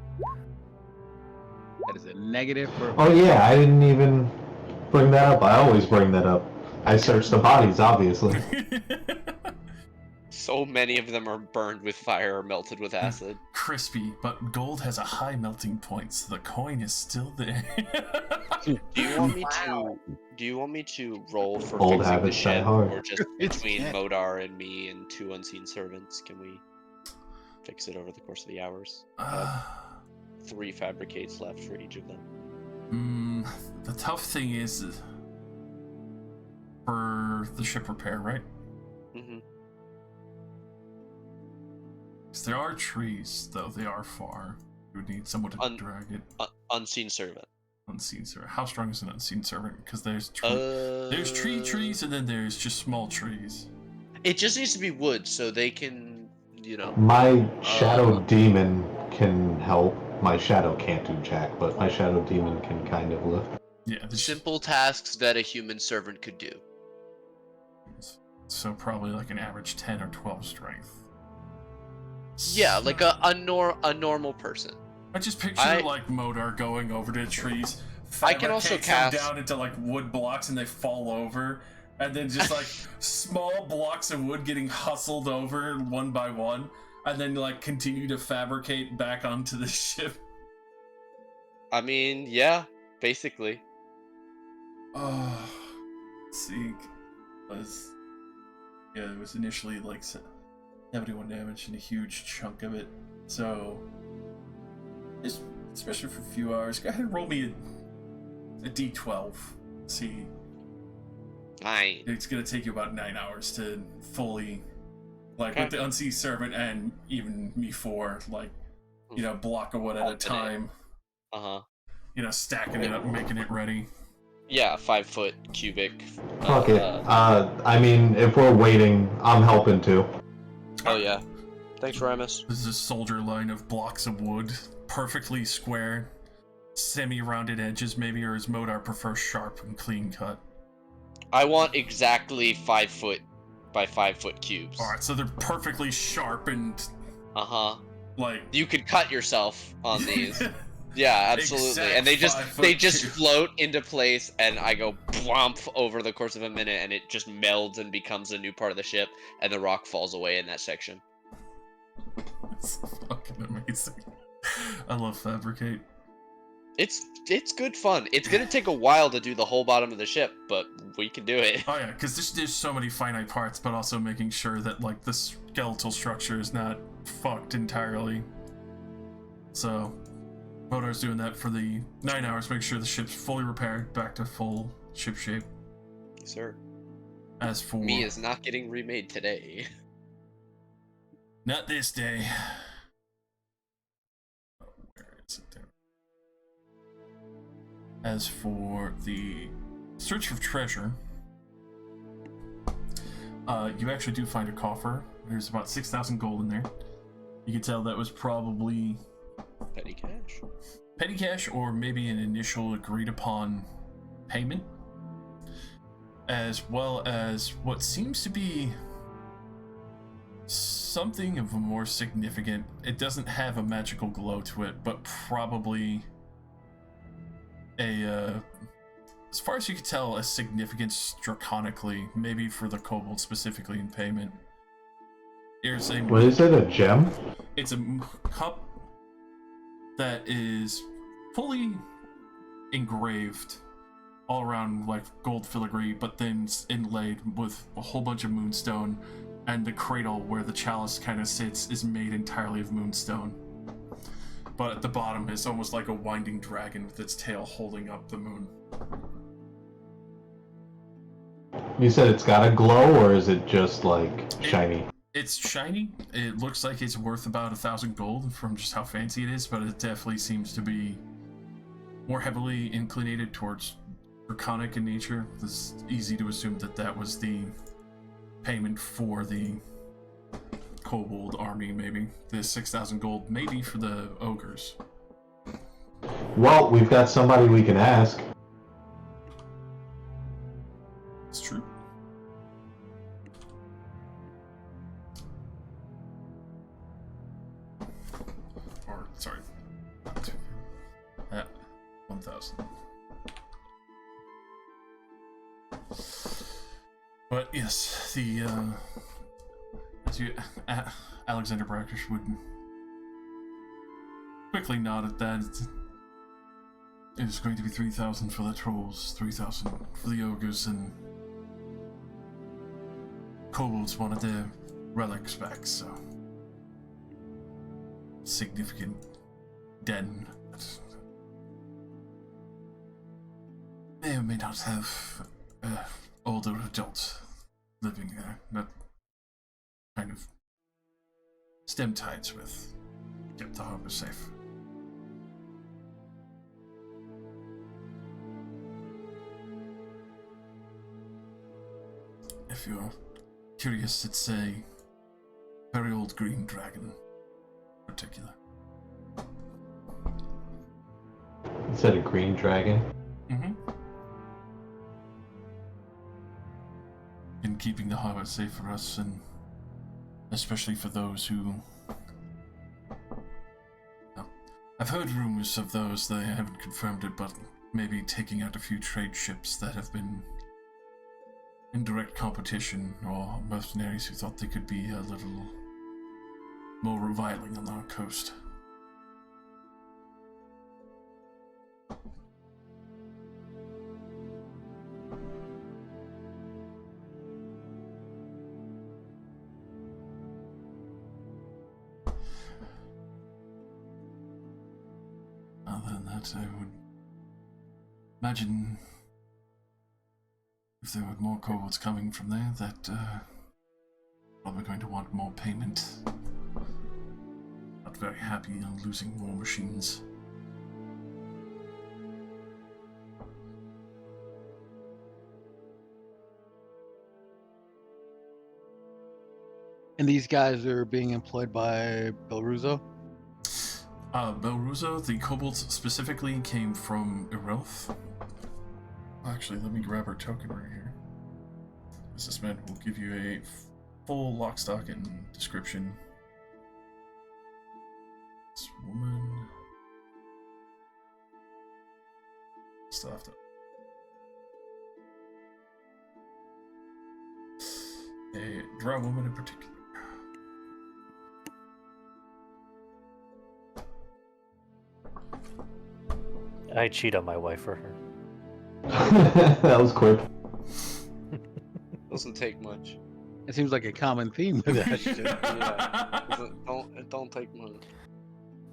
That is a negative for. Oh yeah, I didn't even bring that up. I always bring that up. I searched the bodies, obviously. So many of them are burned with fire or melted with acid. Crispy, but gold has a high melting point, so the coin is still there. Do you want me Wow. to? Do you want me to roll for Old fixing the habits die ship, hard. or just It's between dead. Modar and me and 2 unseen servants? Can we fix it over the course of the hours? 3 fabricates left for each of them. The tough thing is for the ship repair, right? Mm-hmm. Because there are trees, though they are far. You would need someone to drag it. Unseen servant. Unseen servant. How strong is an unseen servant? Because there's trees, and then there's just small trees. It just needs to be wood, so they can, My shadow demon can help. My shadow can't do jack, but my shadow demon can kind of lift. Yeah, simple tasks that a human servant could do. So probably like an average 10 or 12 strength. Yeah, like a normal person. I just picture like Modar going over to trees. I can also cast them down into like wood blocks and they fall over, and then just like small blocks of wood getting hustled over one by one, and then like continue to fabricate back onto the ship. I mean, yeah, basically. Oh, Seek was it was initially like 71 damage and a huge chunk of it. So, especially for a few hours, go ahead and roll me a d12. See, 9. it's gonna take you about 9 hours to fully, like with the Unseen Servant and even me 4, like, block of wood at a time. Stacking it up and making it ready. Yeah, 5-foot cubic. Fuck it. I mean, if we're waiting, I'm helping too. Oh yeah. Thanks, Remus. This is a soldier line of blocks of wood, perfectly square, semi-rounded edges maybe, or as Modar prefers sharp and clean cut. I want exactly 5-foot by 5-foot cubes. Alright, so they're perfectly sharp and... Like... You could cut yourself on these. Yeah, absolutely. And they just float into place, and I go plump over the course of a minute, and it just melds and becomes a new part of the ship, and the rock falls away in that section. It's fucking amazing. I love Fabricate. It's good fun. It's gonna take a while to do the whole bottom of the ship, but we can do it. Oh yeah, because there's so many finite parts, but also making sure that like the skeletal structure is not fucked entirely. So Modar's doing that for the 9 hours, make sure the ship's fully repaired, back to full ship shape. Yes, sir. As for... Me is not getting remade today. Not this day. Oh, where is it there? As for the search for treasure, you actually do find a coffer. There's about 6,000 gold in there. You can tell that was probably... Petty cash. Petty cash, or maybe an initial agreed upon payment, as well as what seems to be something of a more significant, it doesn't have a magical glow to it, but probably a, as far as you can tell, a significance draconically, maybe for the kobold specifically in payment. Here's a... What is it, a gem? It's a cup that is fully engraved all around like gold filigree, but then inlaid with a whole bunch of moonstone, and the cradle where the chalice kind of sits is made entirely of moonstone. But at the bottom is almost like a winding dragon with its tail holding up the moon. You said it's got a glow, or is it just like shiny? It's shiny. It looks like it's worth about 1,000 gold from just how fancy it is, but it definitely seems to be more heavily inclinated towards draconic in nature. It's easy to assume that that was the payment for the kobold army, maybe. The 6,000 gold, maybe for the ogres. Well, we've got somebody we can ask. It's true. Or, sorry. 1,000. But yes, the as you Alexander Brackish would quickly nod at that. It is going to be 3,000 for the trolls, 3,000 for the ogres, and kobolds wanted their relics back, so significant den that may or may not have older adults living there. That kind of stem tides with kept the harbor safe. If you're curious, it's a very old green dragon in particular. Is that a green dragon? Mm-hmm. In keeping the harbor safe for us, and especially for those who... Well, I've heard rumors of those, they haven't confirmed it, but maybe taking out a few trade ships that have been in direct competition, or mercenaries who thought they could be a little more reviling on our coast. Other than that, I would imagine if there were more kobolds coming from there, that probably going to want more payment. Not very happy on losing more machines. And these guys are being employed by Belruzo? Belruzo, the kobolds specifically came from Irelth. Actually, let me grab her token right here. This man will give you a full lock, stock, and description. This woman... Still have to... A drow woman in particular. I cheat on my wife for her. That was quick. Doesn't take much. It seems like a common theme with that shit. Yeah. It don't take much.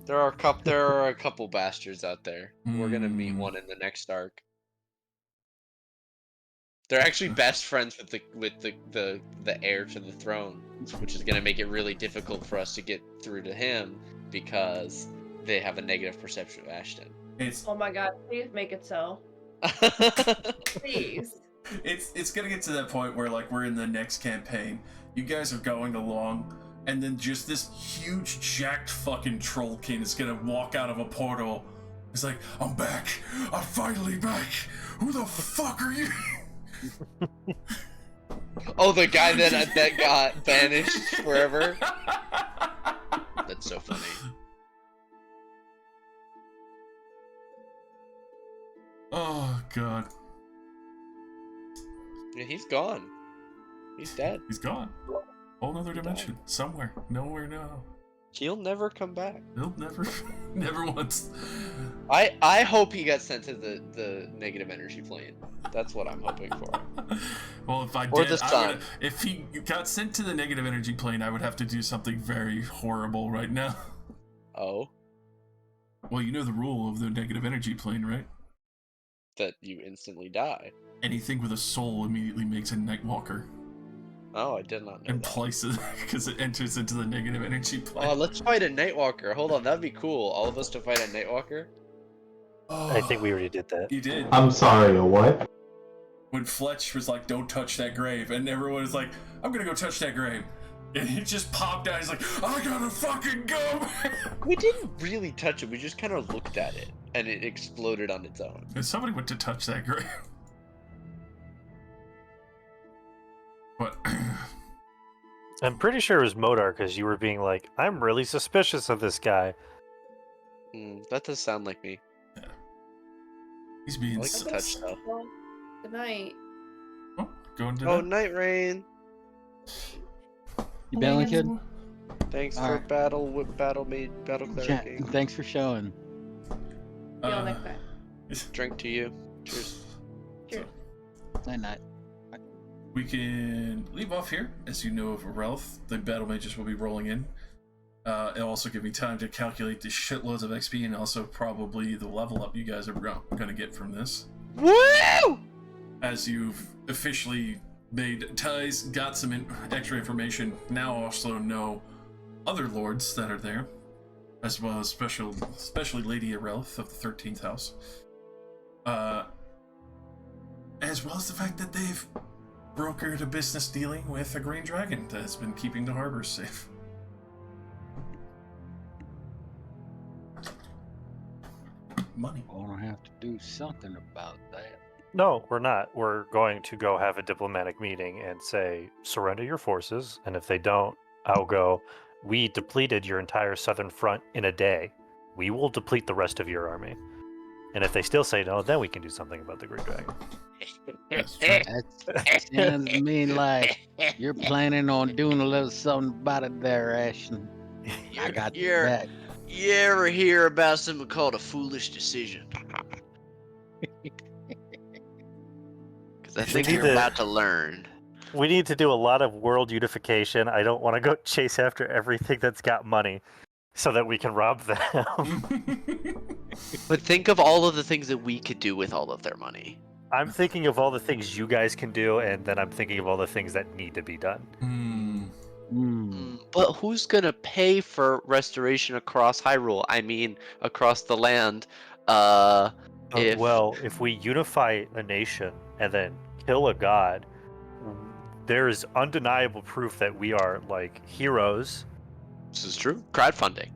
There are a couple bastards out there. We're gonna meet one in the next arc. They're actually best friends with the heir to the throne, which is gonna make it really difficult for us to get through to him because they have a negative perception of Ashton. Oh my god, please make it so. Please. It's gonna get to that point where, like, we're in the next campaign. You guys are going along, and then just this huge jacked fucking trollkin is gonna walk out of a portal. It's like, I'm back. I'm finally back. Who the fuck are you? Oh, the guy that got banished forever. That's so funny. Oh, God. Yeah, he's gone. He's dead. He's gone. Whole nother dimension. Somewhere. Nowhere now. He'll never come back. He'll never once. I hope he got sent to the negative energy plane. That's what I'm hoping for. Well, if I Or did, the sun. if he got sent to the negative energy plane, I would have to do something very horrible right now. Oh, Well, you know the rule of the negative energy plane, right? that you instantly die. Anything with a soul immediately makes a Nightwalker. Oh, I did not know And that. places because it enters into the negative energy plane. Oh, let's fight a Nightwalker. Hold on, that'd be cool. All of us to fight a Nightwalker. I think we already did that. You did. I'm sorry, a what? When Fletch was like, don't touch that grave, and everyone was like, I'm gonna go touch that grave. And he just popped out, he's like, I gotta fucking go! We didn't really touch it. We just kind of looked at it, and it exploded on its own. And somebody went to touch that grave. But I'm pretty sure it was Modar because you were being like, I'm really suspicious of this guy. That does sound like me. he's I being like to touch stuff. Well, good night. going to Oh, that. Night Rain. You bailing, kid? Thanks All for right. battle Chat, clericing. thanks for showing. See you all next time. Drink to you. Cheers. Cheers. Night night. We can leave off here. As you know of Relth, the battle mages will be rolling in. It'll also give me time to calculate the shitloads of XP and also probably the level up you guys are going to get from this. Woo! As you've officially made ties, got some extra information, now also know other lords that are there, as well as especially Lady Arelith of the 13th House. As well as the fact that they've brokered a business dealing with a green dragon that's been keeping the harbors safe. Money. Gonna have to do something about that. No, we're not. We're going to go have a diplomatic meeting and say, surrender your forces. And if they don't, I'll go, we depleted your entire southern front in a day. We will deplete the rest of your army. And if they still say no, then we can do something about the Green Dragon. That's true. That sounds to me like you're planning on doing a little something about it there, Ashton. I got your You're- back. You ever hear about something called a foolish decision? Because I think need you're to- about to learn. We need to do a lot of world unification. I don't want to go chase after everything that's got money so that we can rob them. But think of all of the things that we could do with all of their money. I'm thinking of all the things you guys can do, and then I'm thinking of all the things that need to be done. But who's gonna pay for restoration across Hyrule? I mean, across the land. If Well, if we unify a nation and then kill a god, there's undeniable proof that we are like heroes. this is true, crowdfunding.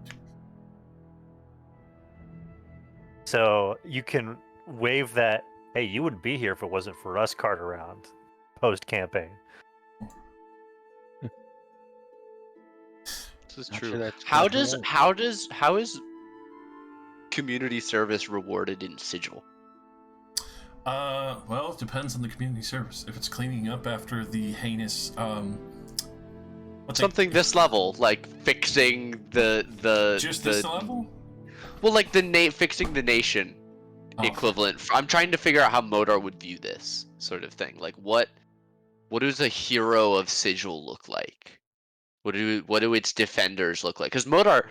So you can wave that, hey, you wouldn't be here if it wasn't for us card around post campaign. This is Not true. sure that's How is community service rewarded in Sigil? Well, it depends on the community service. If it's cleaning up after the heinous, Something this level, like fixing the Just this level? Well, like fixing the nation equivalent. I'm trying to figure out how Modar would view this sort of thing. Like, what does a hero of Sigil look like? What do its defenders look like? Because Modar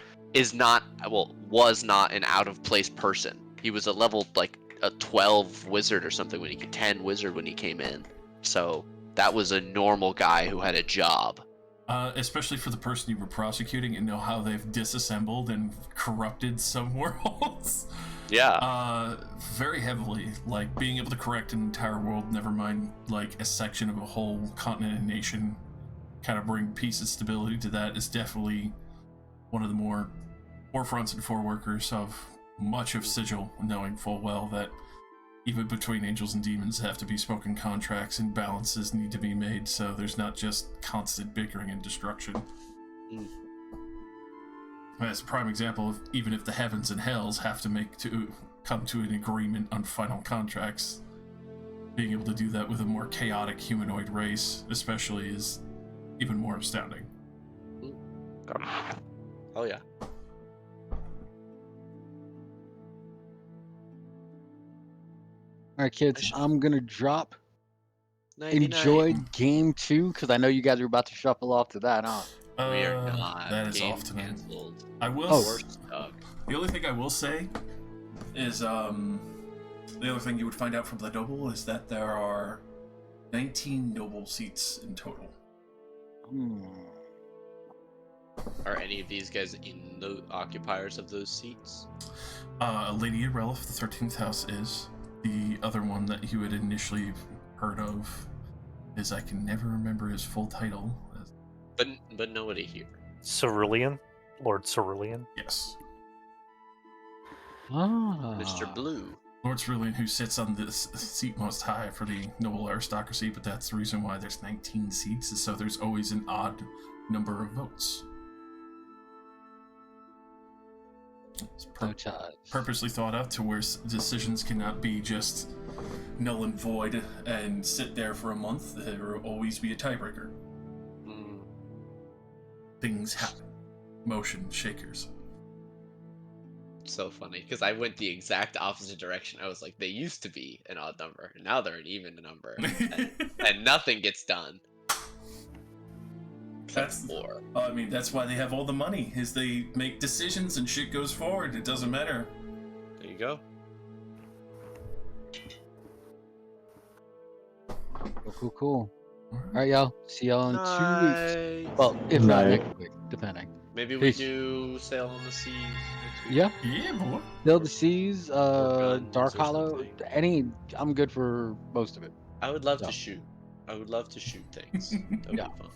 was not an out of place person. He was a level like a 12 wizard or something 10 wizard when he came in. So that was a normal guy who had a job. Especially for the person you were prosecuting and know how they've disassembled and corrupted some worlds. Yeah. Very heavily. Like, being able to correct an entire world, never mind, like, a section of a whole continent and nation, kind of bring peace and stability to that is definitely one of the more forefronts and foreworkers of much of Sigil, knowing full well that even between angels and demons have to be spoken contracts and balances need to be made, so there's not just constant bickering and destruction. As a prime example of even if the heavens and hells have to come to an agreement on final contracts, being able to do that with a more chaotic humanoid race especially is even more astounding. Oh yeah. All right, kids, I'm gonna drop. 99. Enjoyed game 2 because I know you guys are about to shuffle off to that, huh? We are not. That is Game off tonight. canceled. I will. Oh. We're stuck. The only thing I will say is, the other thing you would find out from the noble is that there are 19 noble seats in total. Are any of these guys in the occupiers of those seats? Lady Arelith, the 13th house, is. The other one that you had initially heard of is, I can never remember his full title. But nobody here. Cerulean? Lord Cerulean? Yes. Mr. Blue. Lord Cerulean, who sits on this seat most high for the noble aristocracy, but that's the reason why there's 19 seats, is so there's always an odd number of votes. It's purposely thought out to where decisions cannot be just null and void and sit there for a month. There will always be a tiebreaker. Things happen. Motion shakers. So funny, because I went the exact opposite direction. I was like, they used to be an odd number, and now they're an even number, and nothing gets done. That's war. I mean, that's why they have all the money. Is they make decisions and shit goes forward. It doesn't matter. There you go. Cool. All right, y'all. See y'all in 2 weeks. Nice. Well, if not Night. next week, depending. Maybe we Peace. do Sail on the Seas next week. Yeah. Yeah, boy. Build the Seas, guns Dark or Hollow, something. I'm good for most of it. I would love Yeah. to shoot. I would love to shoot things. That would Yeah. be fun.